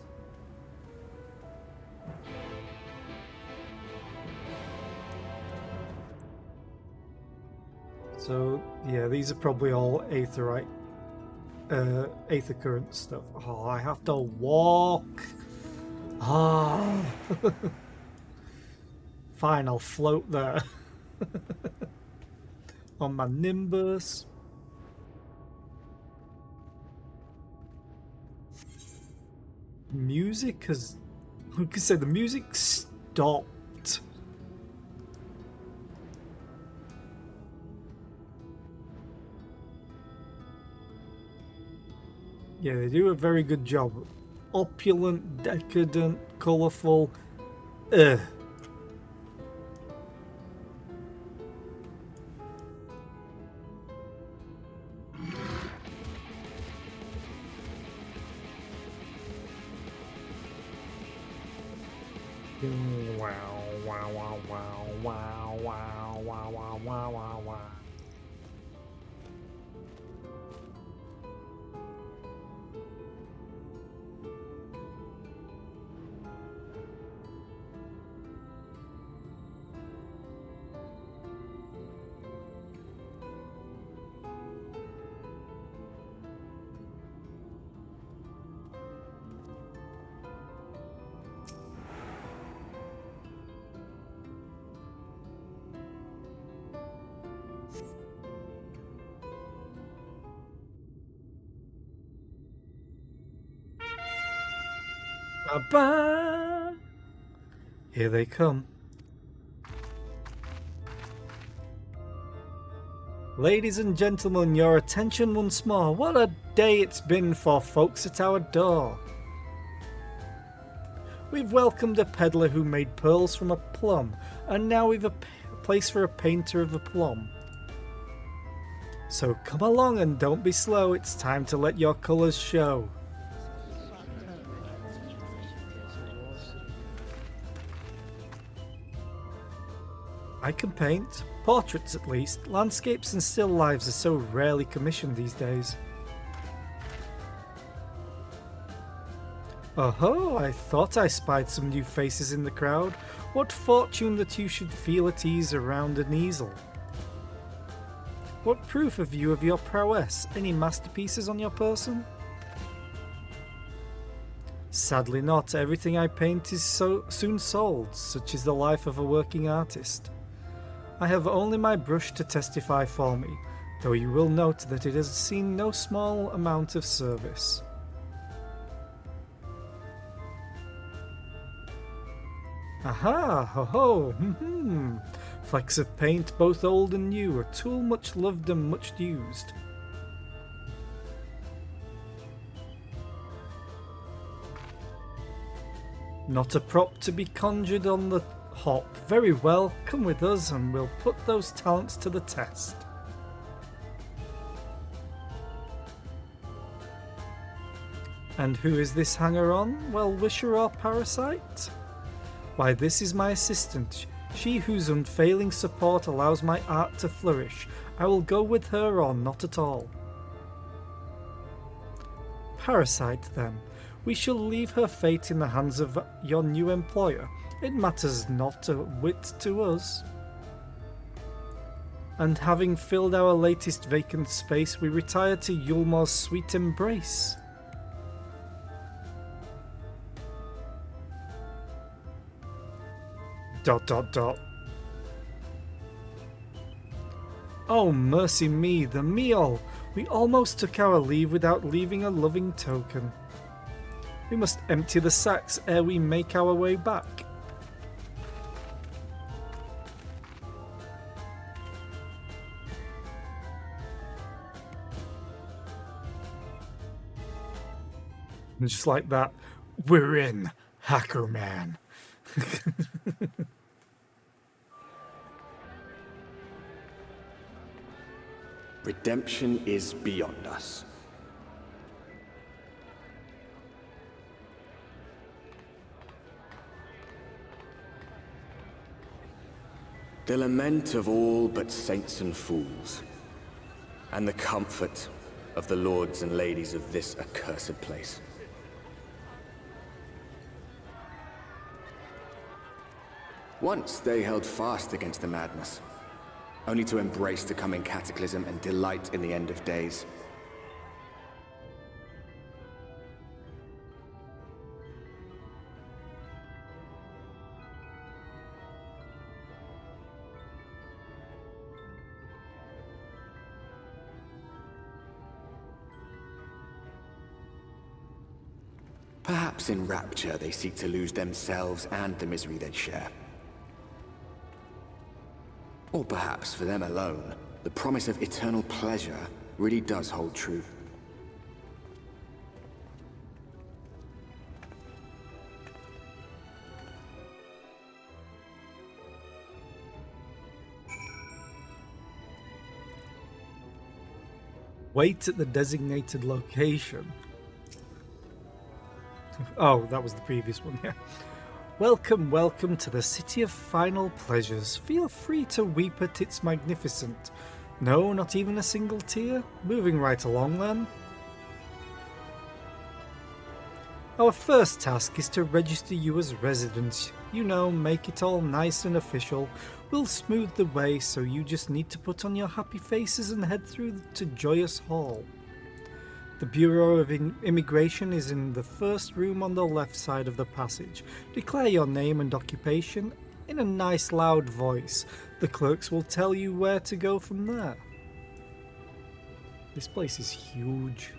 So, yeah, these are probably all aetherite, aether current stuff. Oh, I have to walk. Ah. Fine, I'll float there. On my Nimbus. Music has... I could say the music stopped. Yeah, they do a very good job. Opulent, decadent, colourful. Ugh. Wow, wow, wow, wow, wow, wow, wow, wow, wow, wow, wow. Ba-ba! Here they come. Ladies and gentlemen, your attention once more. What a day it's been for folks at our door. We've welcomed a peddler who made pearls from a plum, and now we've a place for a painter of a plum. So come along and don't be slow, it's time to let your colours show. I can paint. Portraits at least. Landscapes and still lives are so rarely commissioned these days. Oh, I thought I spied some new faces in the crowd. What fortune that you should feel at ease around an easel. What proof have you of your prowess? Any masterpieces on your person? Sadly not. Everything I paint is so soon sold. Such is the life of a working artist. I have only my brush to testify for me, though you will note that it has seen no small amount of service. Aha! Ho ho! Flecks of paint, both old and new, a tool much loved and much used. Not a prop to be conjured on the hop. Very well, come with us and we'll put those talents to the test. And who is this hanger-on? Well, wisher or parasite? Why, this is my assistant, she whose unfailing support allows my art to flourish. I will go with her or not at all. Parasite, then. We shall leave her fate in the hands of your new employer. It matters not a whit to us. And having filled our latest vacant space, we retire to Yulmore's sweet embrace. Dot dot dot. Oh, mercy me, the meal! We almost took our leave without leaving a loving token. We must empty the sacks ere we make our way back. And just like that, we're in Hacker Man. Redemption is beyond us. The lament of all but saints and fools, and the comfort of the lords and ladies of this accursed place. Once they held fast against the madness, only to embrace the coming cataclysm and delight in the end of days. Perhaps in rapture they seek to lose themselves and the misery they share. Or perhaps for them alone, the promise of eternal pleasure really does hold true. Wait at the designated location. Oh, that was the previous one, yeah. Welcome, welcome to the City of Final Pleasures. Feel free to weep at its magnificent. No, not even a single tear? Moving right along then. Our first task is to register you as residents. You know, make it all nice and official. We'll smooth the way, so you just need to put on your happy faces and head through to Joyous Hall. The Bureau of Immigration is in the first room on the left side of the passage. Declare your name and occupation in a nice loud voice. The clerks will tell you where to go from there. This place is huge.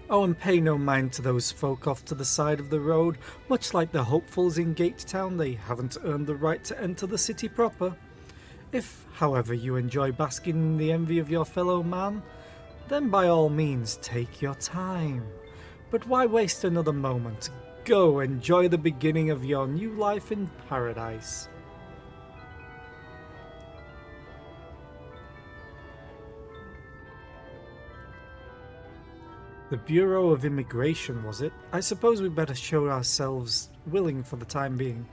Oh, and pay no mind to those folk off to the side of the road. Much like the hopefuls in Gatetown, they haven't earned the right to enter the city proper. If, however, you enjoy basking in the envy of your fellow man, then by all means take your time. But why waste another moment? Go enjoy the beginning of your new life in paradise. The Bureau of Immigration, was it? I suppose we better show ourselves willing for the time being.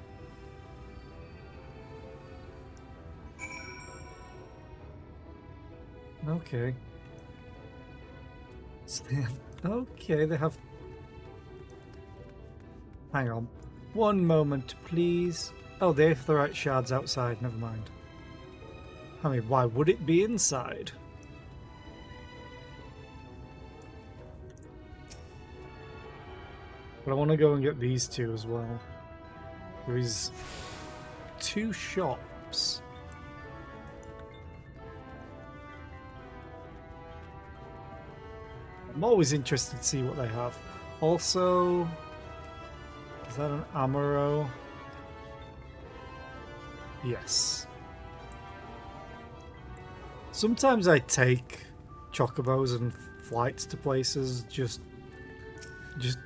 Okay. So they have... Okay, they have... Hang on. One moment, please. Oh, the Aetheryte shard's outside, never mind. I mean, why would it be inside? But I want to go and get these two as well. There is 2 shops. I'm always interested to see what they have. Also, is that an Amaro? Yes. Sometimes I take chocobos and flights to places just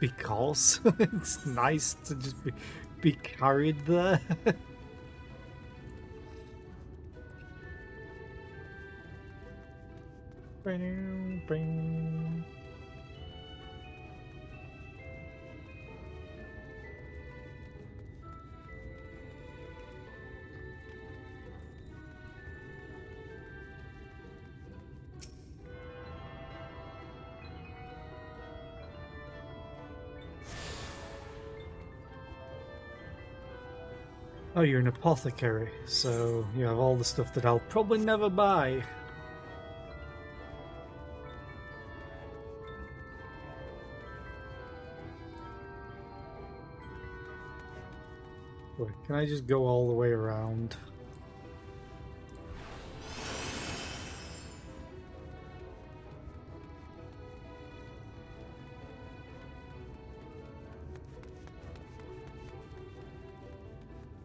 because. It's nice to just be carried there. Bing, bing. Oh, you're an apothecary, so you have all the stuff that I'll probably never buy. Wait, can I just go all the way around?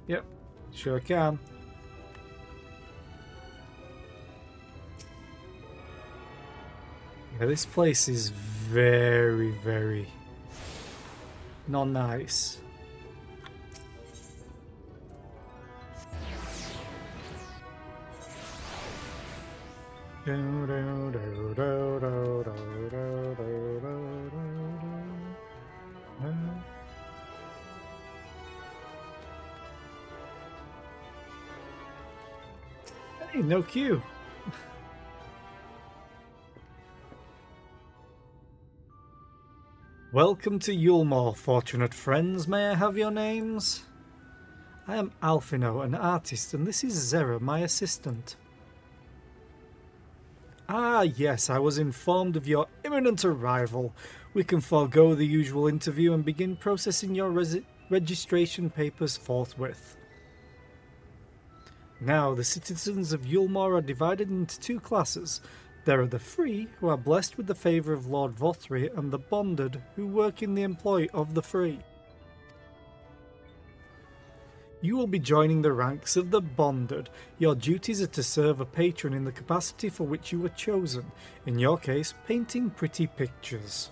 Yep, sure can. Yeah, this place is very, very not nice. Hey, no queue. Welcome to Yulmore, fortunate friends. May I have your names? I am Alphino, an artist, and this is Zera, my assistant. Ah, yes, I was informed of your imminent arrival. We can forego the usual interview and begin processing your registration papers forthwith. Now, the citizens of Yulmore are divided into two classes. There are the free, who are blessed with the favour of Lord Vothri, and the bonded, who work in the employ of the free. You will be joining the ranks of the bonded. Your duties are to serve a patron in the capacity for which you were chosen. In your case, painting pretty pictures.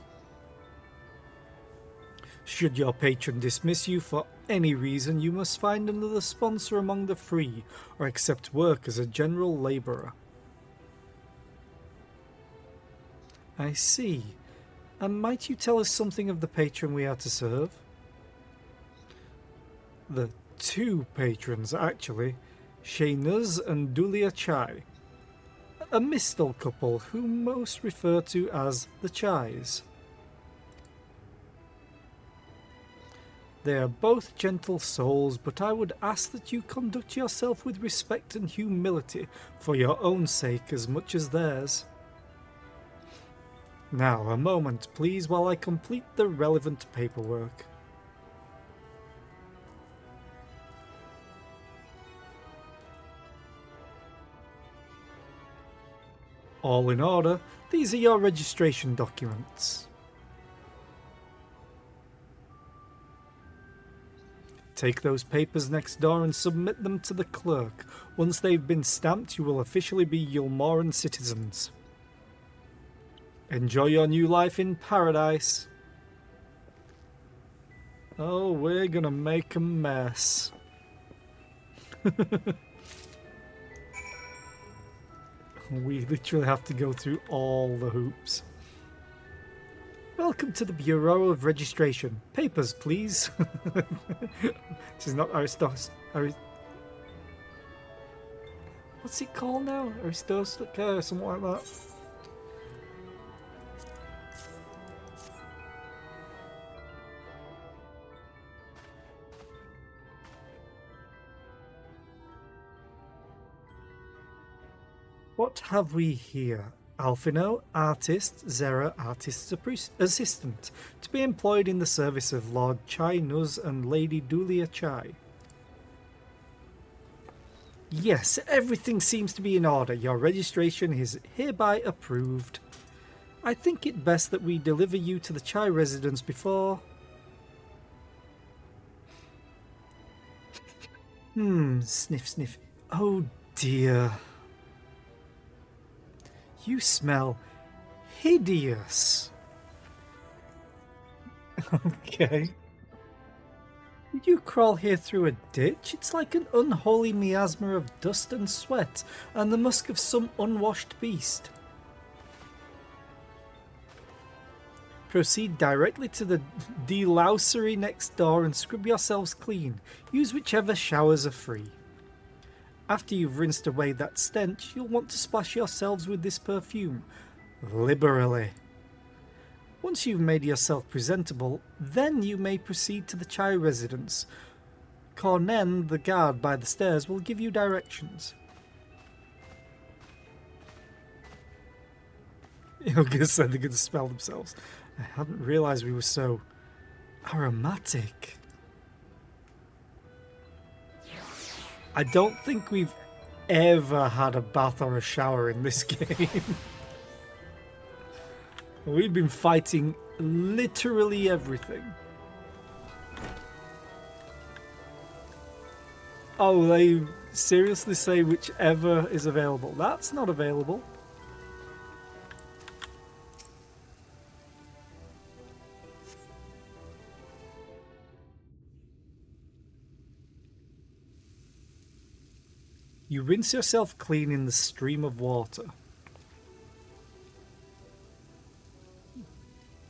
Should your patron dismiss you for any reason, you must find another sponsor among the free, or accept work as a general labourer. I see. And might you tell us something of the patron we are to serve? The two patrons, actually, Shaynuz and Dulia Chai, a Mistal couple who most refer to as the Chais. They are both gentle souls, but I would ask that you conduct yourself with respect and humility for your own sake as much as theirs. Now, a moment, please, while I complete the relevant paperwork. All in order. These are your registration documents. Take those papers next door and submit them to the clerk. Once they've been stamped, you will officially be Yulmoran citizens. Enjoy your new life in paradise. Oh, we're gonna make a mess. We literally have to go through all the hoops. Welcome to the Bureau of Registration. Papers, please. This is not Aristos. What's it called now? Aristos, something like that. What have we here? Alphino, artist, Zera, artist's assistant, to be employed in the service of Lord Shaynuz and Lady Dulia Chai. Yes, everything seems to be in order. Your registration is hereby approved. I think it best that we deliver you to the Chai residence before... Sniff, sniff. Oh dear. You smell hideous. Okay. Did you crawl here through a ditch? It's like an unholy miasma of dust and sweat, and the musk of some unwashed beast. Proceed directly to the delousery next door and scrub yourselves clean. Use whichever showers are free. After you've rinsed away that stench, you'll want to splash yourselves with this perfume, liberally. Once you've made yourself presentable, then you may proceed to the Chai residence. Cornen, the guard by the stairs, will give you directions. You're going to say they're going to smell themselves. I hadn't realised we were so aromatic. I don't think we've ever had a bath or a shower in this game. We've been fighting literally everything. Oh, they seriously say whichever is available. That's not available. You rinse yourself clean in the stream of water.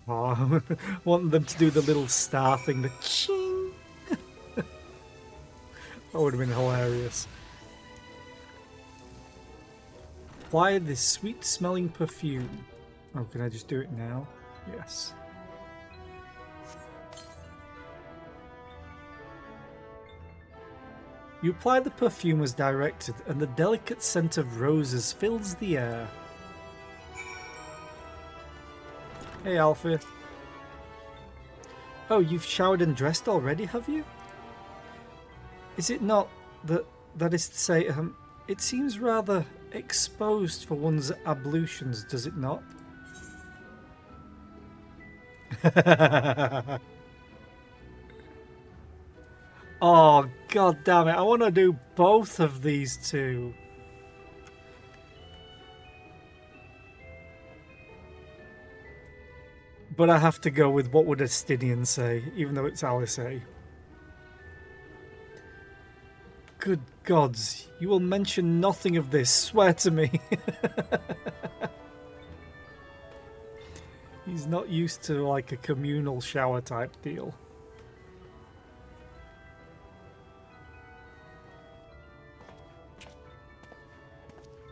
Oh, want them to do the little star thing, the ching. That would have been hilarious. Apply this sweet smelling perfume. Oh, can I just do it now? Yes. You apply the perfume as directed, and the delicate scent of roses fills the air. Hey, Alfie. Oh, you've showered and dressed already, have you? Is it not that is to say, it seems rather exposed for one's ablutions, does it not? Oh, god damn it. I want to do both of these two. But I have to go with what would Estinian say, even though it's Alice A. Good gods, you will mention nothing of this, swear to me. He's not used to like a communal shower type deal.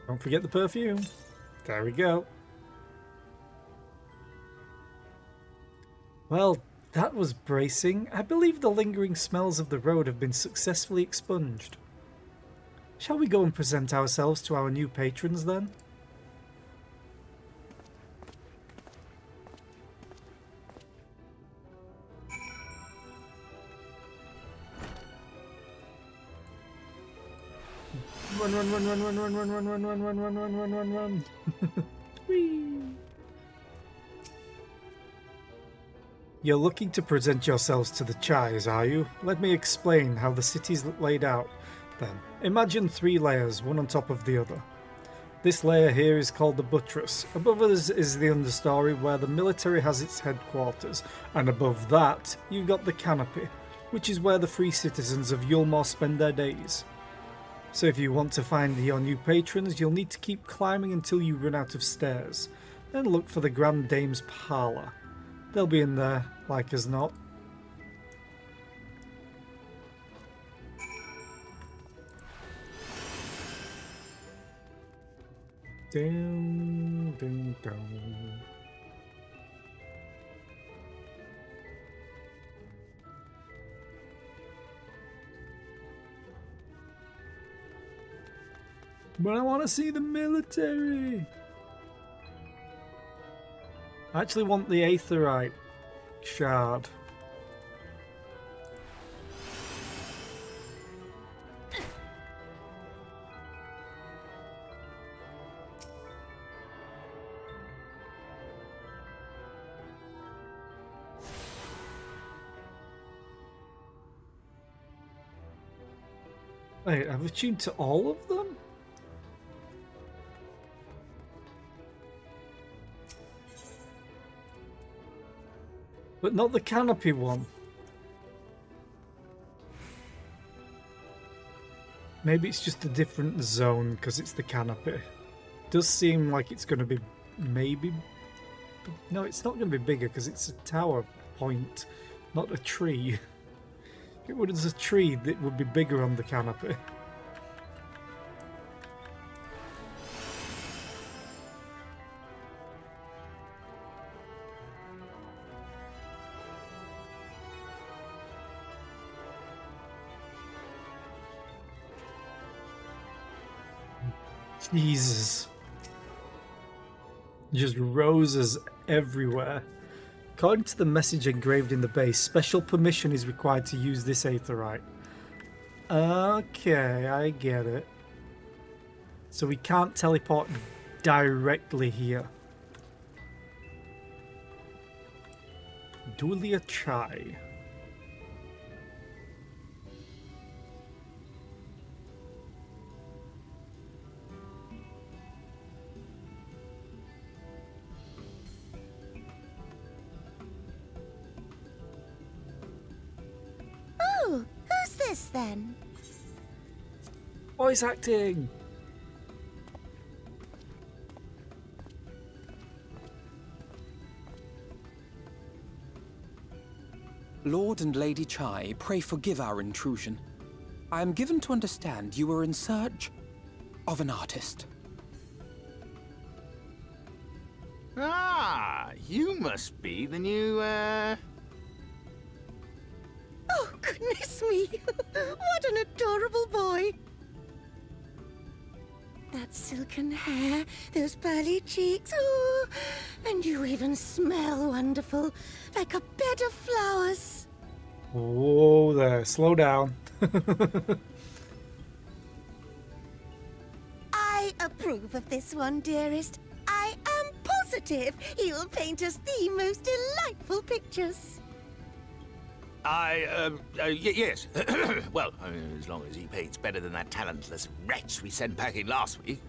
Don't forget the perfume. There we go. Well, that was bracing. I believe the lingering smells of the road have been successfully expunged. Shall we go and present ourselves to our new patrons then? Run, run, run, run, run, run, run, run, run, run, run, run, run, run, run, run. Whee! You're looking to present yourselves to the Chais, are you? Let me explain how the city's laid out, then. Imagine 3 layers, one on top of the other. This layer here is called the buttress. Above us is the understory where the military has its headquarters, and above that you've got the canopy, which is where the free citizens of Yulmore spend their days. So if you want to find your new patrons, you'll need to keep climbing until you run out of stairs. Then look for the Grand Dame's parlour. They'll be in there, like as not. Down, down, down. But I want to see the military. I actually want the Aetheryte shard. Wait, I've attuned to all of them? But not the canopy one. Maybe it's just a different zone because it's the canopy. Does seem like it's going to be maybe... No, it's not going to be bigger because it's a tower point, not a tree. If it was a tree, it would be bigger on the canopy. Jesus. Just roses everywhere. According to the message engraved in the base, special permission is required to use this Aetheryte. Okay, I get it. So we can't teleport directly here. Dulia Chai. Oh, who's this then? Voice acting! Lord and Lady Chai, pray forgive our intrusion. I am given to understand you were in search of an artist. Ah, you must be the new, Oh, goodness me! What an adorable boy! That silken hair, those pearly cheeks, oh, and you even smell wonderful, like a bed of flowers. Whoa there, slow down. I approve of this one, dearest. I am positive he'll paint us the most delightful pictures. yes. Well, as long as he paints better than that talentless wretch we sent packing last week.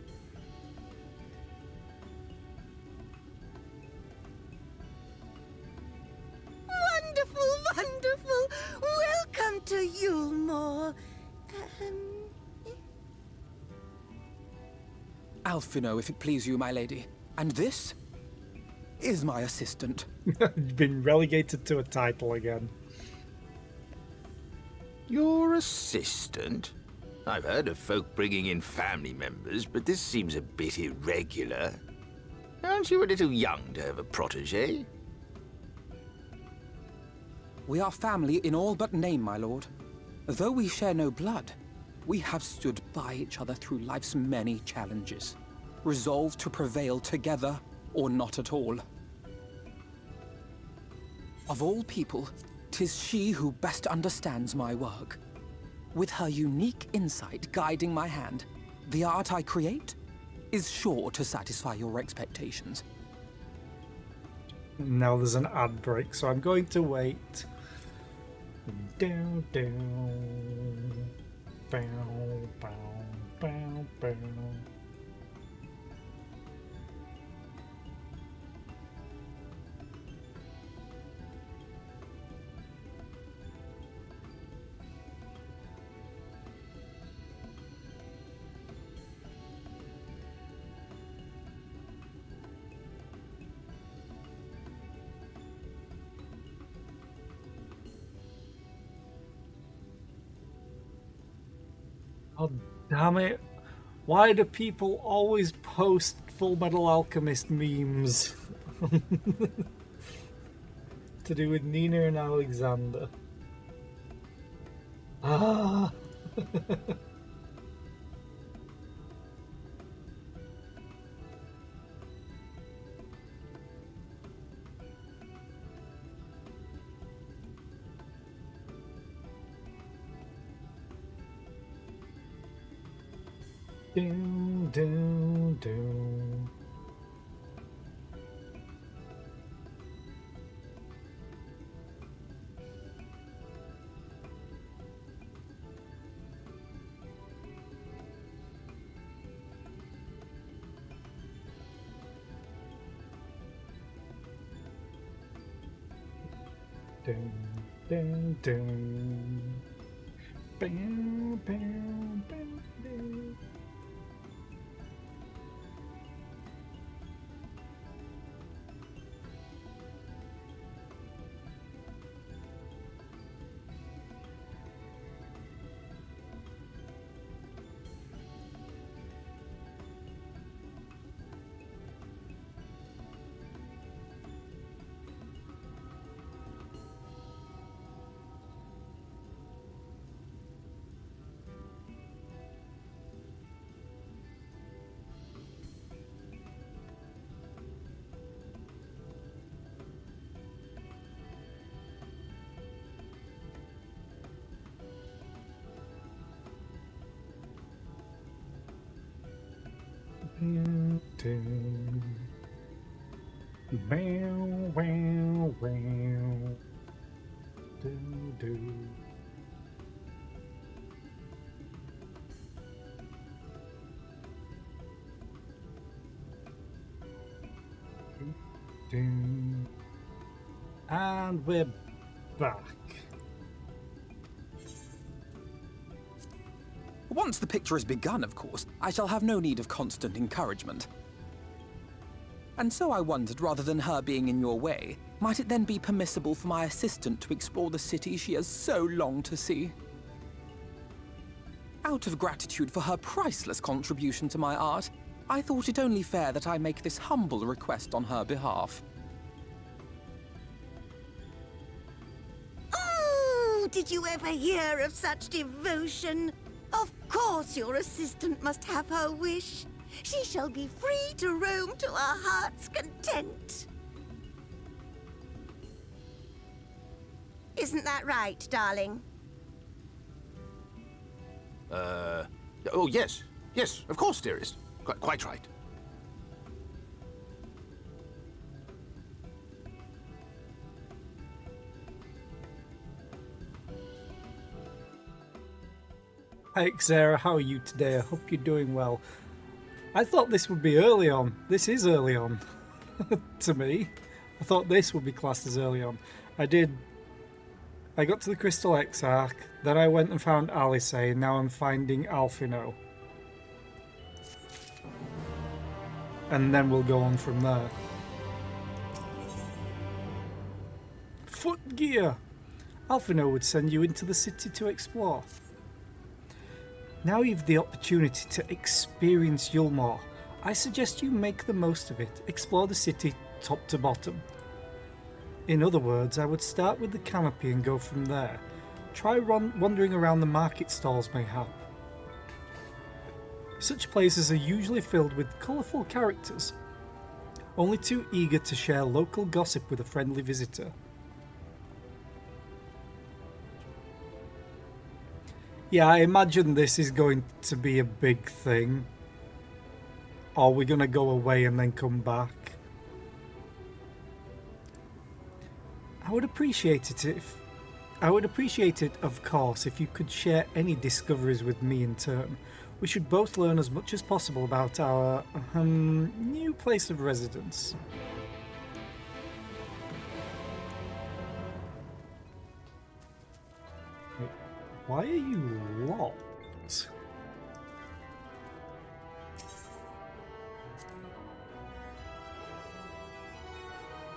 Wonderful, wonderful! Welcome to Yulmore. Alphino, if it please you, my lady. And this is my assistant. Been relegated to a title again. Your assistant? I've heard of folk bringing in family members, but this seems a bit irregular. Aren't you a little young to have a protege? We are family in all but name, my lord. Though we share no blood, we have stood by each other through life's many challenges, resolved to prevail together or not at all. Of all people, 'tis she who best understands my work. With her unique insight guiding my hand, the art I create is sure to satisfy your expectations. Now there's an ad break, so I'm going to wait. Down, down. Bow, bow, bow, bow. Oh, damn it. Why do people always post Full Metal Alchemist memes? To do with Nina and Alexander. Ah! Down, down, down. Down, down, down. Bam, bam, bam, bam. Bow, wow, wow. Do, do. Do. And we're back. Once the picture has begun, of course, I shall have no need of constant encouragement. And so I wondered, rather than her being in your way, might it then be permissible for my assistant to explore the city she has so longed to see? Out of gratitude for her priceless contribution to my art, I thought it only fair that I make this humble request on her behalf. Oh, did you ever hear of such devotion? Of course your assistant must have her wish. She shall be free to roam to her heart's content. Isn't that right, darling? Oh, yes. Yes, of course, dearest. Quite right. Hi Xera, how are you today? I hope you're doing well. I thought this would be early on. This is early on to me. I thought this would be classed as early on. I got to the Crystal Exarch, then I went and found Alice, and now I'm finding Alphinaud. And then we'll go on from there. Footgear! Alphinaud would send you into the city to explore. Now you've the opportunity to experience Yulmore. I suggest you make the most of it. Explore the city top to bottom. In other words, I would start with the canopy and go from there. Try wandering around the market stalls mayhap. Such places are usually filled with colourful characters, only too eager to share local gossip with a friendly visitor. Yeah, I imagine this is going to be a big thing. Or we're going to go away and then come back. I would appreciate it, of course, if you could share any discoveries with me in turn. We should both learn as much as possible about our new place of residence. Wait, why are you locked?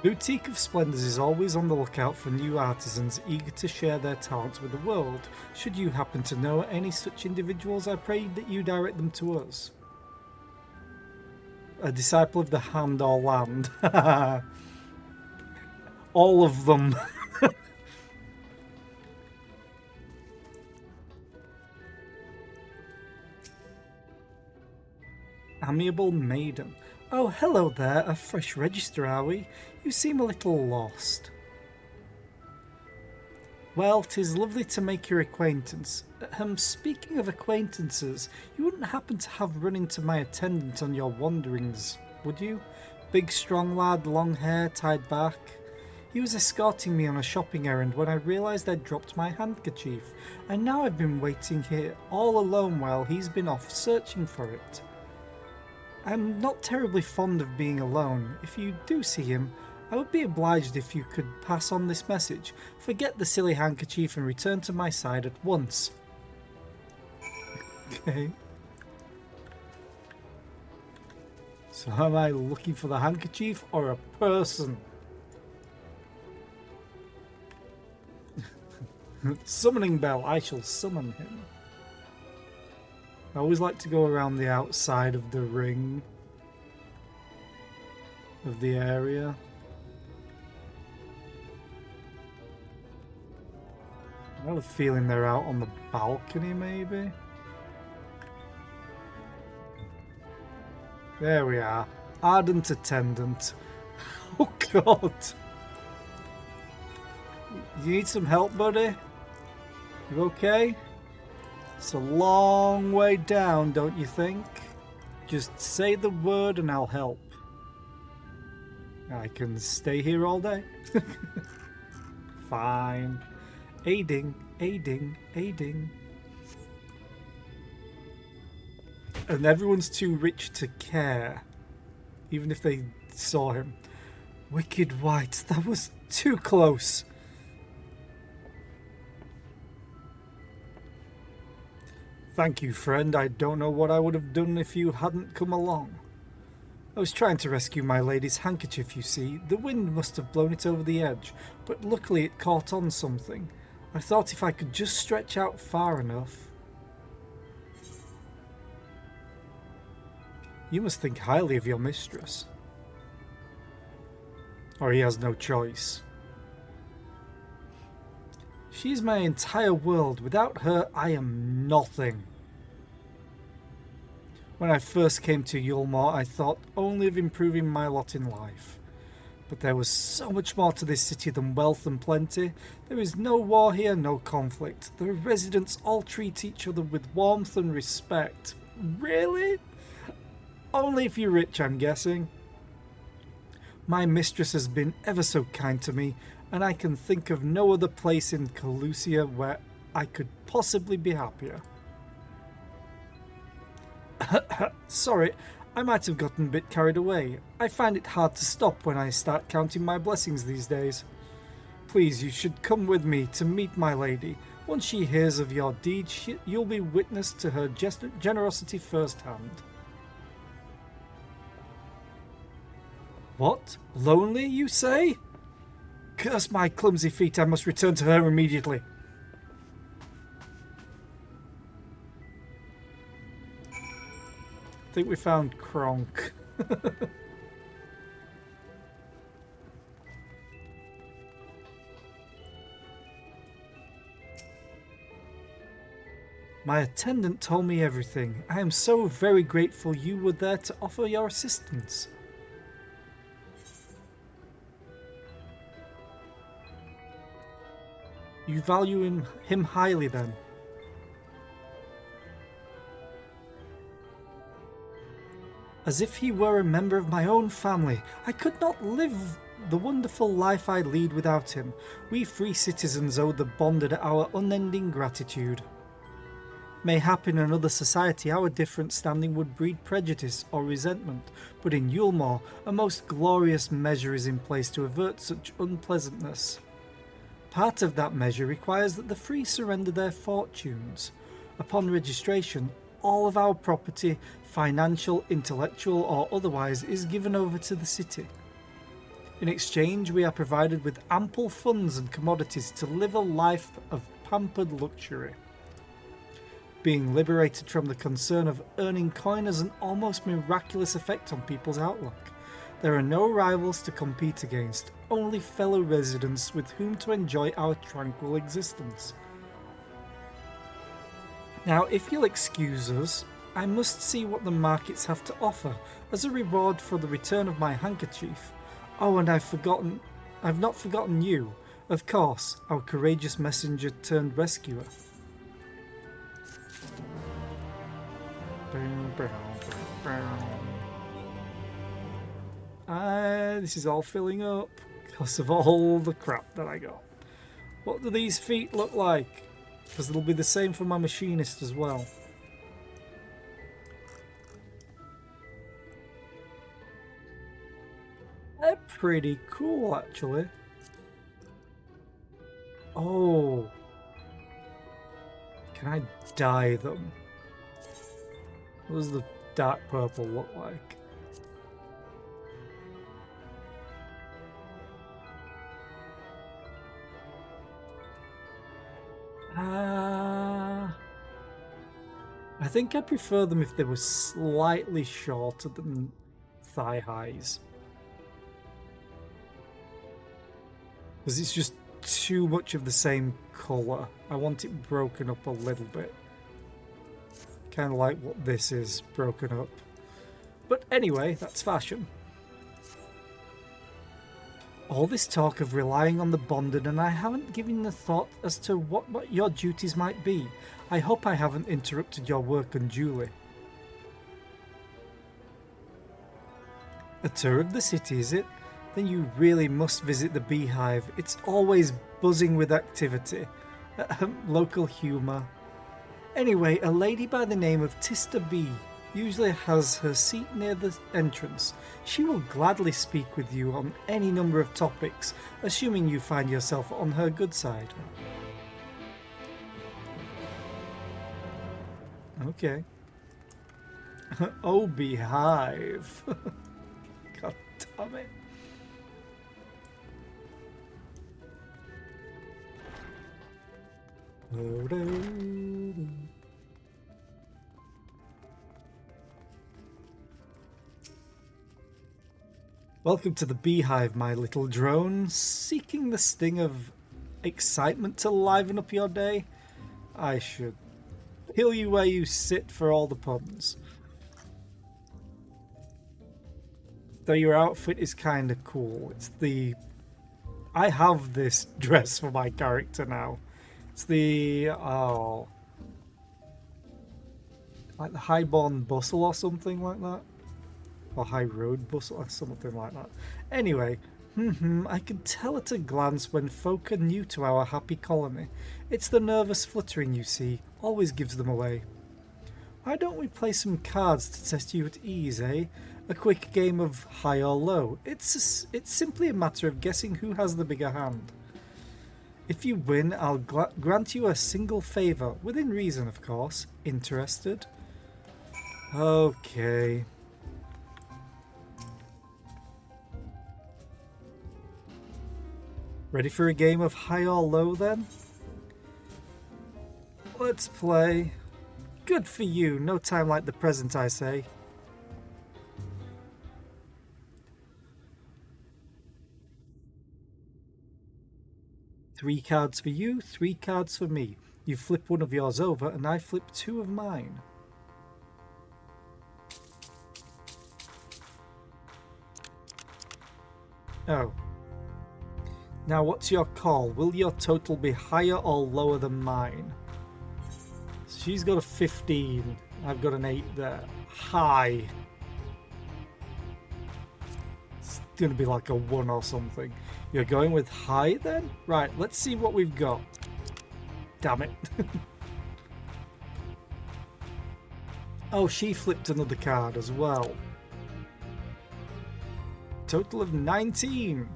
Boutique of Splendors is always on the lookout for new artisans eager to share their talents with the world. Should you happen to know any such individuals, I pray that you direct them to us. A disciple of the Hand or Land. All of them. Amiable Maiden. Oh, hello there. A fresh register, are we? You seem a little lost. Well, 'tis lovely to make your acquaintance. Speaking of acquaintances, you wouldn't happen to have run into my attendant on your wanderings, would you? Big, strong lad, long hair, tied back. He was escorting me on a shopping errand when I realised I'd dropped my handkerchief, and now I've been waiting here all alone while he's been off searching for it. I'm not terribly fond of being alone. If you do see him, I would be obliged if you could pass on this message. Forget the silly handkerchief and return to my side at once. Okay. So am I looking for the handkerchief or a person? Summoning bell. I shall summon him. I always like to go around the outside of the ring of the area. I have a feeling they're out on the balcony, maybe? There we are. Ardent attendant. Oh god. You need some help, buddy? You okay? It's a long way down, don't you think? Just say the word and I'll help. I can stay here all day. Fine. Aiding, aiding, aiding. And everyone's too rich to care, even if they saw him. Wicked White, that was too close. Thank you, friend. I don't know what I would have done if you hadn't come along. I was trying to rescue my lady's handkerchief, you see. The wind must have blown it over the edge, but luckily it caught on something. I thought if I could just stretch out far enough... You must think highly of your mistress. Or he has no choice. She is my entire world. Without her, I am nothing. When I first came to Yulmore, I thought only of improving my lot in life. But there was so much more to this city than wealth and plenty. There is no war here, no conflict. The residents all treat each other with warmth and respect. Really? Only if you're rich, I'm guessing. My mistress has been ever so kind to me, and I can think of no other place in Calusia where I could possibly be happier. Sorry, I might have gotten a bit carried away. I find it hard to stop when I start counting my blessings these days. Please, you should come with me to meet my lady. Once she hears of your deeds, you'll be witness to her generosity firsthand. What? Lonely, you say? Curse my clumsy feet, I must return to her immediately. I think we found Kronk. My attendant told me everything. I am so very grateful you were there to offer your assistance. You value him highly, then? As if he were a member of my own family. I could not live the wonderful life I lead without him. We free citizens owe the bonded our unending gratitude. Mayhap in another society our different standing would breed prejudice or resentment, but in Yulmore a most glorious measure is in place to avert such unpleasantness. Part of that measure requires that the free surrender their fortunes. Upon registration, all of our property, financial, intellectual or otherwise, is given over to the city. In exchange, we are provided with ample funds and commodities to live a life of pampered luxury. Being liberated from the concern of earning coin has an almost miraculous effect on people's outlook. There are no rivals to compete against, only fellow residents with whom to enjoy our tranquil existence. Now, if you'll excuse us, I must see what the markets have to offer as a reward for the return of my handkerchief. Oh, and I've not forgotten you, of course, our courageous messenger turned rescuer. This is all filling up because of all the crap that I got. What do these feet look like? Because it'll be the same for my machinist as well. They're pretty cool, actually. Oh. Can I dye them? What does the dark purple look like? I think I'd prefer them if they were slightly shorter than thigh highs. Because it's just too much of the same colour. I want it broken up a little bit. Kind of like what this is, broken up. But anyway, that's fashion. All this talk of relying on the bonded, and I haven't given a thought as to what your duties might be. I hope I haven't interrupted your work unduly. A tour of the city, is it? Then you really must visit the Beehive. It's always buzzing with activity. Local humour. Anyway, a lady by the name of Tista Bee usually has her seat near the entrance. She will gladly speak with you on any number of topics, assuming you find yourself on her good side. Okay. Oh, beehive. God damn it. Welcome to the beehive, my little drone. Seeking the sting of excitement to liven up your day? I should kill you where you sit for all the puns. Though your outfit is kinda cool. It's the... I have this dress for my character now. It's the... oh... like the Highborn Bustle or something like that. Or High Road Bustle or something like that. Anyway, I can tell at a glance when folk are new to our happy colony. It's the nervous fluttering you see, always gives them away. Why don't we play some cards to test you at ease, eh? A quick game of high or low. It's simply a matter of guessing who has the bigger hand. If you win, I'll grant you a single favour, within reason, of course. Interested? Okay. Ready for a game of high or low then? Let's play. Good for you, no time like the present, I say. Three cards for you, 3 cards for me. You flip one of yours over and I flip 2 of mine. Oh. Now what's your call? Will your total be higher or lower than mine? She's got a 15. I've got an 8 there. High. It's going to be like a 1 or something. You're going with high then? Right, let's see what we've got. Damn it. Oh, she flipped another card as well. Total of 19.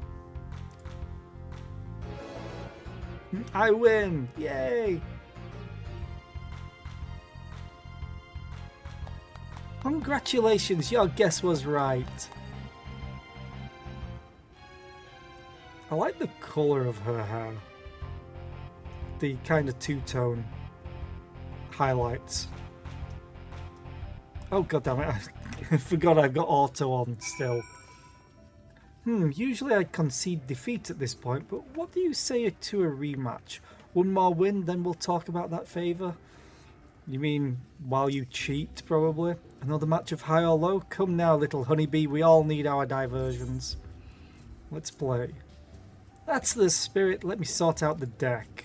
I win! Yay! Congratulations, your guess was right. I like the colour of her hair. The kind of two-tone highlights. Oh god damn it, I forgot I've got auto on still. Usually I concede defeat at this point, but what do you say to a rematch? One more win, then we'll talk about that favour? You mean while you cheat, probably? Another match of high or low? Come now, little honeybee, we all need our diversions. Let's play. That's the spirit, let me sort out the deck.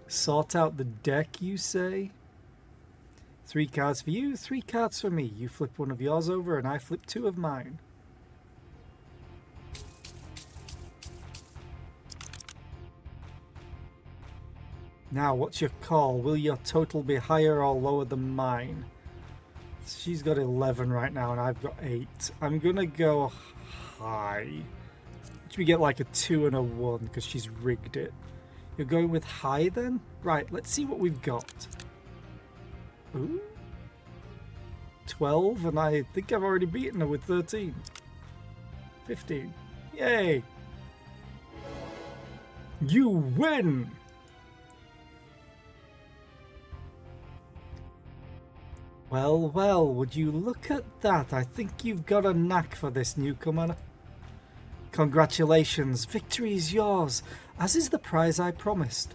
Sort out the deck, you say? 3 cards for you, 3 cards for me. You flip one of yours over and I flip 2 of mine. Now, what's your call? Will your total be higher or lower than mine? She's got 11 right now and I've got 8. I'm gonna go high. Which we get like a 2 and a 1 because she's rigged it. You're going with high then? Right, let's see what we've got. Ooh. 12 and I think I've already beaten her with 13. 15. Yay! You win! Well, well, would you look at that? I think you've got a knack for this, newcomer. Congratulations, victory is yours, as is the prize I promised.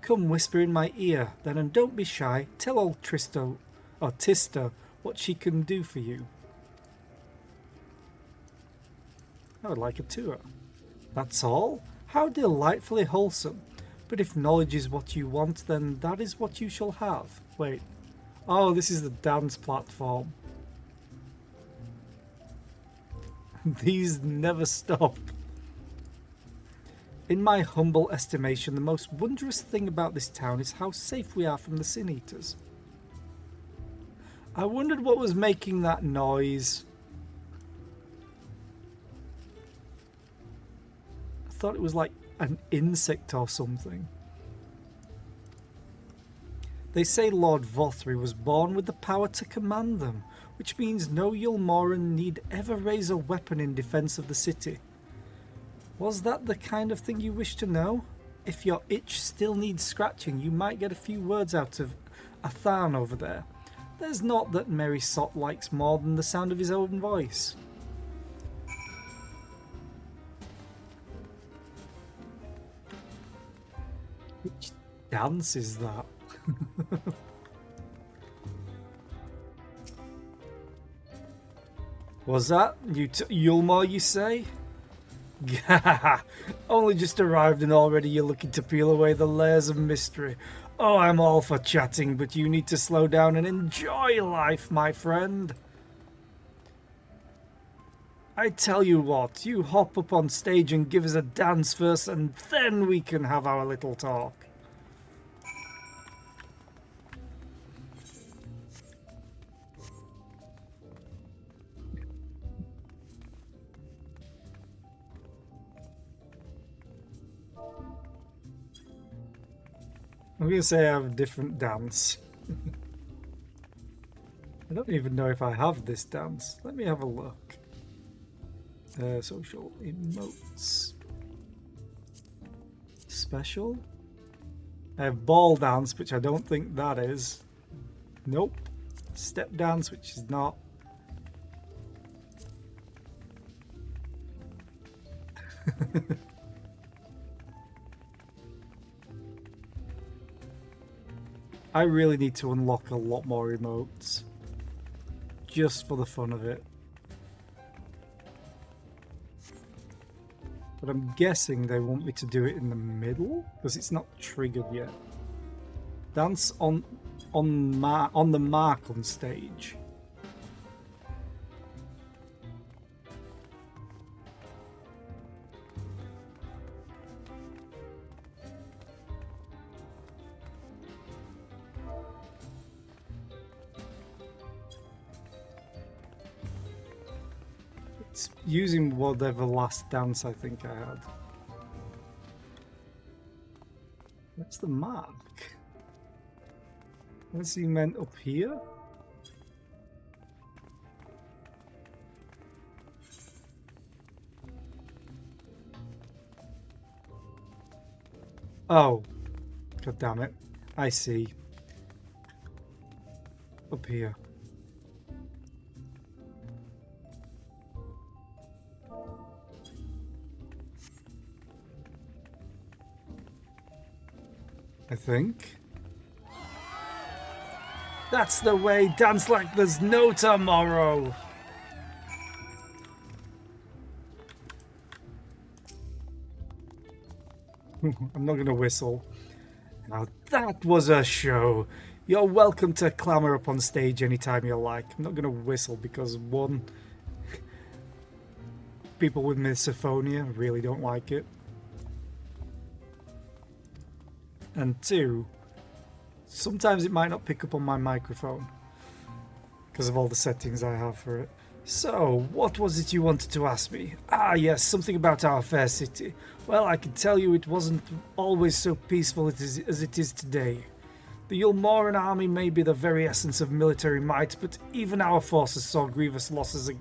Come whisper in my ear, then, and don't be shy. Tell old Tristo, or Tista, what she can do for you. I would like a tour. That's all? How delightfully wholesome. But if knowledge is what you want, then that is what you shall have. Wait. Oh, this is the dance platform. These never stop. In my humble estimation, the most wondrous thing about this town is how safe we are from the Sin Eaters. I wondered what was making that noise. I thought it was like an insect or something. They say Lord Vothri was born with the power to command them, which means no Yulmoran need ever raise a weapon in defense of the city. Was that the kind of thing you wish to know? If your itch still needs scratching, you might get a few words out of Athan over there. There's naught that Merry Sot likes more than the sound of his own voice. Which dance is that? Was that Yulmore, you say? Gah! Only just arrived and already you're looking to peel away the layers of mystery. Oh, I'm all for chatting, but you need to slow down and enjoy life, my friend. I tell you what, you hop up on stage and give us a dance first, and then we can have our little talk. I'm going to say I have a different dance. I don't even know if I have this dance. Let me have a look. Social emotes. Special? I have ball dance, which I don't think that is. Nope. Step dance, which is not. I really need to unlock a lot more emotes. Just for the fun of it. But I'm guessing they want me to do it in the middle? Because it's not triggered yet. Dance on the mark on stage. It's using whatever last dance I think I had. That's the mark. What's he meant up here? Oh, god damn it. I see. Up here. I think. That's the way, dance like there's no tomorrow. I'm not going to whistle. Now that was a show. You're welcome to clamor up on stage anytime you like. I'm not going to whistle because one, people with misophonia really don't like it. And two, sometimes it might not pick up on my microphone because of all the settings I have for it. So, what was it you wanted to ask me? Ah, yes, something about our fair city. Well, I can tell you it wasn't always so peaceful as it is today. The Yulmoran army may be the very essence of military might, but even our forces saw grievous losses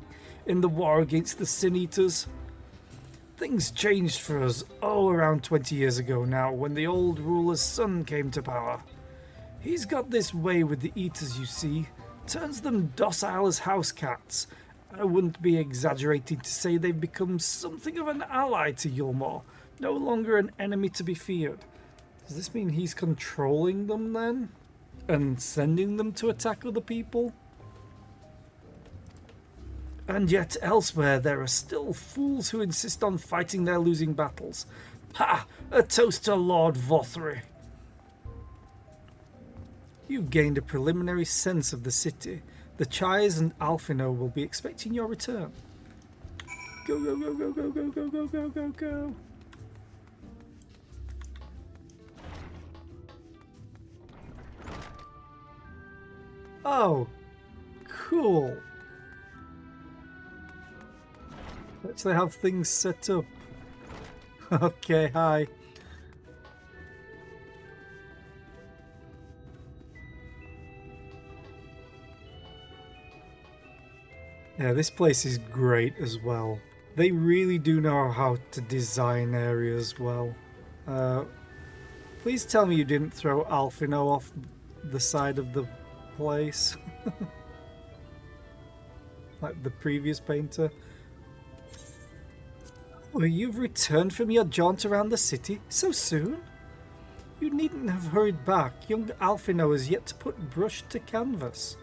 in the war against the Sin Eaters. Things changed for us, around 20 years ago now, when the old ruler's son came to power. He's got this way with the Eaters, you see. Turns them docile as house cats. I wouldn't be exaggerating to say they've become something of an ally to Yulmore, no longer an enemy to be feared. Does this mean he's controlling them then? And sending them to attack other people? And yet elsewhere there are still fools who insist on fighting their losing battles. Ha! A toast to Lord Vothri. You've gained a preliminary sense of the city. The Chires and Alphino will be expecting your return. Go, go, go, go, go, go, go, go, go, go, go. Oh, cool. Actually have things set up. Okay, hi. Yeah, this place is great as well. They really do know how to design areas well. Please tell me you didn't throw Alfino off the side of the place. Like the previous painter. Well, you've returned from your jaunt around the city so soon? You needn't have hurried back. Young Alfino has yet to put brush to canvas.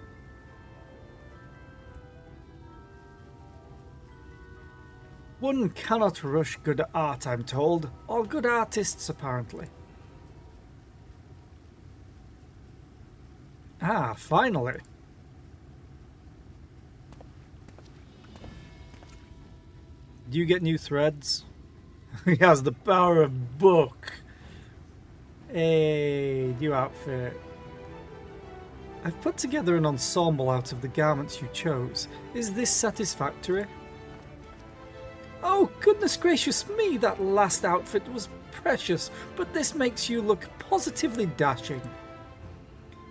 One cannot rush good art, I'm told, or good artists, apparently. Ah, finally. Do you get new threads? He has the power of book. Hey, new outfit. I've put together an ensemble out of the garments you chose. Is this satisfactory? Oh, goodness gracious me, that last outfit was precious, but this makes you look positively dashing.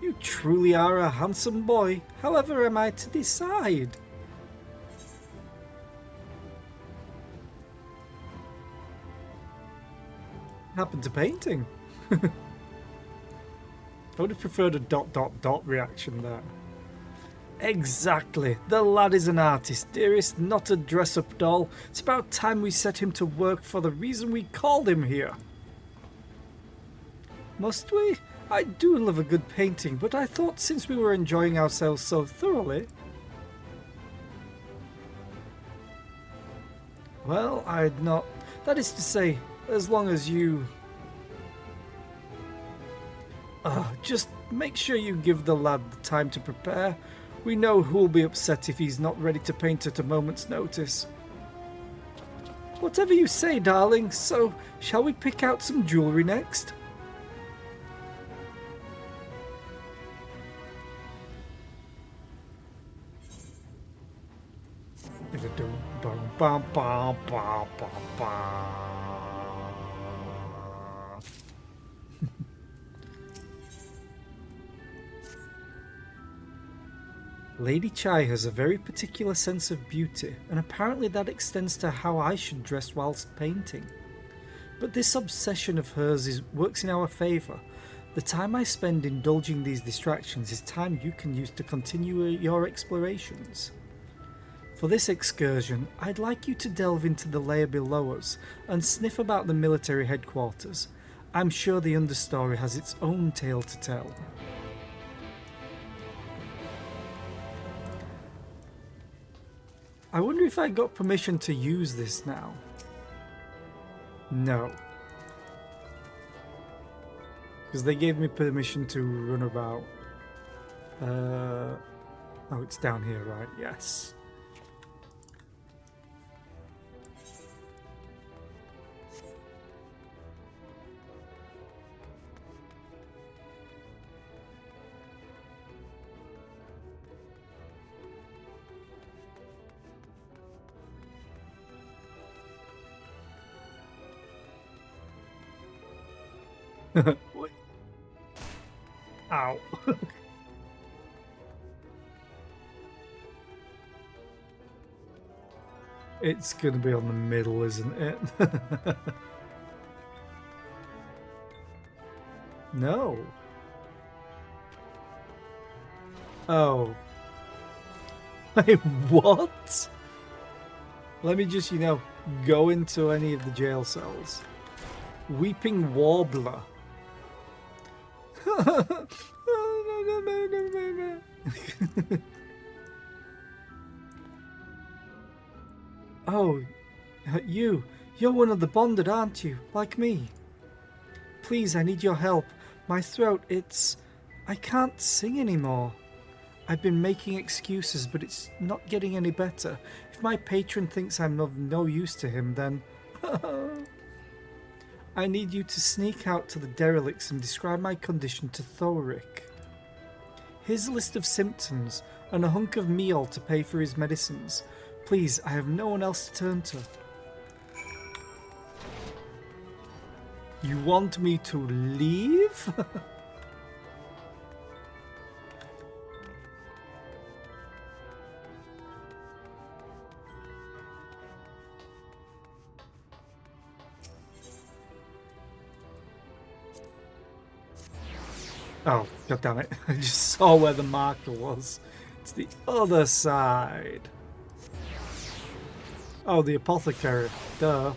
You truly are a handsome boy. However am I to decide? Happened to painting. I would have preferred a ... reaction there. Exactly. The lad is an artist, dearest, not a dress-up doll. It's about time we set him to work for the reason we called him here. Must we? I do love a good painting, but I thought since we were enjoying ourselves so thoroughly... Well, I'd not... That is to say, as long as you... just make sure you give the lad the time to prepare. We know who'll be upset if he's not ready to paint at a moment's notice. Whatever you say, darling. So, shall we pick out some jewellery next? Lady Chai has a very particular sense of beauty, and apparently that extends to how I should dress whilst painting. But this obsession of hers works in our favour. The time I spend indulging these distractions is time you can use to continue your explorations. For this excursion, I'd like you to delve into the layer below us and sniff about the military headquarters. I'm sure the understory has its own tale to tell. I wonder if I got permission to use this now. No. Because they gave me permission to run about. Oh, it's down here, right? Yes. Ow. It's gonna be on the middle, isn't it? No. Oh. Wait, what? Let me just, go into any of the jail cells. Weeping Warbler. Oh, you're one of the bonded, aren't you? Like me. Please, I need your help. My throat, I can't sing anymore. I've been making excuses, but it's not getting any better. If my patron thinks I'm of no use to him, then... I need you to sneak out to the derelicts and describe my condition to Thoric. Here's a list of symptoms and a hunk of meal to pay for his medicines. Please, I have no one else to turn to. You want me to leave? Oh, god damn it. I just saw where the marker was. It's the other side. Oh, the apothecary. Duh.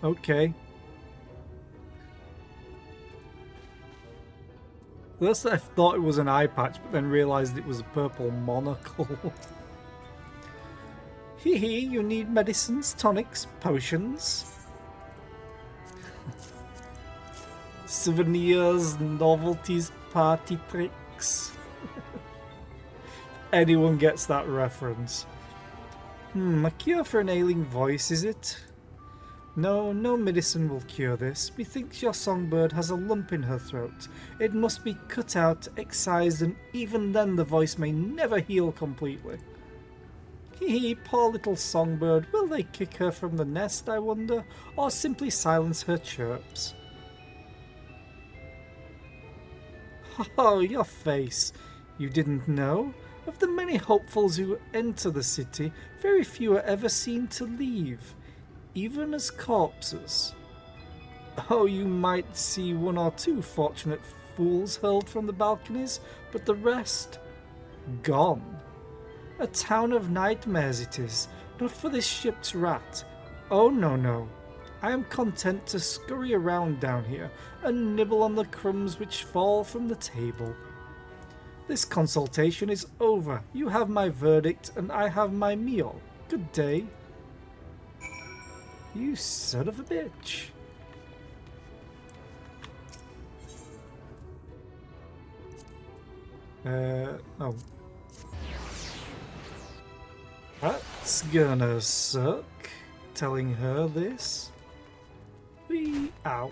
Okay. First I thought it was an eye patch, but then realised it was a purple monocle. Hee, you need medicines, tonics, potions. Souvenirs, novelties, party tricks. Anyone gets that reference. A cure for an ailing voice, is it? No, no medicine will cure this. Methinks your songbird has a lump in her throat. It must be cut out, excised, and even then the voice may never heal completely. Hee, poor little songbird. Will they kick her from the nest, I wonder, or simply silence her chirps? Oh, your face. You didn't know? Of the many hopefuls who enter the city, very few are ever seen to leave, even as corpses. Oh, you might see one or two fortunate fools hurled from the balconies, but the rest, gone. A town of nightmares it is, not for this ship's rat. Oh, no, no. I am content to scurry around down here and nibble on the crumbs which fall from the table. This consultation is over. You have my verdict and I have my meal. Good day. You son of a bitch. Oh. That's gonna suck, telling her this. Wee, ow.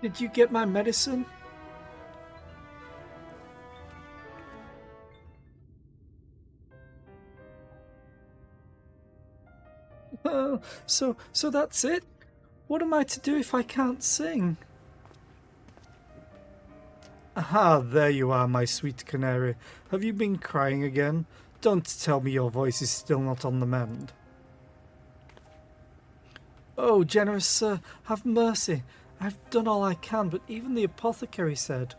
Did you get my medicine? So that's it? What am I to do if I can't sing? Aha, there you are, my sweet canary. Have you been crying again? Don't tell me your voice is still not on the mend. Oh, generous sir, have mercy. I've done all I can, but even the apothecary said...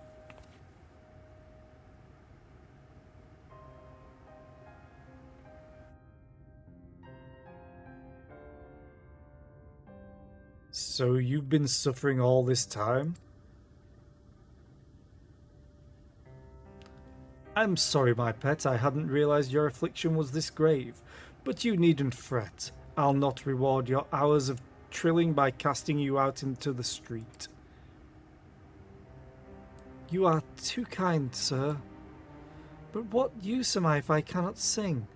So you've been suffering all this time? I'm sorry, my pet, I hadn't realized your affliction was this grave. But you needn't fret. I'll not reward your hours of trilling by casting you out into the street. You are too kind, sir. But what use am I if I cannot sing?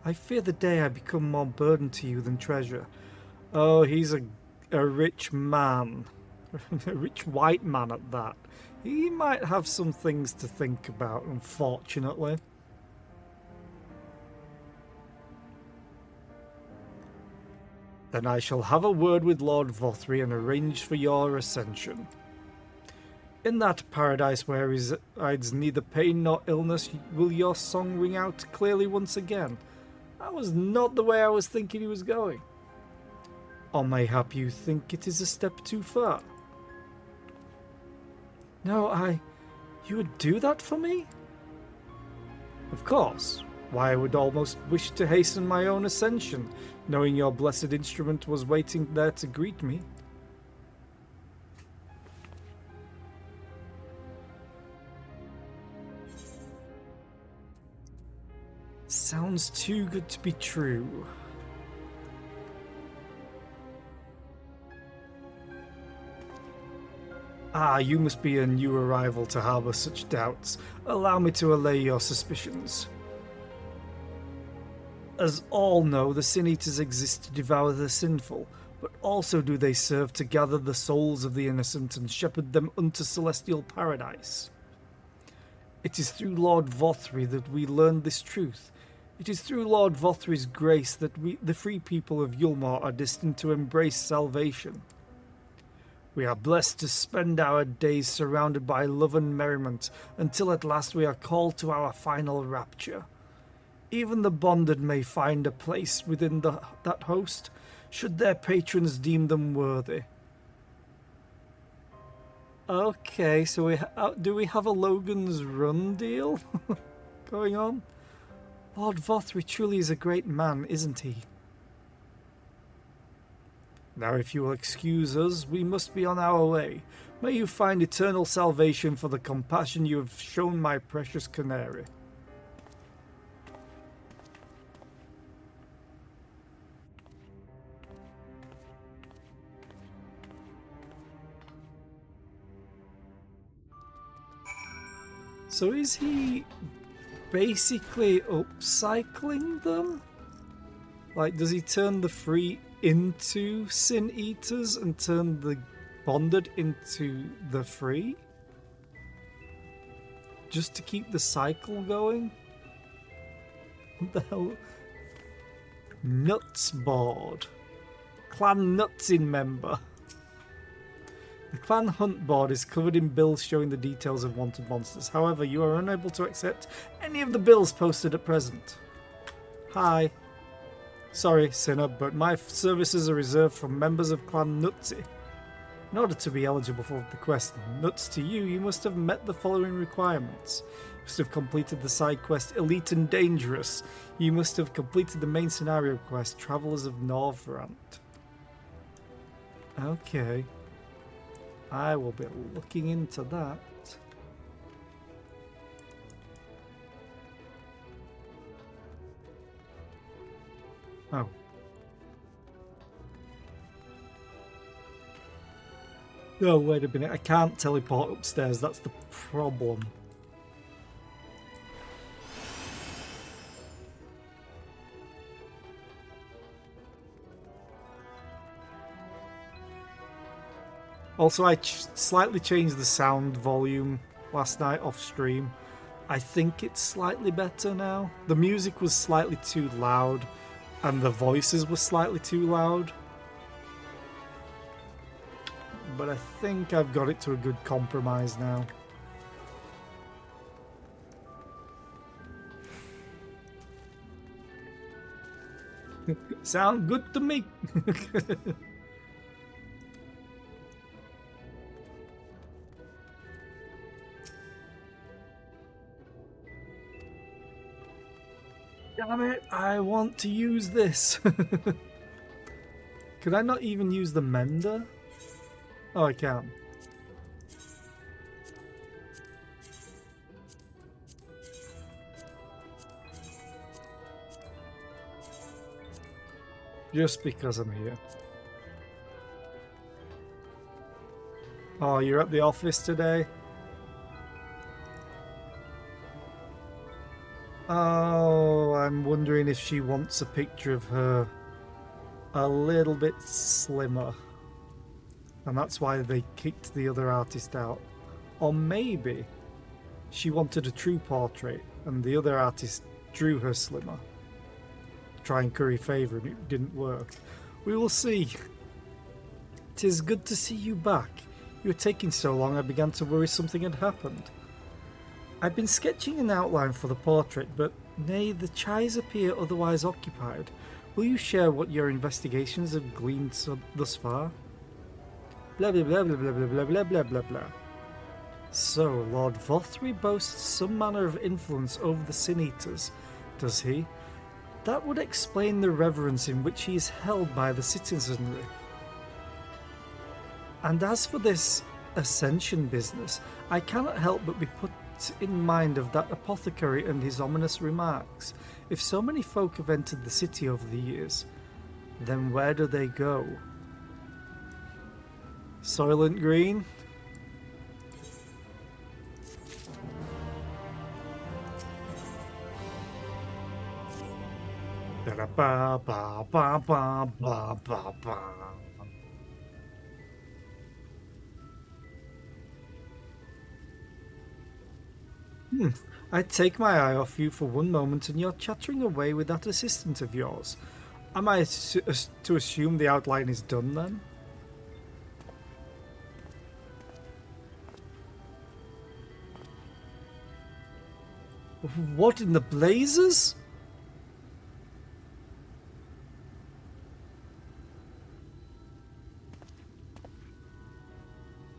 I fear the day I become more burden to you than treasure. Oh, he's a rich man. A rich white man at that. He might have some things to think about, unfortunately. Then I shall have a word with Lord Vothry and arrange for your ascension. In that paradise where resides neither pain nor illness, will your song ring out clearly once again. That was not the way I was thinking he was going. Or mayhap you think it is a step too far? No, you would do that for me? Of course. Why, I would almost wish to hasten my own ascension, knowing your blessed instrument was waiting there to greet me. Sounds too good to be true. Ah, you must be a new arrival to harbour such doubts. Allow me to allay your suspicions. As all know, the Sin-Eaters exist to devour the sinful. but also do they serve to gather the souls of the innocent and shepherd them unto celestial paradise. It is through Lord Vothry that we learn this truth. It is through Lord Vothry's grace that we, the free people of Yulmore, are destined to embrace salvation. We are blessed to spend our days surrounded by love and merriment until at last we are called to our final rapture. Even the bonded may find a place within that host, should their patrons deem them worthy. Okay, so do we have a Logan's Run deal going on? Lord Vothry truly is a great man, isn't he? Now, if you will excuse us, we must be on our way. May you find eternal salvation for the compassion you have shown my precious canary. So is he basically upcycling them? Like, does he turn the free into Sin Eaters and turn the bonded into the free? Just to keep the cycle going? What the hell? Nuts board. Clan Nutsin member. The clan hunt board is covered in bills showing the details of wanted monsters. However, you are unable to accept any of the bills posted at present. Hi. Sorry, Sinner, but my services are reserved for members of Clan Nutsi. In order to be eligible for the quest Nuts to You, you must have met the following requirements. You must have completed the side quest Elite and Dangerous. You must have completed the main scenario quest Travelers of Northrant. Okay. I will be looking into that. Oh. Oh, wait a minute. I can't teleport upstairs. That's the problem. Also, I slightly changed the sound volume last night off stream. I think it's slightly better now. The music was slightly too loud, and the voices were slightly too loud. But I think I've got it to a good compromise now. Sound good to me. Damn it, I want to use this. Could I not even use the mender? Oh, I can. Just because I'm here. Oh, you're at the office today? Oh, I'm wondering if she wants a picture of her a little bit slimmer. And that's why they kicked the other artist out. Or maybe she wanted a true portrait and the other artist drew her slimmer. Try and curry favour and it didn't work. We will see. 'Tis good to see you back. You were taking so long I began to worry something had happened. I've been sketching an outline for the portrait, but nay, the chais appear otherwise occupied. Will you share what your investigations have gleaned thus far? Blah blah blah blah blah blah blah blah blah blah. So, Lord Vothry boasts some manner of influence over the Sin Eaters, does he? That would explain the reverence in which he is held by the citizenry. And as for this ascension business, I cannot help but be put in mind of that apothecary and his ominous remarks. If so many folk have entered the city over the years, then where do they go? Soylent Green? Ba ba ba ba ba ba ba. I take my eye off you for one moment and you're chattering away with that assistant of yours. Am I to assume the outline is done then? What in the blazes?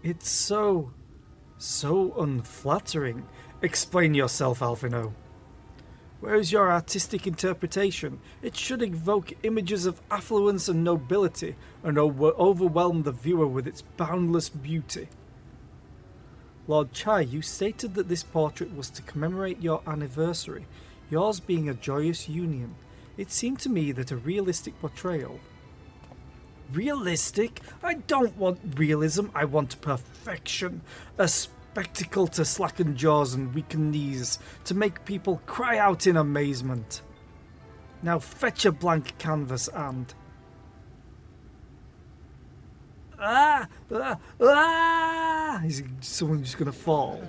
It's so unflattering. Explain yourself, Alphino. Where is your artistic interpretation? It should evoke images of affluence and nobility and overwhelm the viewer with its boundless beauty. Lord Chai, you stated that this portrait was to commemorate your anniversary, yours being a joyous union. It seemed to me that a realistic portrayal... Realistic? I don't want realism, I want perfection. A spectacle to slacken jaws and weaken knees, to make people cry out in amazement. Now fetch a blank canvas and... Is someone just gonna fall?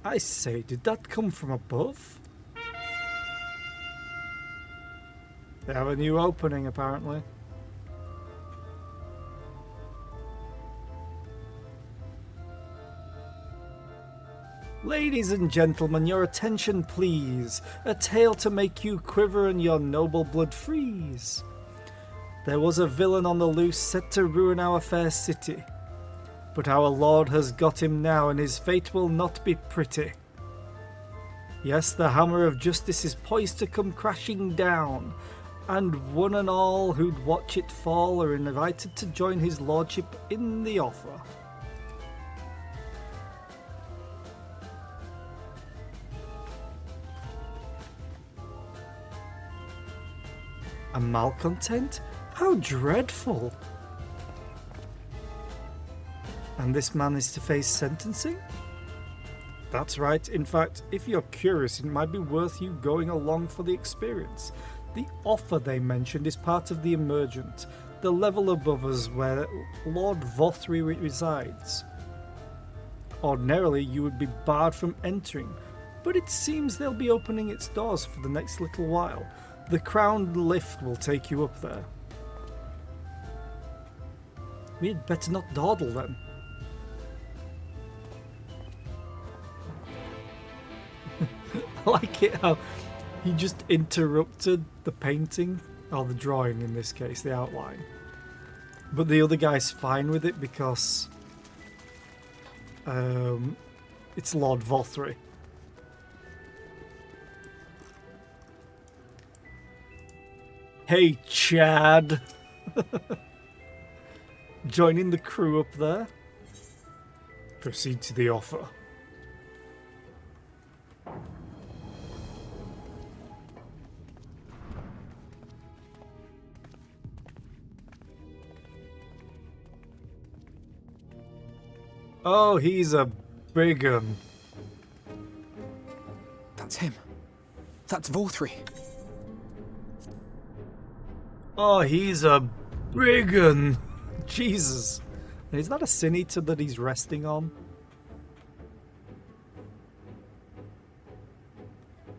I say, did that come from above? They have a new opening, apparently. Ladies and gentlemen, your attention please. A tale to make you quiver and your noble blood freeze. There was a villain on the loose set to ruin our fair city. But our Lord has got him now and his fate will not be pretty. Yes, the hammer of justice is poised to come crashing down, and one and all who'd watch it fall are invited to join his lordship in the offer. A malcontent? How dreadful! And this man is to face sentencing? That's right. In fact, if you're curious, it might be worth you going along for the experience. The offer they mentioned is part of the Emergent, the level above us where Lord Vothri resides. Ordinarily, you would be barred from entering, but it seems they'll be opening its doors for the next little while. The crowned lift will take you up there. We'd better not dawdle then. I like it how he just interrupted the painting, or the drawing in this case, the outline. But the other guy's fine with it because it's Lord Vothri. Hey, Chad. Joining the crew up there. Proceed to the offer. Oh, he's a big un. That's him. That's Vothri. Oh, he's a big un. Jesus. And is that a Sin Eater that he's resting on?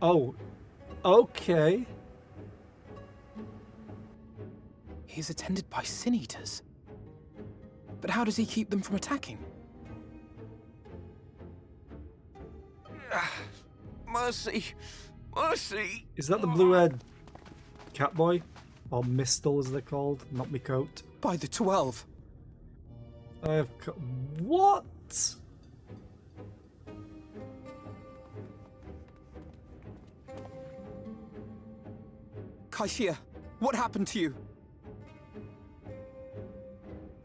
Oh, okay. He's attended by Sin Eaters. But how does he keep them from attacking? Mercy! Mercy! Is that the blue-haired Catboy? Or Mistle as they're called, not Miqote. By the 12. What? Kaishia, what happened to you?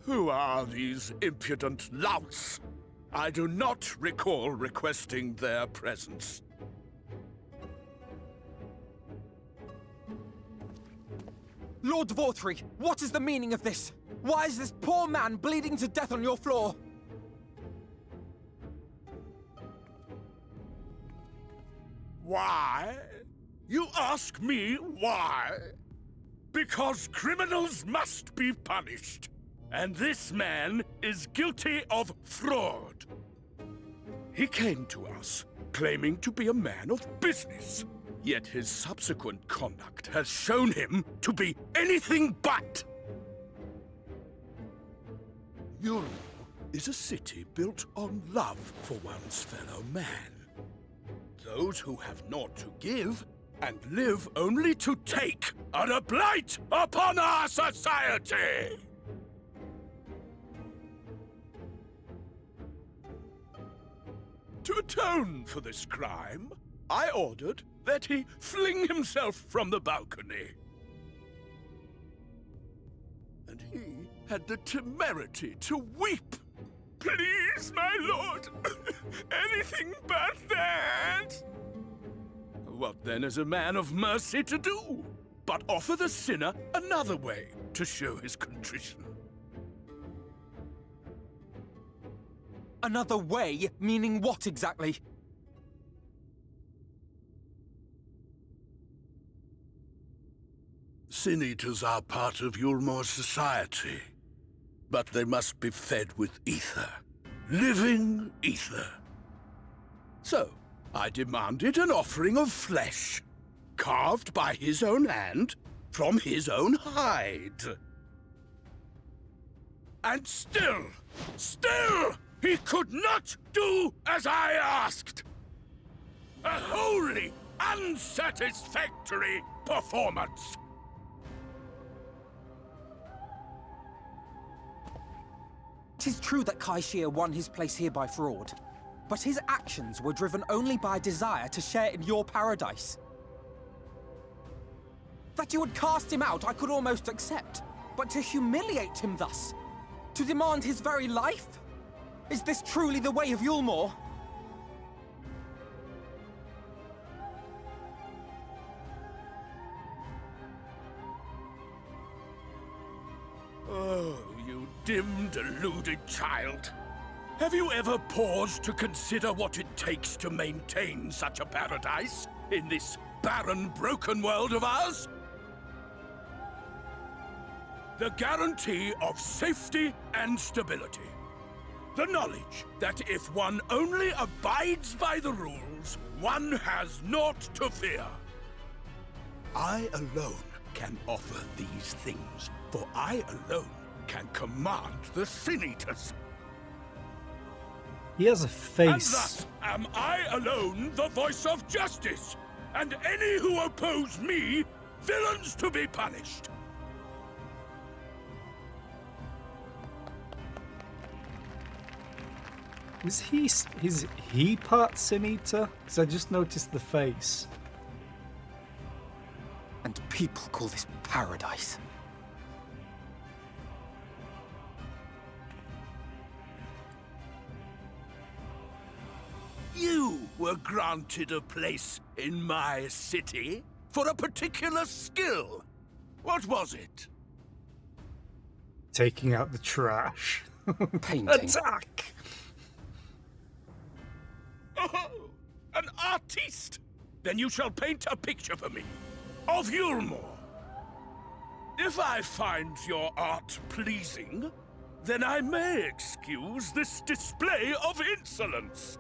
Who are these impudent louts? I do not recall requesting their presence. Lord Vothri, what is the meaning of this? Why is this poor man bleeding to death on your floor? Why? You ask me why? Because criminals must be punished. And this man is guilty of fraud. He came to us, claiming to be a man of business. Yet his subsequent conduct has shown him to be anything but. Yulmore is a city built on love for one's fellow man. Those who have naught to give and live only to take are a blight upon our society! To atone for this crime, I ordered that he fling himself from the balcony. And he had the temerity to weep. Please, my lord, anything but that. What then is a man of mercy to do, but offer the sinner another way to show his contrition? Another way? Meaning what exactly? Sin-Eaters are part of Yulmore's society, but they must be fed with ether. Living ether. So, I demanded an offering of flesh, carved by his own hand, from his own hide. And still, he could not do as I asked. A wholly unsatisfactory performance. It is true that Kai-Shia won his place here by fraud, but his actions were driven only by a desire to share in your paradise. That you would cast him out I could almost accept, but to humiliate him thus, to demand his very life? Is this truly the way of Yulmore? Oh, you dim, deluded child. Have you ever paused to consider what it takes to maintain such a paradise in this barren, broken world of ours? The guarantee of safety and stability. The knowledge that if one only abides by the rules, one has naught to fear. I alone can offer these things, for I alone can command the Sin-Eaters. He has a And face. thus am I alone the voice of justice, and any who oppose me, villains to be punished. Is he part Sin-Eater? Because I just noticed the face. And people call this paradise. You were granted a place in my city for a particular skill. What was it? Taking out the trash. Painting. Attack! Oh, an artiste! Then you shall paint a picture for me of Yulmore. If I find your art pleasing, then I may excuse this display of insolence.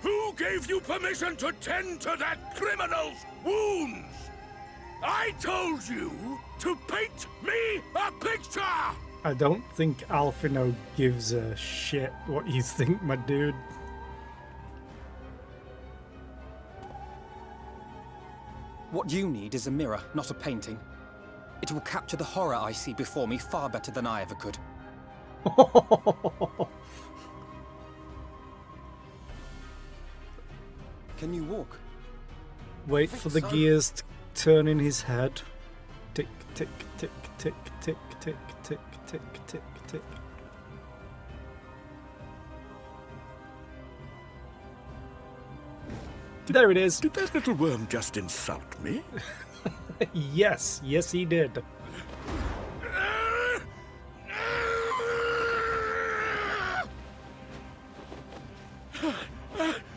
Who gave you permission to tend to that criminal's wounds? I told you to paint me a picture! I don't think Alphino gives a shit what you think, my dude. What you need is a mirror, not a painting. It will capture the horror I see before me far better than I ever could. Can you walk? Wait for the gears to turn in his head. Tick, tick, tick, tick, tick, tick, tick, tick, tick, tick. There it is. Did that little worm just insult me? Yes, yes he did.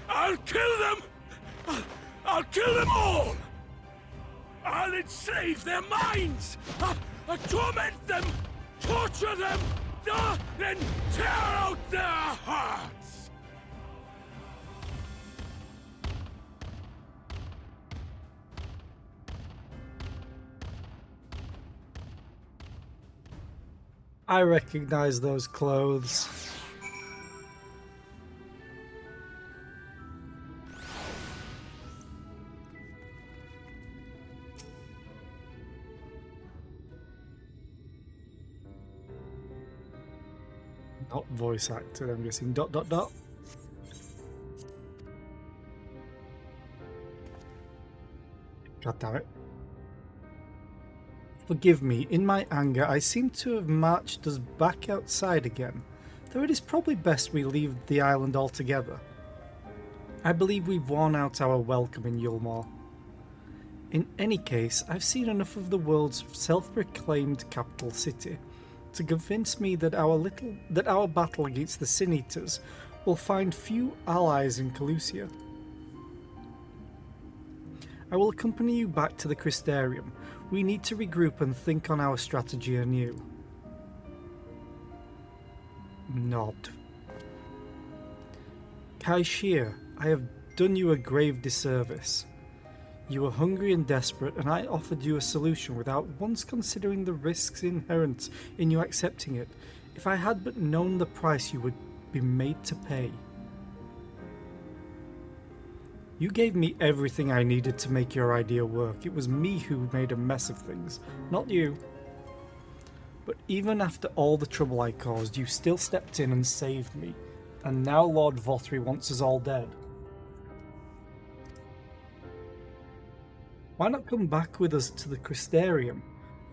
I'll kill them! I'll kill them all! I'll enslave their minds! I'll torment them! Torture them! Then tear out their hearts! I recognize those clothes. Not voice acted, I'm guessing. ... God damn it. Forgive me, in my anger I seem to have marched us back outside again, though it is probably best we leave the island altogether. I believe we've worn out our welcome in Yulmore. In any case, I've seen enough of the world's self-proclaimed capital city to convince me that our battle against the Sin Eaters will find few allies in Calusia. I will accompany you back to the Crystarium. We need to regroup and think on our strategy anew. Nod. Kaishir, I have done you a grave disservice. You were hungry and desperate, and I offered you a solution without once considering the risks inherent in you accepting it. If I had but known the price you would be made to pay. You gave me everything I needed to make your idea work. It was me who made a mess of things, not you. But even after all the trouble I caused, you still stepped in and saved me. And now Lord Vothri wants us all dead. Why not come back with us to the Crystarium?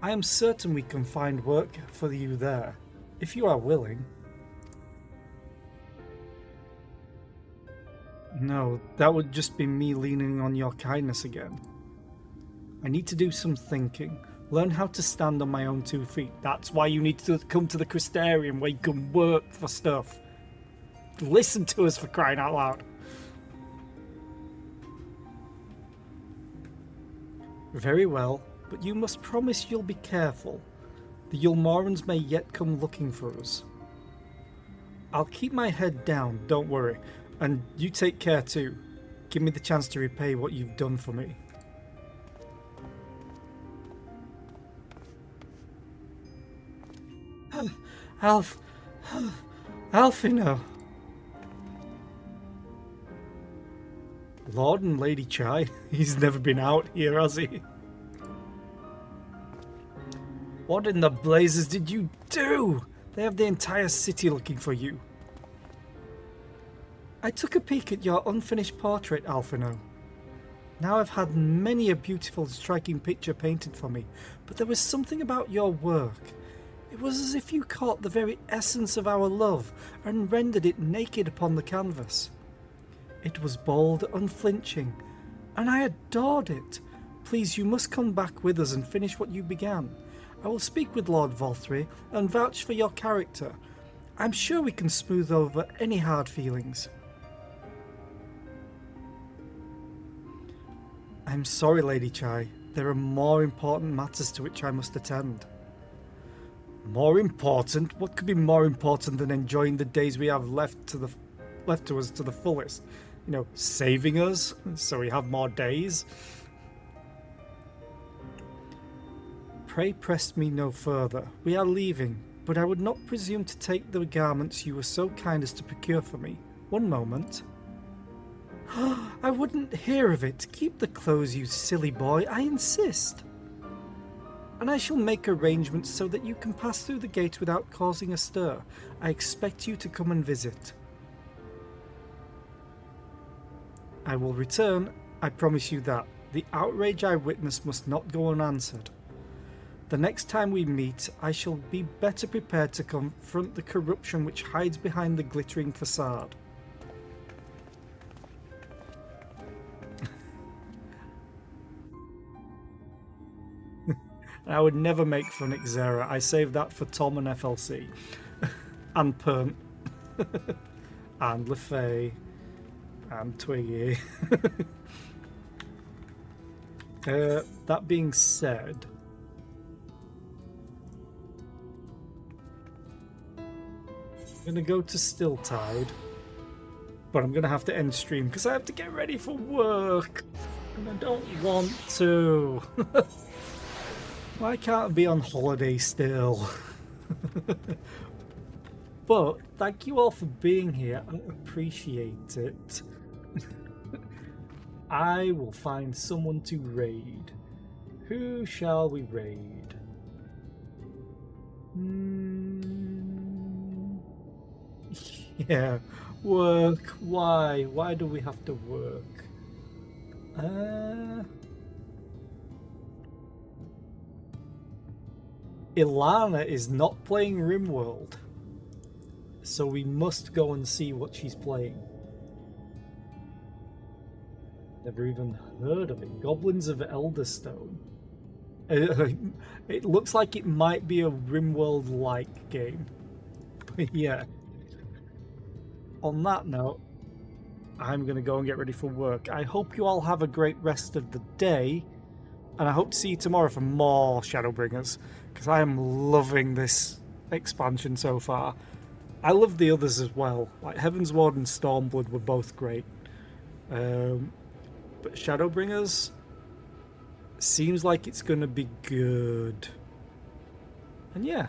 I am certain we can find work for you there, if you are willing. No, that would just be me leaning on your kindness again. I need to do some thinking, learn how to stand on my own 2 feet. That's why you need to come to the Crystarium, where you can work for stuff. Listen to us, for crying out loud. Very well, but you must promise you'll be careful. The Yulmorans may yet come looking for us. I'll keep my head down, don't worry. And you take care too. Give me the chance to repay what you've done for me. Alphino. Lord and Lady Chai. He's never been out here, has he? What in the blazes did you do? They have the entire city looking for you. I took a peek at your unfinished portrait, Alphino. Now I've had many a beautiful, striking picture painted for me, but there was something about your work. It was as if you caught the very essence of our love and rendered it naked upon the canvas. It was bold, unflinching, and I adored it. Please, you must come back with us and finish what you began. I will speak with Lord Vothri and vouch for your character. I'm sure we can smooth over any hard feelings. I'm sorry, Lady Chai. There are more important matters to which I must attend. More important? What could be more important than enjoying the days we have left to us to the fullest? You know, saving us so we have more days? Pray press me no further. We are leaving, but I would not presume to take the garments you were so kind as to procure for me. One moment. I wouldn't hear of it. Keep the clothes, you silly boy. I insist. And I shall make arrangements so that you can pass through the gate without causing a stir. I expect you to come and visit. I will return, I promise you that. The outrage I witnessed must not go unanswered. The next time we meet, I shall be better prepared to confront the corruption which hides behind the glittering facade. I would never make fun of Xera. I saved that for Tom and FLC. And Pernt. And LeFay. I'm Twiggy. That being said, I'm gonna go to Stilltide, but I'm gonna have to end stream because I have to get ready for work, and I don't want to. Why can't I be on holiday still? But thank you all for being here. I appreciate it. I will find someone to raid. Who shall we raid? Yeah, work. Why? Why do we have to work? Ilana is not playing RimWorld, so we must go and see what she's playing. Never even heard of it. Goblins of Elderstone. It looks like it might be a RimWorld-like game. But yeah. On that note, I'm going to go and get ready for work. I hope you all have a great rest of the day, and I hope to see you tomorrow for more Shadowbringers, because I am loving this expansion so far. I love the others as well. Like Heavensward and Stormblood were both great. But Shadowbringers seems like it's going to be good. And yeah,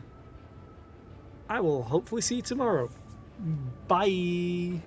I will hopefully see you tomorrow. Bye.